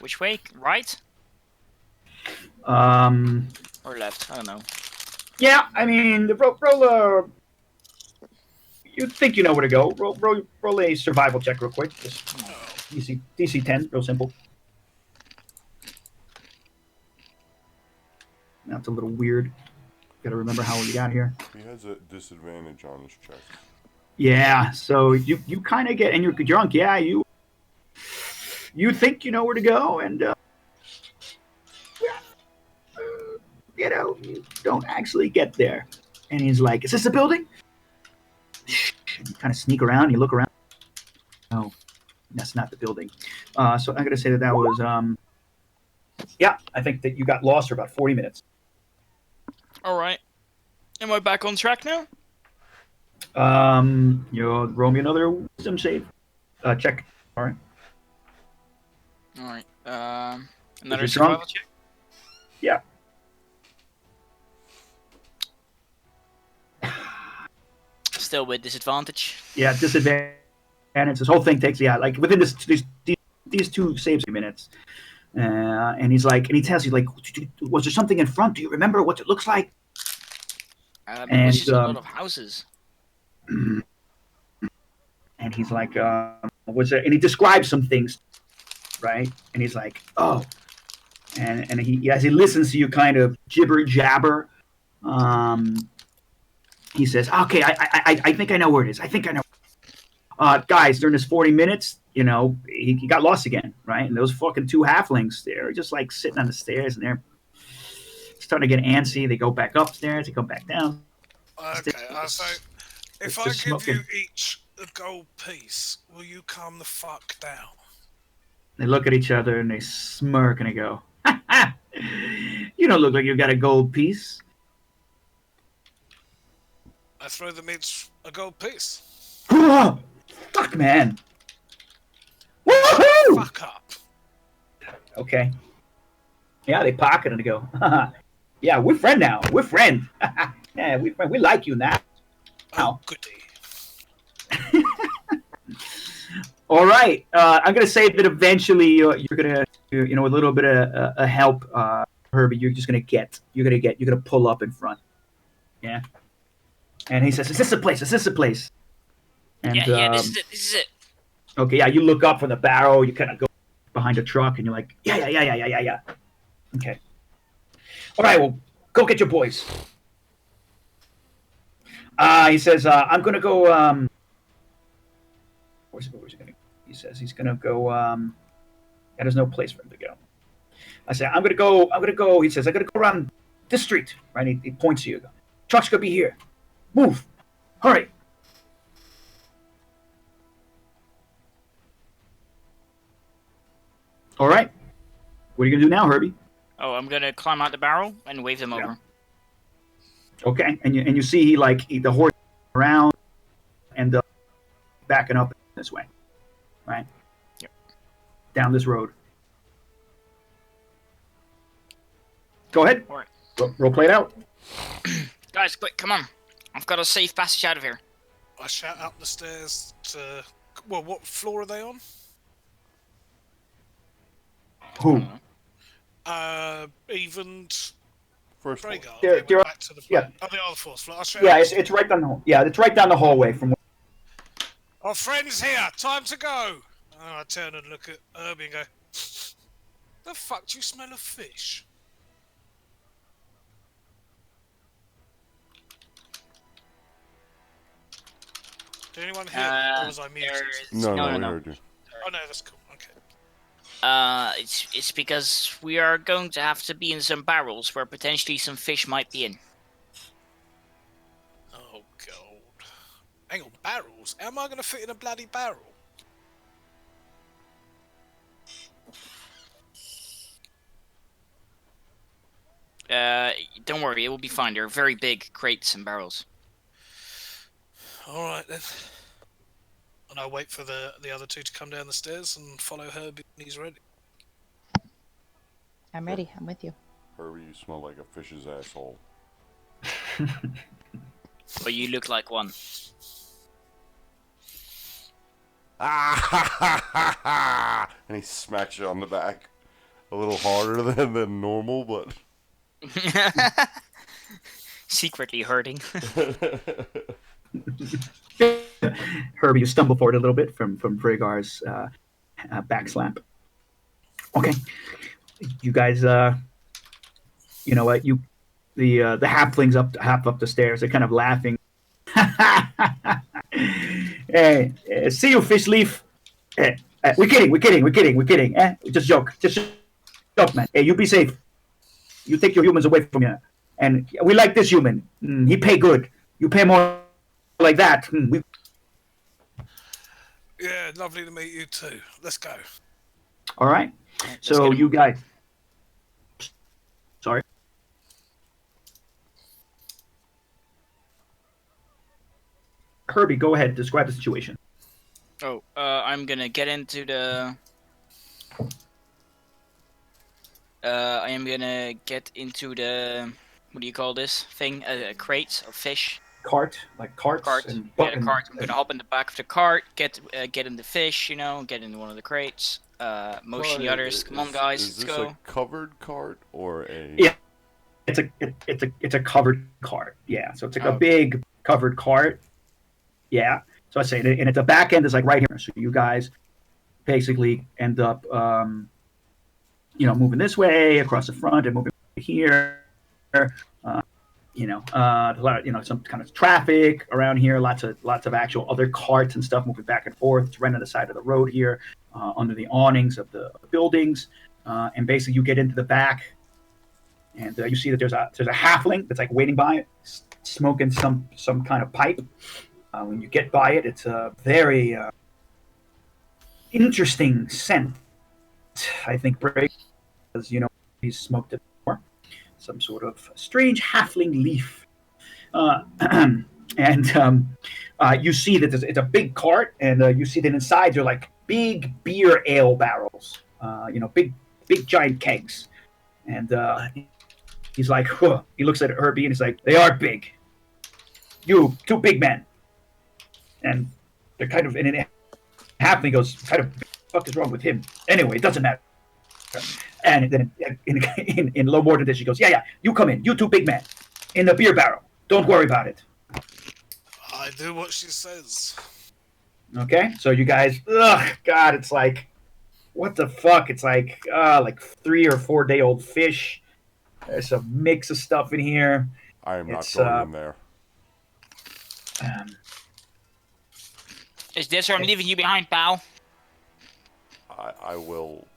E: Which way? Right? Or left? I don't know.
C: Yeah, I mean, roll. You think you know where to go? Roll a survival check real quick. Just DC 10, real simple. That's a little weird. Got to remember how we got here.
B: He has a disadvantage on his check.
C: Yeah, so you kind of get, and you're drunk. Yeah, you think you know where to go, and you don't actually get there. And he's like, "Is this the building?" And you kind of sneak around, and you look around. No, that's not the building. So I'm going to say that was, yeah, I think that you got lost for about 40 minutes.
E: All right. Am I back on track now?
C: You'll roll me another wisdom save. Check. All right.
E: All right.
C: Is
E: Another
C: it
E: survival
C: drunk?
E: check.
C: Yeah.
E: Still with disadvantage.
C: Yeah, disadvantage. This whole thing takes, like within these two saves minutes. And he's like, and he tells you, like, was there something in front? Do you remember what it looks like?
E: It was just a lot of houses.
C: And he's like, was there? And he describes some things, right? And he's like, oh, and he as he listens to you, kind of jibber jabber. He says, okay, I think I know where it is. I think I know. Guys, during this 40 minutes, he got lost again, right? And those fucking two halflings, they're just like sitting on the stairs, and they're starting to get antsy. They go back upstairs. They come back down.
A: Okay, so if I give you each a gold piece, will you calm the fuck down?
C: They look at each other and they smirk and they go, ha, ha. You don't look like you got a gold piece.
A: I throw them each a gold piece.
C: Fuck, man. Woohoo!
A: Fuck up.
C: Okay. Yeah, they pocket and they go, yeah, we're friend now. We're friend. Yeah, we're friend. We like you now.
A: Oh, goody.
C: All right. I'm going to say that eventually you're going to, a little bit of help, Herbie, you're going to pull up in front. Yeah. And he says, is this the place? Is this the place? And,
E: yeah, this is it. This is it.
C: Okay, yeah, you look up from the barrel, you kind of go behind a truck, and you're like, yeah. Okay. All right, well, go get your boys. He says, I'm going to go, where's he going to go? He says he's going to go, there's no place for him to go. I say, I'm going to go, he says, I'm going to go around this street, right? He points to you. Truck's going to be here. Move. Hurry. All right. What are you going to do now, Herbie?
E: Oh, I'm going to climb out the barrel and wave them over.
C: Okay. And you see the horse around and backing up this way. Right?
E: Yep.
C: Down this road. Go ahead.
E: All right.
C: Roll play it out.
E: Guys, quick, come on. I've got a safe passage out of here.
A: I shout up the stairs to... Well, what floor are they on?
C: Who?
A: Evened...
B: First floor.
A: Braegar.
C: They're
A: back to the
C: yeah.
A: Oh, they are the fourth floor.
C: It's right down the hall. Yeah, it's right down the hallway from.
A: Our friend's here. Time to go. And I turn and look at Herbie and go, the fuck do you smell of fish? Did anyone hear that, or was I muted?
B: No, we heard you.
A: Oh no, that's cool. Okay.
E: It's because we are going to have to be in some barrels where potentially some fish might be in.
A: Oh god. Hang on, barrels? How am I going to fit in a bloody barrel?
E: Don't worry, it will be fine. They're very big crates and barrels.
A: Alright then. And I wait for the other two to come down the stairs and follow Herbie when he's ready.
D: I'm ready. I'm with you.
B: Herbie, you smell like a fish's asshole.
E: Well, you look like one.
B: And he smacks you on the back a little harder than normal, but
E: Secretly hurting.
C: Herbie, you stumble forward a little bit from Braegar's back slap. Okay, you guys, you know what? The halflings half up the stairs. They're kind of laughing. Hey, see you, fish leaf. We're kidding. Just joke, man. Hey, you be safe. You take your humans away from here. And we like this human. He pay good. You pay more like that.
A: Yeah, lovely to meet you too. Let's go.
C: All right.
E: Let's
C: So
E: get 'em
C: you
E: moving.
C: guys. Sorry. Herbie, go ahead. Describe the situation.
E: Oh, I'm gonna get into the. I am gonna get into the. What do you call this thing? Crates of fish.
C: Carts
E: Cart.
C: and
E: Yeah, the cart. I'm gonna hop in the back of the cart. Get in the fish. Get in one of the crates. Motion the others. Come on, guys.
B: Is
E: Let's
B: this
E: go.
B: a covered cart or a?
C: Yeah. It's a covered cart. Yeah. So it's like a
E: Okay.
C: big covered cart. Yeah. So I say, and at the back end is like right here. So you guys basically end up, moving this way across the front and moving here. A lot of, some kind of traffic around here. Lots of actual other carts and stuff moving back and forth. It's right on the side of the road here, under the awnings of the buildings. And basically, you get into the back, and you see that there's a halfling that's like waiting by it, smoking some kind of pipe. When you get by it, it's a very interesting scent. I think Braegar, as he's smoked it before. Some sort of strange halfling leaf. And you see that it's a big cart, and you see that inside they're like big beer ale barrels, big giant kegs. And he's like, huh. He looks at Herbie and he's like, they are big. You two big men. And they're kind of, and then halfling goes, kind of, what the fuck is wrong with him? Anyway, it doesn't matter. And then in low more than this, she goes, yeah, you come in, you two big men, in the beer barrel. Don't worry about it.
A: I do what she says.
C: Okay, so you guys, God, it's like, what the fuck? It's like 3 or 4 day old fish. There's a mix of stuff in here.
B: I am not going in there.
E: Is this where I'm leaving you behind, pal?
B: I will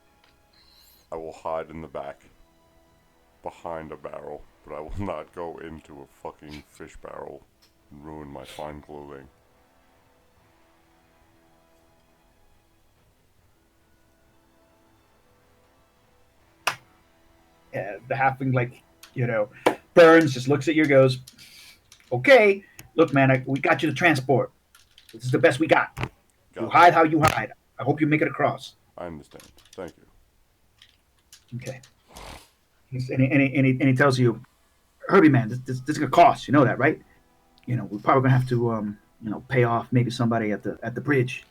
B: hide in the back, behind a barrel, but I will not go into a fucking fish barrel and ruin my fine clothing.
C: The halfling, Burns just looks at you and goes, okay, look, man, we got you the transport. This is the best we got. You hide how you hide. I hope you make it across.
B: I understand. Thank you.
C: Okay. And he tells you, Herbie, man, this is gonna cost. You know that, right? We're probably gonna have to, pay off maybe somebody at the bridge.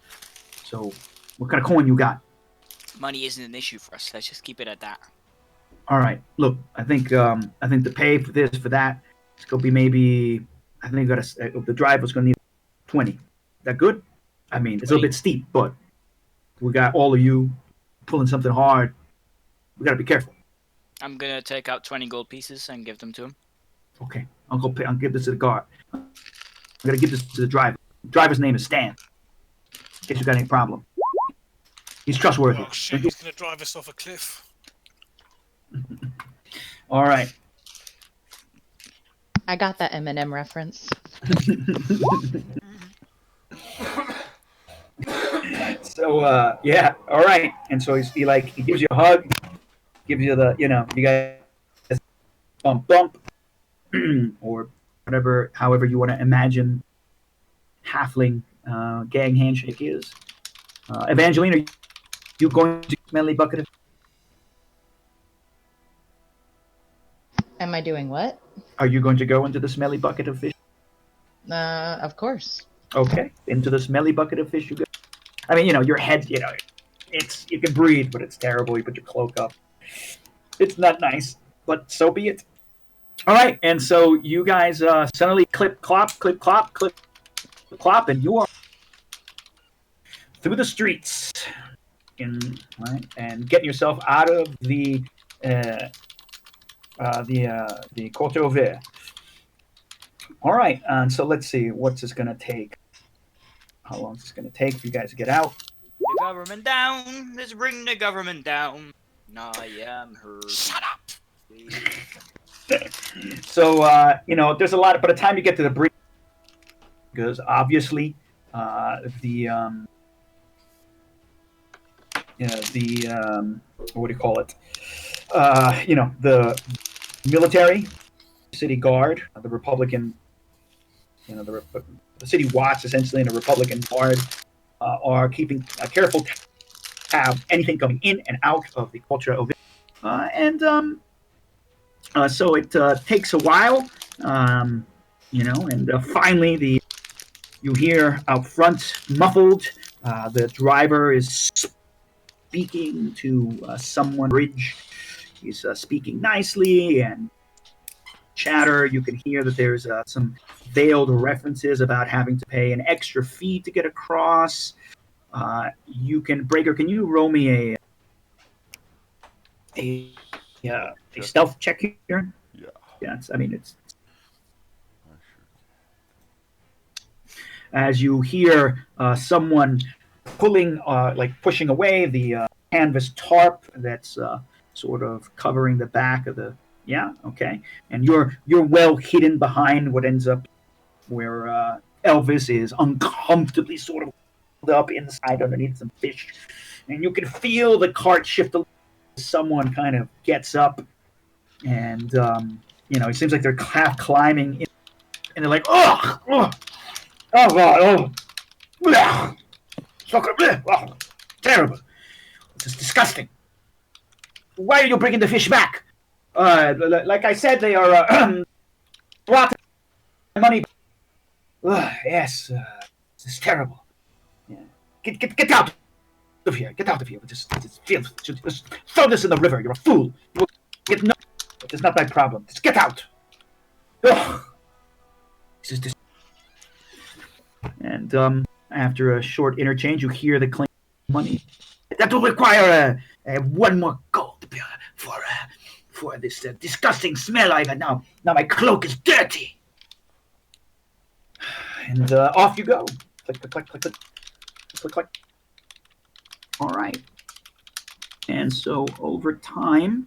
C: So, what kind of coin you got?
E: Money isn't an issue for us. Let's just keep it at that.
C: All right. Look, I think the pay for this, for that, it's gonna be maybe. I think the driver's gonna need 20. Is that good? I mean, it's a little bit steep, but we got all of you pulling something hard. We gotta be careful.
E: I'm gonna take out 20 gold pieces and give them to him.
C: Okay, I'll go pay. I'll give this to the guard. I'm gonna give this to the driver. The driver's name is Stan. In case you got any problem. He's trustworthy.
A: Oh shit, he's gonna drive us off a cliff.
C: All right.
D: I got that Eminem reference.
C: So yeah, all right. And so he gives you a hug, gives you the you guys bump or whatever, however you want to imagine halfling gang handshake is. Evangeline, are you going to smelly bucket of?
D: Am I doing what?
C: Are you going to go into the smelly bucket of fish?
D: Of course.
C: Okay, into the smelly bucket of fish you go. I mean, your head, it's you can breathe, but it's terrible. You put your cloak up. It's not nice, but so be it. All right, and so you guys suddenly clip, clop, and you are through the streets, and getting yourself out of the Côte d'Auver. All right, and so let's see, what's this going to take? How long is this going to take for you guys to get out?
E: The government down. Let's bring the government down. I am Herbie.
A: Shut up!
C: So, there's a lot, by the time you get to the bridge, because obviously the the what do you call it? The military, city guard, the Republican, the city watch essentially, and the Republican guard are keeping a careful tab anything coming in and out of the culture of it. So it takes a while, and finally you hear out front, muffled, the driver is speaking to someone bridge. He's speaking nicely and chatter. You can hear that there's some veiled references about having to pay an extra fee to get across. Braegar, can you roll me a stealth check here?
B: Yeah.
C: Yeah, it's as you hear someone pushing away the canvas tarp that's sort of covering the back of the. Yeah, okay. And you're well hidden behind what ends up where Elvis is uncomfortably sort of up inside underneath some fish, and you can feel the cart shift a little. Someone kind of gets up, and it seems like they're climbing in, and they're like, oh God, oh, terrible, this is disgusting. Why are you bringing the fish back? Like I said, they are brought money. Yes, this is terrible. Yeah. Get out of here! Get out of here! Just throw this in the river. You're a fool. You will get no. It's not my problem. Just get out. Ugh. And after a short interchange, you hear the clink of money. That will require one more gold for this disgusting smell I have now. Now my cloak is dirty. And off you go. Click, click, click, click, click, click, click. All right. And so over time,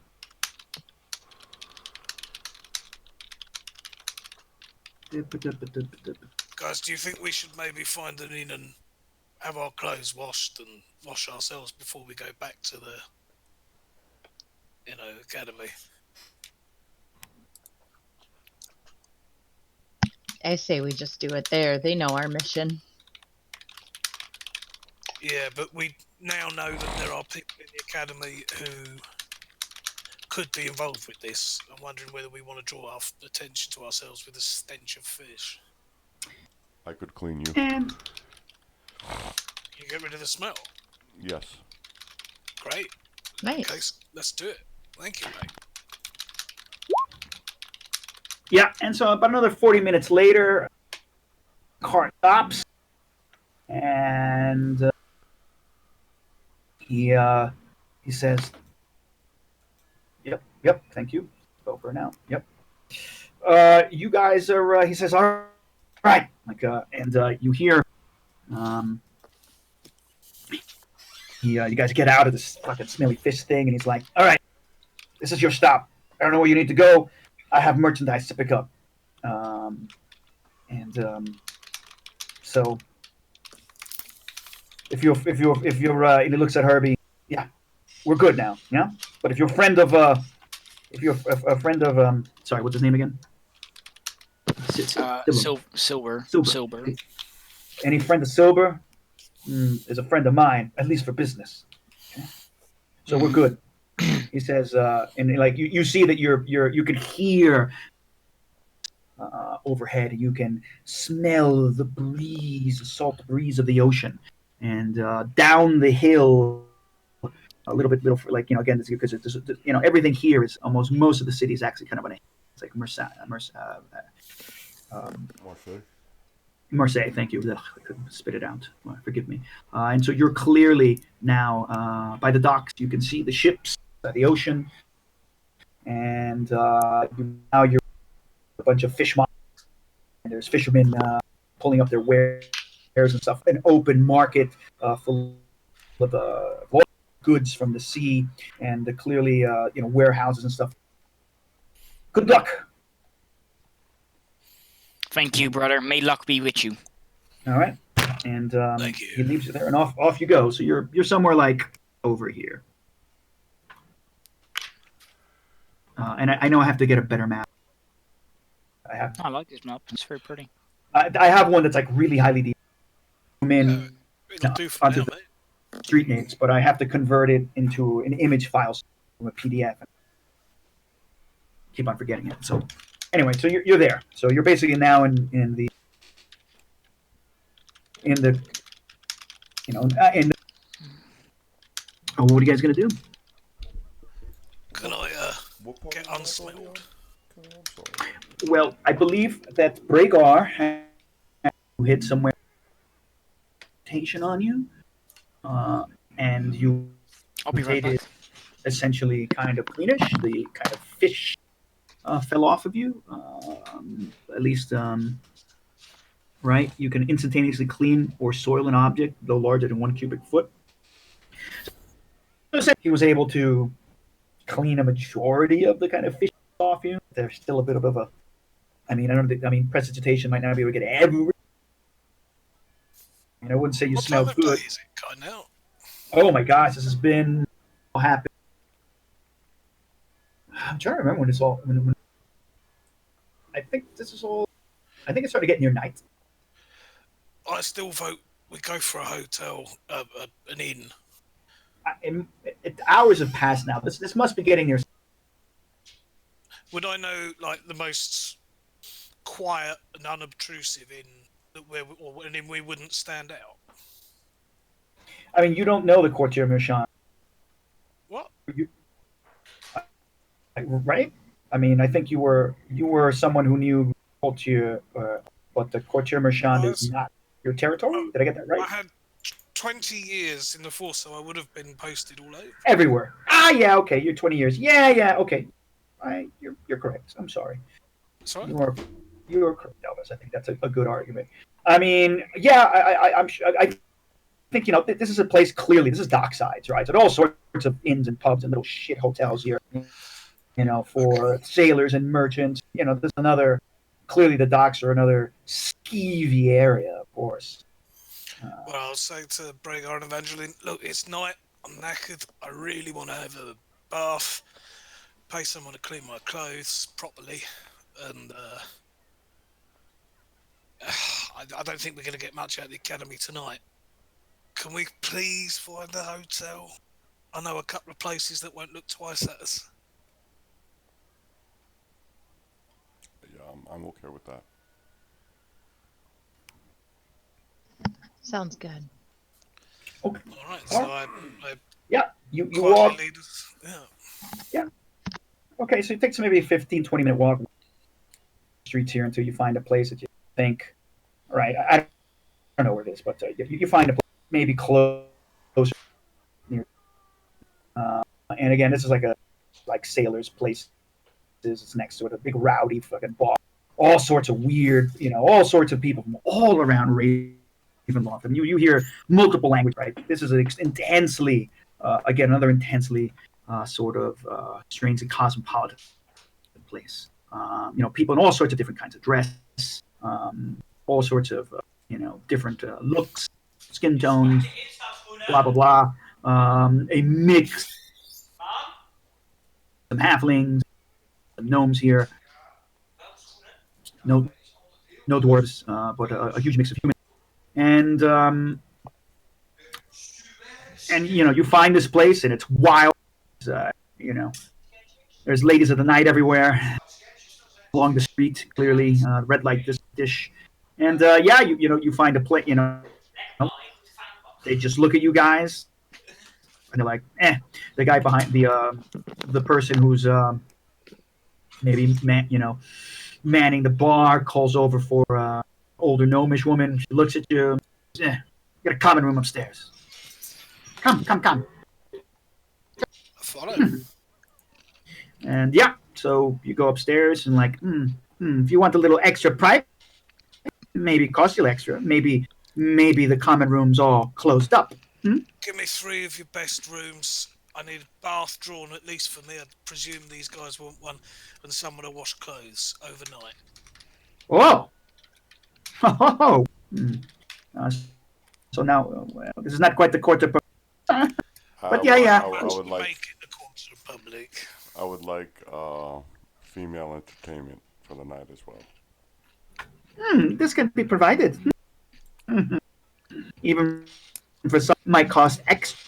A: guys, do you think we should maybe find an inn and have our clothes washed and wash ourselves before we go back to the, academy?
D: I say we just do it there. They know our mission.
A: Yeah, but we now know that there are people in the academy who could be involved with this. I'm wondering whether we want to draw our attention to ourselves with a stench of fish.
B: I could clean you.
C: And
A: you get rid of the smell?
B: Yes.
A: Great.
D: Nice.
A: Okay, let's do it. Thank you, mate.
C: Yeah, and so about another 40 minutes later, car stops, and he says, "Yep, thank you. Over now. Yep. You guys are." He says, "All right." And you hear, you guys get out of this fucking smelly fish thing, and he's like, "All right, this is your stop. I don't know where you need to go. I have merchandise to pick up." So if you're and he looks at Herbie, yeah, we're good now, yeah. But if you're a friend of sorry, what's his name again?
E: Silver.
C: Any friend of Silver is a friend of mine, at least for business. Okay? So we're good. He says, and like you see that you can hear overhead. You can smell the breeze, the salt breeze of the ocean, and down the hill, a little like again, it's because everything here is most of the city is actually kind of it's like Marseille. Thank you. Ugh, I couldn't spit it out. Well, forgive me. And so you're clearly now by the docks. You can see the ships, the ocean, and now you're a bunch of fish monsters. And there's fishermen pulling up their wares and stuff. An open market full of goods from the sea, and clearly warehouses and stuff. Good luck.
E: Thank you, brother. May luck be with you.
C: All right, and
A: Thank you.
C: he leaves you there, and off you go. So you're somewhere like over here. And I know I have to get a better map.
E: I like this map. It's very pretty.
C: I have one that's like really highly detailed.
A: It'll do for now, mate.
C: Street names, but I have to convert it into an image file from a PDF. Keep on forgetting it. So anyway, so you're there. So you're basically now in the oh, what are you guys gonna do?
A: Can I get unsmelled?
C: Well, I believe that Braegar had hit somewhere on you, and you
E: I'll be right back.
C: essentially kind of cleanish. The kind of fish fell off of you. At least, right? You can instantaneously clean or soil an object no larger than 1 cubic foot. So he was able to clean a majority of the kind of fish off you. There's still a bit of a, prestidigitation might not be able to get every. I wouldn't say you
A: What
C: smell
A: time of
C: good.
A: day is it going out?
C: Oh my gosh, this has been all happened. I'm trying to remember when this all. When I think this is all. I think it started getting near night.
A: I still vote we go for a hotel, an inn.
C: Hours have passed now. This must be getting near.
A: Would I know like the most quiet and unobtrusive inn an inn we wouldn't stand out?
C: I mean, you don't know the Courtier Merchant.
A: What?
C: Right? I mean, I think you were someone who knew Courtier, but the Courtier Merchant is not your territory. Did I get that right?
A: I had 20 years in the force, so I would have been posted all over.
C: Everywhere. Yeah, okay. You're 20 years. Yeah, okay. You're correct. I'm sorry.
A: Sorry?
C: You're correct, Elvis. I think that's a good argument. I mean, yeah, I'm sure. I think this is a place. Clearly, this is Docksides, right? So there are all sorts of inns and pubs and little shit hotels here. For sailors and merchants. There's another. Clearly, the docks are another skeevy area, of course.
A: Well, I'll say to Braegar and Evangeline, look, it's night. I'm knackered. I really want to have a bath. Pay someone to clean my clothes properly, and I don't think we're going to get much out of the academy tonight. Can we please find a hotel? I know a couple of places that won't look twice at us.
B: Yeah, I'm okay with that.
D: Sounds good.
C: Okay.
A: All right, so I
C: you walk.
A: Yeah.
C: Okay, so it takes maybe a 15, 20-minute walk streets here until you find a place that you think, all right, I don't know where it is, but you find a place maybe close near. And again, this is like sailors' place. It's next to it, a big rowdy fucking bar. All sorts of weird, all sorts of people from all around Ravenloft. And you hear multiple languages, right? This is an intensely, again, another intensely sort of strange and cosmopolitan place. People in all sorts of different kinds of dress, all sorts of, different looks, skin tones, blah, blah, blah. A mix, some halflings, some gnomes here. No dwarves, but a huge mix of humans. And you find this place, and it's wild. There's ladies of the night everywhere along the street. Clearly, red light dish, and you find a place. They just look at you guys, and they're like, "Eh." The guy behind the person who's maybe manning the bar calls over for older gnomish woman. She looks at you. "Eh, got a common room upstairs. Come.
A: I follow.
C: And so you go upstairs and if you want a little extra private, maybe it costs you extra. Maybe the common room's all closed up.
A: Give me 3 of your best rooms. I need a bath drawn at least for me. I presume these guys want one, and someone to wash clothes overnight.
C: Oh. So now this is not quite the court of. But yeah.
B: I would like.
A: Make it the Quarter Republic.
B: I would like female entertainment for the night as well.
C: This can be provided. Even for some, might cost extra.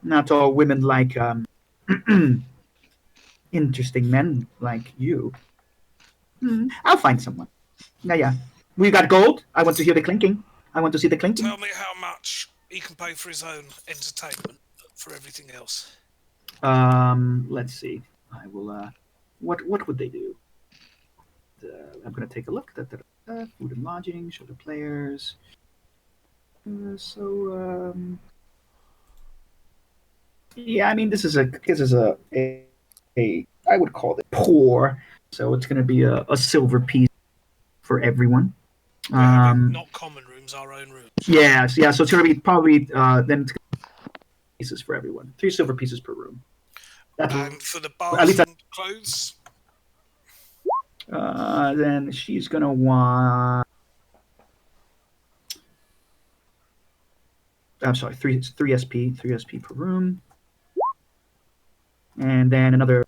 C: Not all women like interesting men like you. I'll find someone. Yeah. We got gold. I want to hear the clinking. I want to see the clinking.
A: Tell me how much he can pay for his own entertainment for everything else.
C: Let's see. I will. What would they do? I'm gonna take a look. Food and lodging. Show the players. Yeah. I mean, this is a I would call it poor. So it's gonna be a silver piece for everyone.
A: Not common rooms, our own rooms.
C: Yeah. So it's gonna be probably then it's pieces for everyone. 3 silver pieces per room.
A: And for the bath
C: at least
A: and clothes?
C: Then she's gonna want. I'm sorry, 3 SP per room, and then another.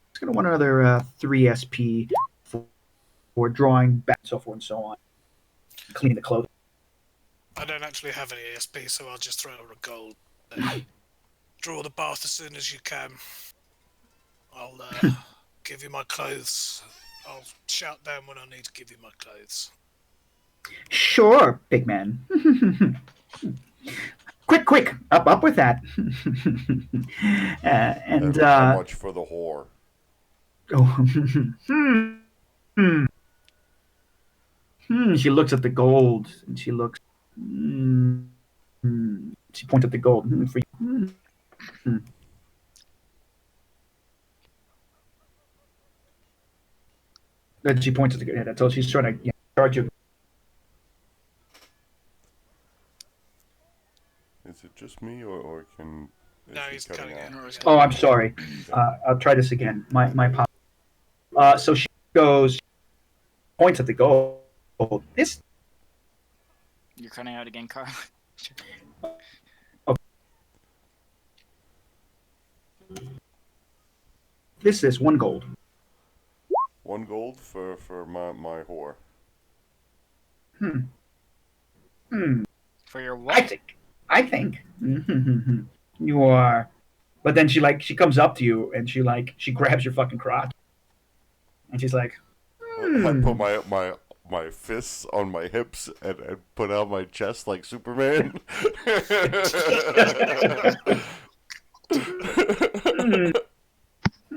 C: It's gonna want another 3 SP for drawing back, so forth and so on, cleaning the clothes.
A: I don't actually have any SP, so I'll just throw her a gold. Draw the bath as soon as you can. I'll give you my clothes. I'll shout down when I need to give you my clothes.
C: Sure, big man. Quick, up with that. And
B: how much for the whore?
C: She looks at the gold, and she looks. She points at the gold for you. Then she points at the head. So she's trying to charge you.
B: Is it just me, or can?
A: No, he's cutting out.
C: Oh, I'm sorry. I'll try this again. My pop. So she goes, points at the gold. This.
E: You're cutting out again, Carl.
C: This is 1 gold.
B: 1 gold for my whore.
E: For your what?
C: I think you are. But then she comes up to you and she grabs your fucking crotch, and she's like,
B: I put my fists on my hips and put out my chest like Superman.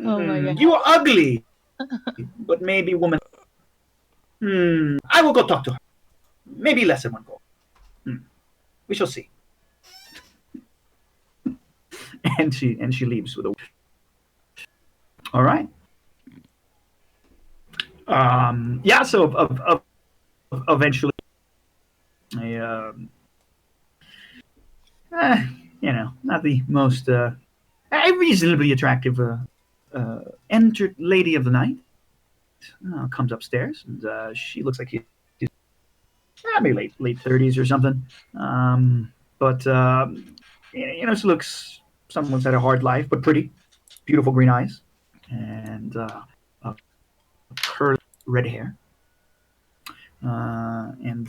D: Oh my god.
C: You are ugly, but maybe woman. I will go talk to her. Maybe less than 1 gold. We shall see. and she leaves with a. All right. Yeah. So eventually, not the most a reasonably attractive entered lady of the night comes upstairs, and she looks like she's maybe late 30s or something. But she looks. Someone's had a hard life, but pretty, beautiful green eyes, and curly red hair. And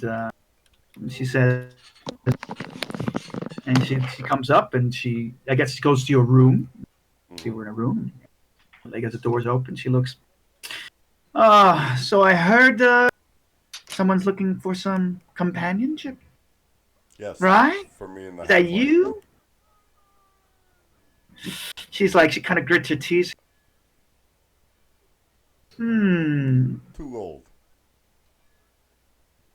C: she says, and she comes up, and I guess she goes to your room. See, we're in a room. I guess the door's open. She looks. So I heard someone's looking for some companionship.
B: Yes.
C: Right?
B: For me and the.
C: Is that you? She's like, she kind of grits her teeth.
B: Too old.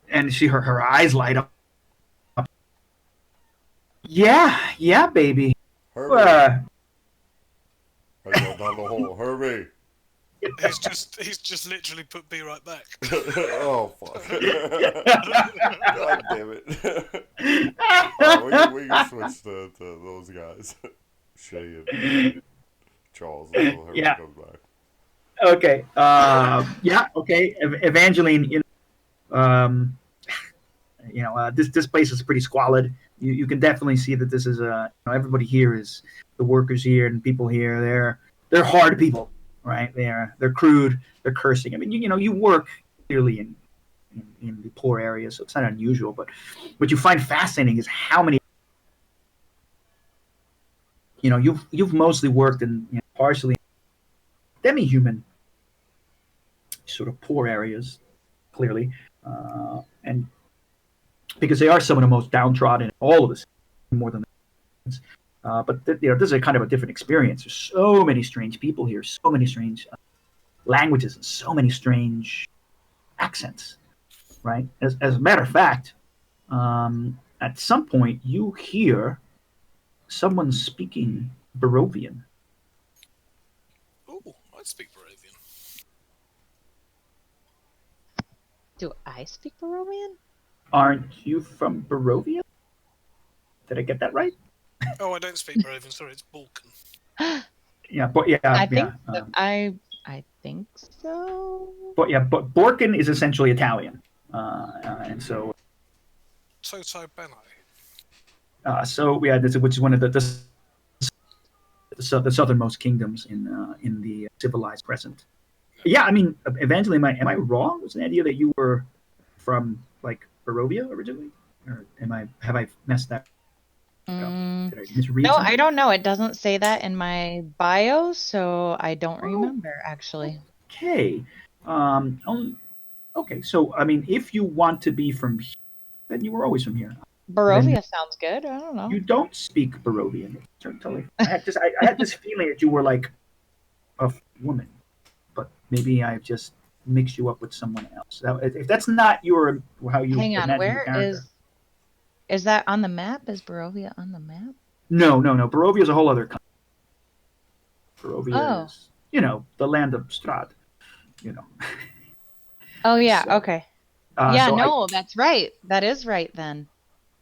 C: And her eyes light up. Yeah, baby.
B: Herbie. I go down the hole. Herbie.
A: He's just literally put B right back.
B: Oh fuck! God damn it! We can switch to those guys. Shay and Charles until Herbie comes back.
C: Okay. Okay. Evangeline. This place is pretty squalid. you can definitely see that this is everybody here is the workers here and people here. They're hard people, right? They're crude. They're cursing. I mean, you work clearly in the poor areas, so it's not unusual. But what you find fascinating is how many. You've mostly worked in partially demi-human sort of poor areas, clearly, and because they are some of the most downtrodden in all of this, more than but this is a kind of a different experience. There's so many strange people here, so many strange languages, and so many strange accents, right? As a matter of fact, at some point you hear someone speaking Barovian.
A: Oh, I speak Braegar.
D: Do I speak Barovian?
C: Aren't you from Barovia? Did I get that right?
A: Oh, I don't speak Braegar. Sorry, it's Balkan.
C: Yeah, but yeah,
D: I think
C: yeah.
D: I think so.
C: But Borkin is essentially Italian, and so
A: Toto Bene.
C: which is one of the southernmost kingdoms in the civilized present. Yeah, I mean, Evangeline, am I wrong? Was the idea that you were from like Barovia originally, or have I messed that? Did I misread
D: No,
C: something?
D: I don't know. It doesn't say that in my bio, so I don't remember actually.
C: Okay. Okay. So, I mean, if you want to be from here, then you were always from here.
D: Barovia sounds good. I don't know.
C: You don't speak Barovian. Totally. I had this feeling that you were like a woman, but maybe I just mixed you up with someone else. If that's not how you
D: Hang on,
C: imagine
D: where
C: your character.
D: is that on the map? Is Barovia on the map?
C: No. Barovia is a whole other country. Barovia is, the land of Strahd.
D: Oh yeah,
C: So,
D: okay. That's right. That is right then.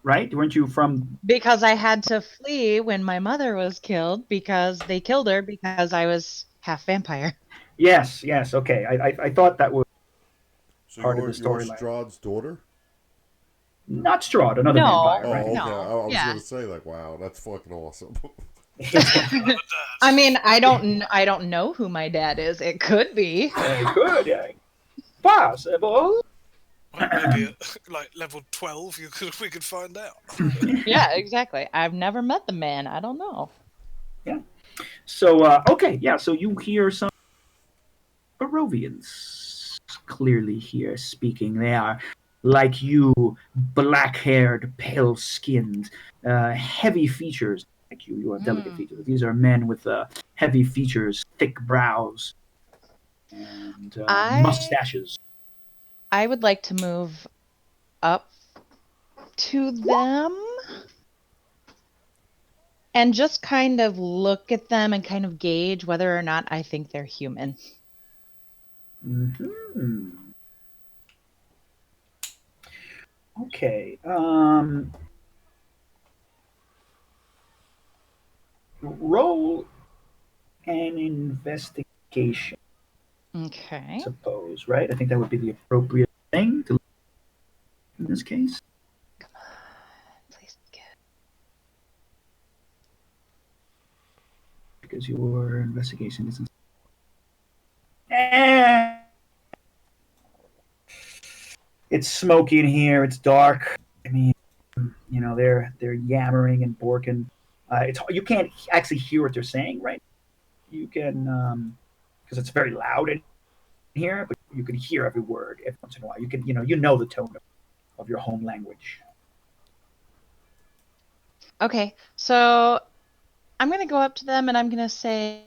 C: Right? Weren't you from?
D: Because I had to flee when my mother was killed because they killed her because I was half vampire.
C: Yes. Okay. I thought that was
B: So
C: part of
B: you're
C: the storyline.
B: Strahd's daughter?
C: Not Strahd, another
D: No.
C: vampire,
B: Oh,
C: right?
B: okay.
D: No,
B: I was
D: yeah.
B: gonna say like, wow, that's fucking awesome.
D: I mean, I don't know who my dad is. It could be.
C: Good, yeah. Possible.
A: Maybe at like level 12, we could find out.
D: Yeah, exactly. I've never met the man. I don't know.
C: Yeah. So, okay, yeah, so you hear some Barovians clearly here speaking. They are like you, black-haired, pale-skinned, heavy features. Like you have delicate features. These are men with heavy features, thick brows, and mustaches.
D: I would like to move up to them and just kind of look at them and kind of gauge whether or not I think they're human.
C: Mm-hmm. Okay. Roll an investigation.
D: Okay.
C: I suppose, right? I think that would be the appropriate thing to in this case.
D: Come on, please get.
C: Because your investigation isn't. It's smoky in here. It's dark. I mean, they're yammering and borking. You can't actually hear what they're saying, right? You can, because it's very loud in here, but you can hear every word every once in a while. You can, you know the tone of your home language.
D: Okay, so I'm gonna go up to them and I'm gonna say,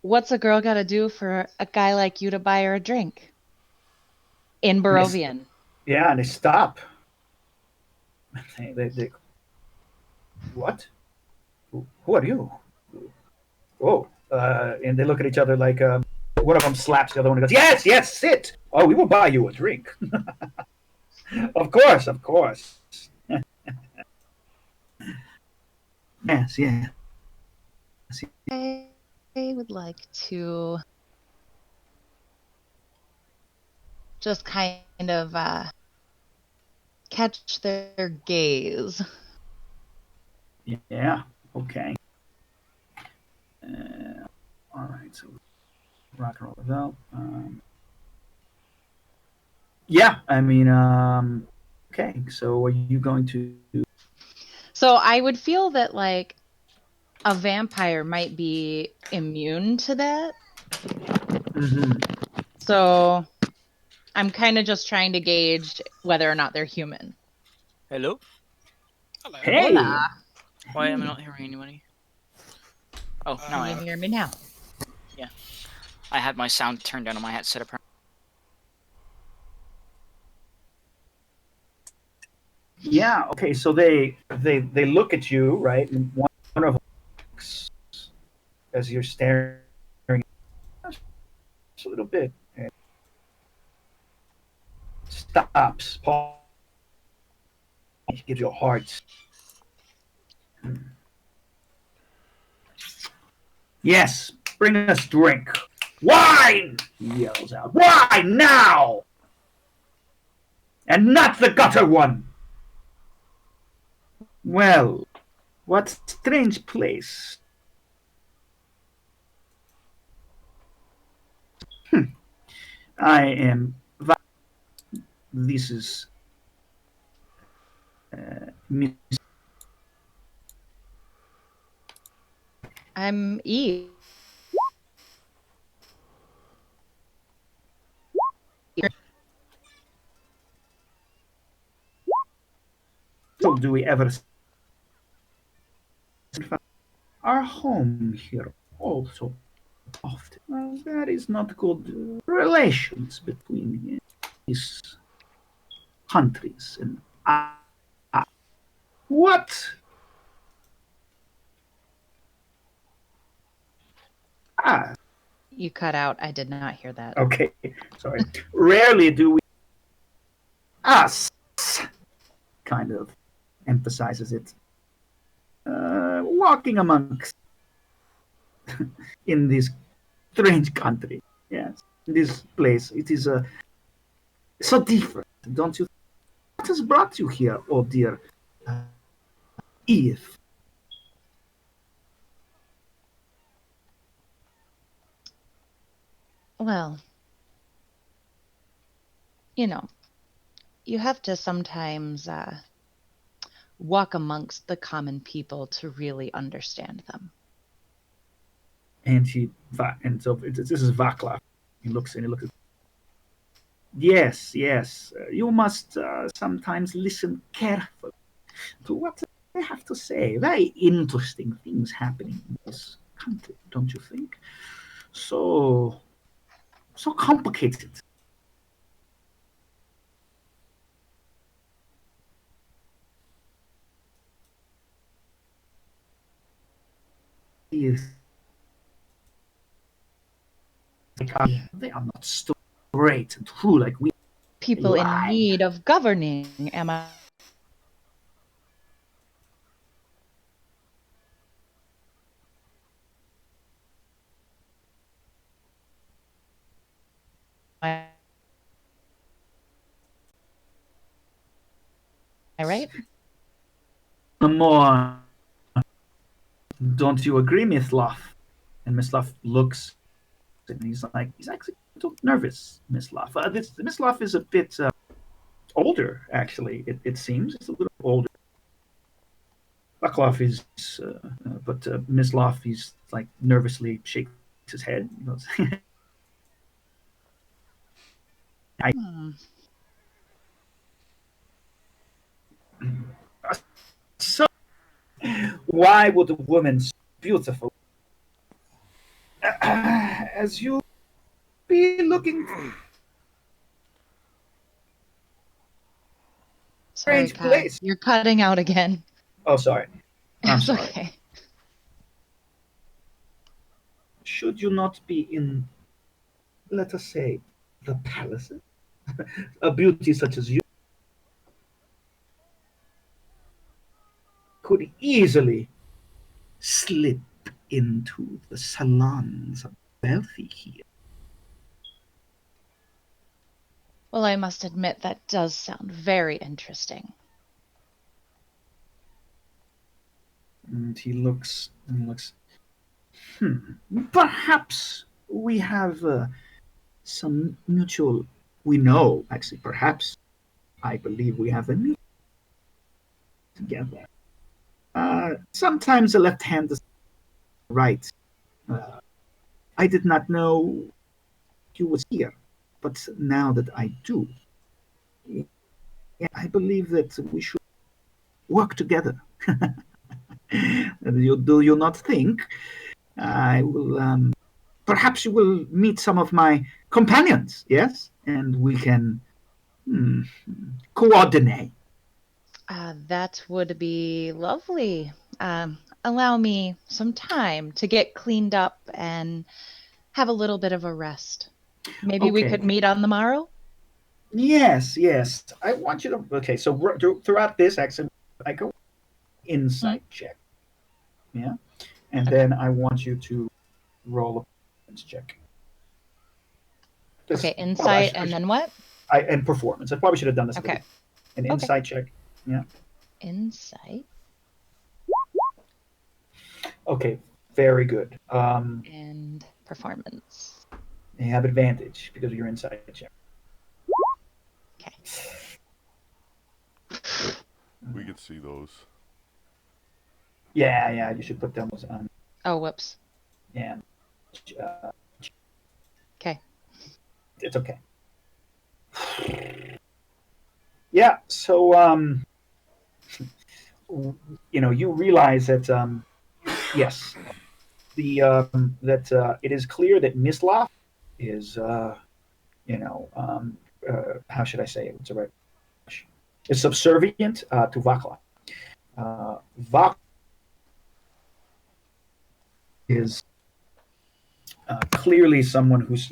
D: "What's a girl gotta do for a guy like you to buy her a drink?" In Barovian.
C: Yeah, and they stop. They what? Who are you? Oh, and they look at each other like one of them slaps the other one and goes, "Yes, sit. Oh, we will buy you a drink." Of course. Yes.
D: I would like to just kind of catch their gaze.
C: Yeah. Okay. All right. So rock and roll develop. Yeah. I mean. Okay. So are you going to?
D: So I would feel that like a vampire might be immune to that.
C: Mm-hmm.
D: So I'm kind of just trying to gauge whether or not they're human.
E: Hello?
A: Hello.
C: Hey.
D: Hola.
E: Why am I not hearing anybody? Oh, now I
D: Can
E: am.
D: you hear me now?
E: Yeah. I had my sound turned down on my headset apparently.
C: Yeah. Okay. So they look at you, right? And one of them looks as you're staring just a little bit and stops. Paul gives you a heart. Yes, bring us drink. Wine! He yells out. Wine now! And not the gutter one! Well, what strange place. I am. This is. Miss.
D: I'm Eve.
C: So do we ever. Our home here also often. Well, there is not good relations between these countries. And what? Ah,
D: You cut out. I did not hear that.
C: okay. Sorry. Rarely do we. Us. Kind of emphasizes it. Walking amongst in this strange country. Yes. In this place. It is so different, don't you? What has brought you here, oh dear Eve?
D: Well, you know, you have to sometimes walk amongst the common people to really understand them.
C: And so this is Vaclav. He looks. Yes, yes. You must sometimes listen carefully to what they have to say. Very interesting things happening in this country, don't you think? So complicated. Yes. They are not straight and true like we.
D: People in
C: Lie.
D: need of governing. Am I right?
C: More. Don't you agree, Mislav? And Mislav looks and he's actually a little nervous, Mislav. Mislav is a bit older, actually. It seems it's a little older. Vaclav is, but Mislav, he's like nervously shakes his head. He goes, so, why would a woman so beautiful as you be looking for a
D: Sorry,
C: strange
D: Kai.
C: place?
D: You're cutting out again.
C: Oh, sorry. I'm
D: It's
C: sorry.
D: okay.
C: Should you not be in, let us say, the palaces? A beauty such as you could easily slip into the salons of wealthy here.
D: Well, I must admit that does sound very interesting.
C: And he looks and looks. Perhaps we have some mutual. We know, actually, perhaps I believe we have a mutual together. Sometimes the left hand is right. I did not know you was here, but now that I do, I believe that we should work together. Do you not think? I will. Perhaps you will meet some of my companions, yes, and we can coordinate.
D: That would be lovely. Allow me some time to get cleaned up and have a little bit of a rest. Maybe we could
C: Okay.
D: meet on the morrow?
C: Yes, yes. I want you to. Okay, so throughout this, actually, I go insight check. Yeah, and
D: Okay.
C: then I want you to roll a performance check.
D: Okay, insight and then what?
C: And performance. I probably should have done this.
D: Okay.
C: An insight check. Yeah.
D: Insight.
C: Okay. Very good.
D: And performance.
C: You have advantage because of your insight check.
D: Okay.
B: We can see those.
C: Yeah. You should put those on.
D: Oh, whoops.
C: Yeah.
D: Okay.
C: It's okay. Yeah. So, you realize that, yes, that it is clear that Mislav is, how should I say it? What's the right? Is subservient to Vaclav. Vaclav is clearly someone who's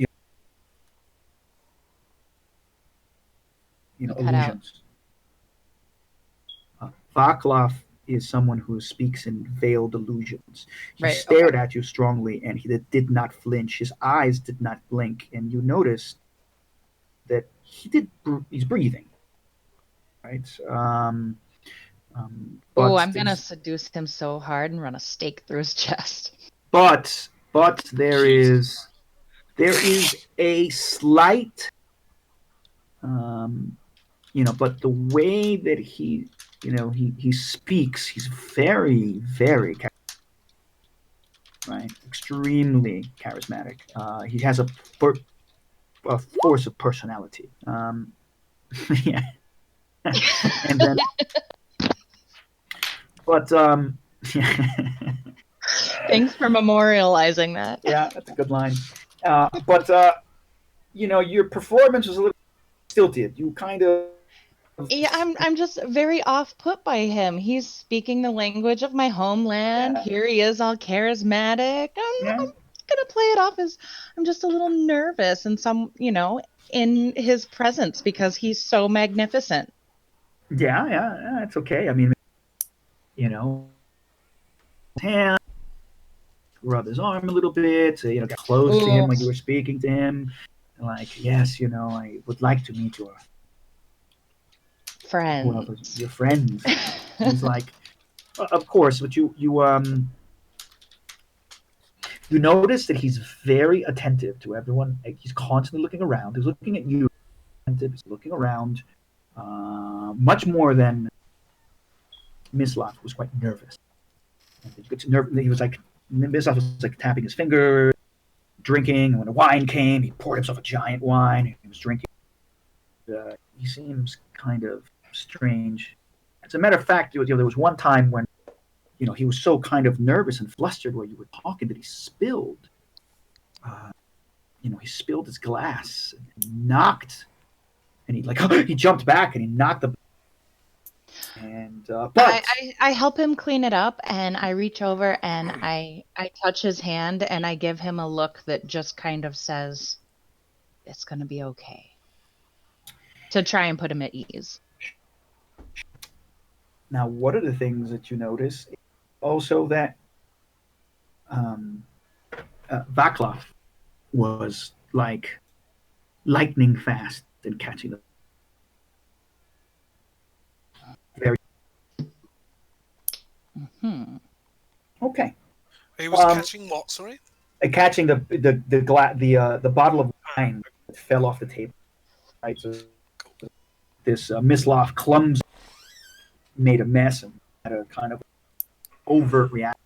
C: illusions. Vaclav is someone who speaks in veiled illusions. He stared at you strongly, and he did not flinch. His eyes did not blink, and you noticed that he's breathing. Right.
D: I'm gonna seduce him so hard and run a stake through his chest.
C: But there is a slight, but the way that he speaks, he's very, very right, extremely charismatic. He has a force of personality. Yeah. And then, but
D: thanks for memorializing that.
C: Yeah, that's a good line. Your performance was a little stilted. You kind of.
D: Yeah, I'm just very off put by him. He's speaking the language of my homeland. Yeah. Here he is, all charismatic. I'm gonna play it off as I'm just a little nervous and in his presence because he's so magnificent.
C: Yeah, it's okay. I mean, hand, rub his arm a little bit, get close to him when you were speaking to him. Like, yes, I would like to meet your
D: friends.
C: Your friends. He's like, of course, but you notice that he's very attentive to everyone. He's constantly looking around. He's looking at you. He's looking around. Much more than Mislav, who was quite nervous. And he gets nervous. Mislav was like tapping his fingers, drinking. And when the wine came, he poured himself a giant wine. He was drinking. He seems kind of strange. As a matter of fact, there was one time when, he was so kind of nervous and flustered while you were talking that he spilled. He spilled his glass and knocked. And he jumped back and he knocked the. And but
D: I help him clean it up, and I reach over and I touch his hand and I give him a look that just kind of says, "It's gonna be okay," to try and put him at ease.
C: Now, one of the things that you notice also that Vaclav was like lightning fast and catching the very okay.
A: He was catching what? Sorry.
C: Catching the bottle of wine that fell off the table. Right, so this Mislav clumsy made a mess and had a kind of overt reaction.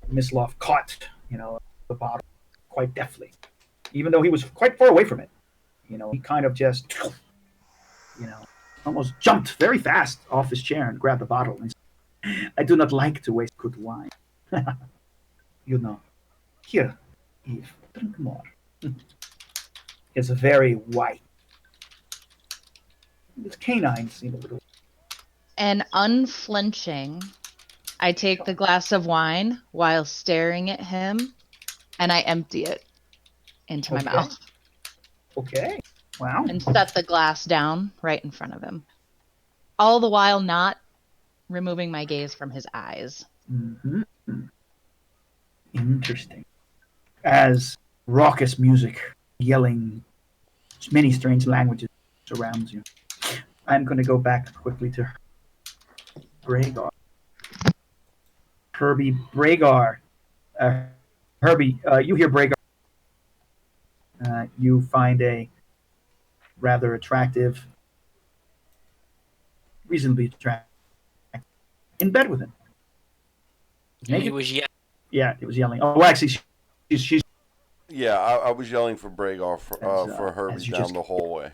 C: Mislav caught, the bottle quite deftly, even though he was quite far away from it. He kind of just, almost jumped very fast off his chair and grabbed the bottle. And said, I do not like to waste good wine. Here, Eve, drink more. It's very white. His canines seem a little.
D: And unflinching, I take the glass of wine while staring at him, and I empty it into my mouth.
C: Okay. Wow.
D: And set the glass down right in front of him. All the while not removing my gaze from his eyes.
C: Mm-hmm. Interesting. As raucous music, yelling, many strange languages surrounds you. I'm going to go back quickly to Braegar. Herbie, Braegar. Herbie, you hear Braegar. You find a rather attractive, reasonably attractive, in bed with him.
E: He was
C: Yeah, he was yelling. Oh, actually, she's.
B: Yeah, I was yelling for Braegar for Herbie down the hallway.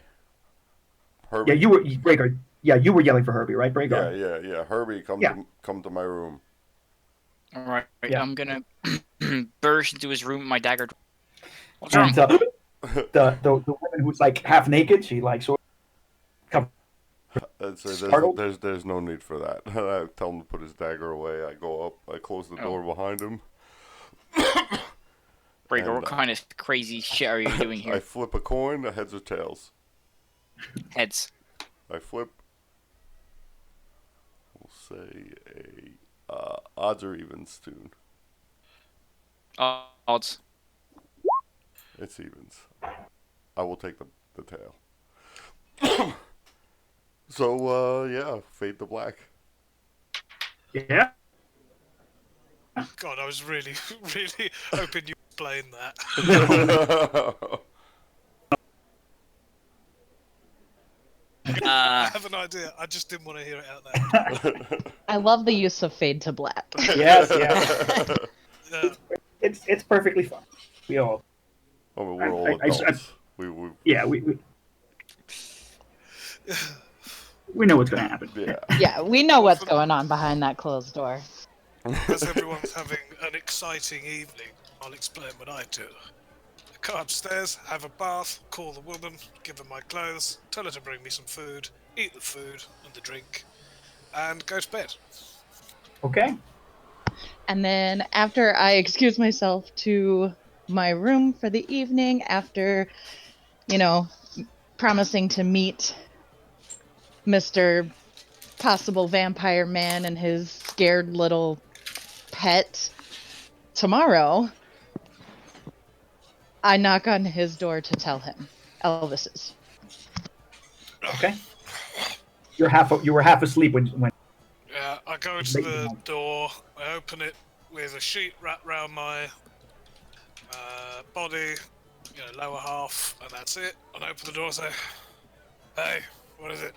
B: Herbie.
C: Yeah, you were Braegar. Yeah, you were yelling for Herbie, right, Braegar?
B: Yeah. Herbie, come to my room.
E: All right.
C: Yeah.
E: I'm gonna burst into his room with my dagger. What's
C: And
E: wrong?
C: the woman who's like half naked, she like sort of
B: There's no need for that. I tell him to put his dagger away. I go up. I close the door behind him.
E: Braegar, what kind of crazy shit are you doing here?
B: I flip a coin. Heads or tails?
E: Heads.
B: I flip. We'll say a odds or evens tune.
E: Odds.
B: It's evens. I will take the tail. So, fade to black.
C: Yeah.
A: God, I was really, really hoping you explained that. I have an idea. I just didn't want to hear it out loud.
D: I love the use of fade to black.
C: Yes, yeah. It's perfectly fine. We all.
B: I mean, we're all adults.
C: We know what's going to happen.
B: Yeah.
D: Yeah, we know what's going on behind that closed door.
A: As everyone's having an exciting evening, I'll explain what I do. I come upstairs, have a bath, call the woman, give her my clothes, tell her to bring me some food, eat the food and the drink, and go to bed.
C: Okay.
D: And then after I excuse myself to my room for the evening, after, promising to meet Mr. Possible Vampire Man and his scared little pet tomorrow, I knock on his door to tell him Elvis's.
C: Okay. You were half asleep when.
A: Yeah, I go to the door, I open it with a sheet wrapped around my body, lower half, and that's it. And I open the door and say, hey, what is it?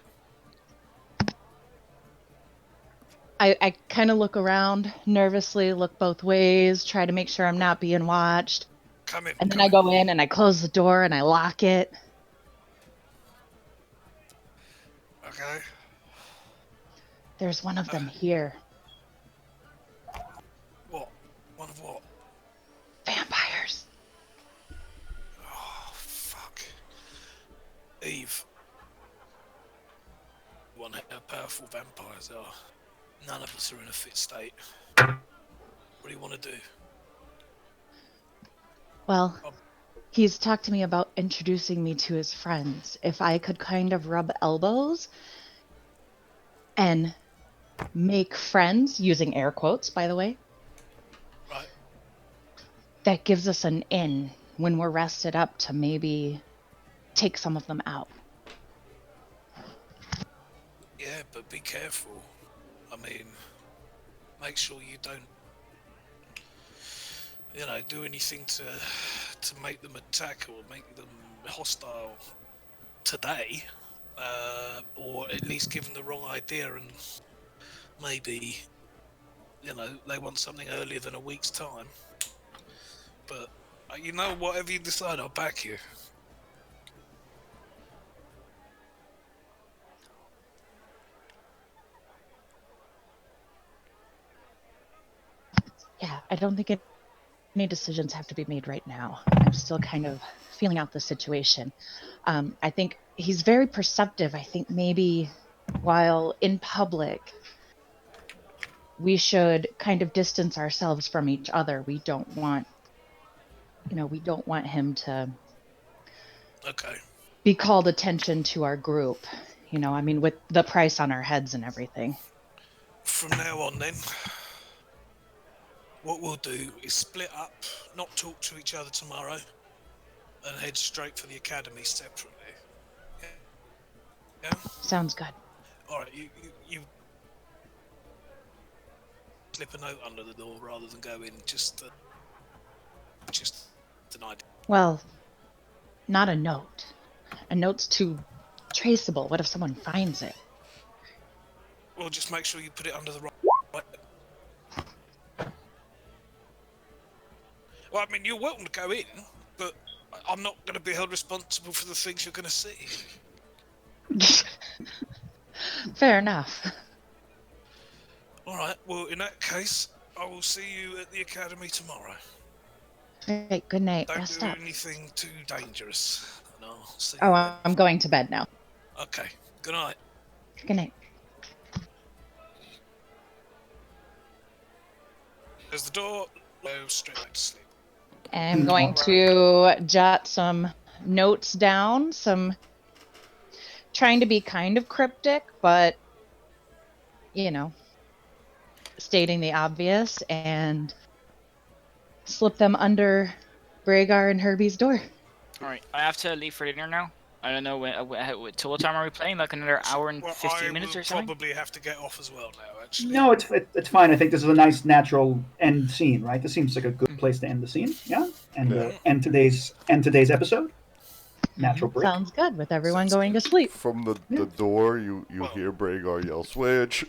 D: I kind of look around nervously, look both ways, try to make sure I'm not being watched.
A: Come in.
D: And then I go in and I close the door and I lock it.
A: Okay.
D: There's one of them here.
A: What? One of what?
D: Vampires.
A: Oh, fuck. Eve. One how powerful vampires are. None of us are in a fit state. What do you want to do?
D: Well, he's talked to me about introducing me to his friends. If I could kind of rub elbows and make friends, using air quotes, by the way.
A: Right.
D: That gives us an in when we're rested up to maybe
F: take some of them out.
A: Yeah, but be careful. I mean, make sure you don't, do anything to make them attack or make them hostile today, or at least give them the wrong idea, and maybe, they want something earlier than a week's time. But, whatever you decide, I'll back you.
F: Yeah, I don't think any decisions have to be made right now. I'm still kind of feeling out the situation. I think he's very perceptive. I think maybe while in public, we should kind of distance ourselves from each other. We don't want him to be called attention to our group. With the price on our heads and everything.
A: From now on, then, what we'll do is split up, not talk to each other tomorrow, and head straight for the academy separately. Yeah?
F: Sounds good.
A: Alright, you slip a note under the door rather than go in, just an idea.
F: Well, not a note. A note's too traceable. What if someone finds it?
A: Well, just make sure you put it under the right... Well, I mean, you're welcome to go in, but I'm not going to be held responsible for the things you're going to see.
F: Fair enough.
A: Alright, well, in that case, I will see you at the academy tomorrow.
F: Great, good night.
A: Don't
F: Rest
A: do
F: up.
A: anything too dangerous. And I'll see
F: Oh,
A: you then.
F: I'm going to bed now.
A: Okay, good night.
F: Good night.
A: There's the door, go straight back to sleep.
F: I'm going to jot some notes down, trying to be kind of cryptic, but, stating the obvious, and slip them under Braegar and Herbie's door.
E: Alright, I have to leave for dinner now. I don't know, till what time are we playing? Like another hour and 15 minutes or something?
A: I will probably have to get off as well now, actually.
C: No, it's fine. I think this is a nice natural end scene, right? This seems like a good place to end the scene, yeah? And end today's episode. Natural break.
F: Sounds good, with everyone going to sleep.
B: From the door, you hear Braegar yell, "Switch!"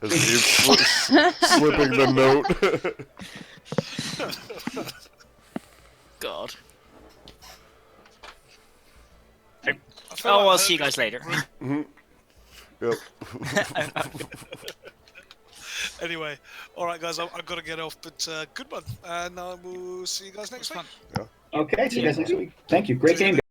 B: As he's slipping the note.
E: God. Oh, I'll see you guys later.
B: Mm-hmm. Yep.
A: Anyway, alright guys, I've got to get off, but good one. And I will see you guys next week.
B: Yeah.
C: Okay, see you guys next week. Thank you. Great game.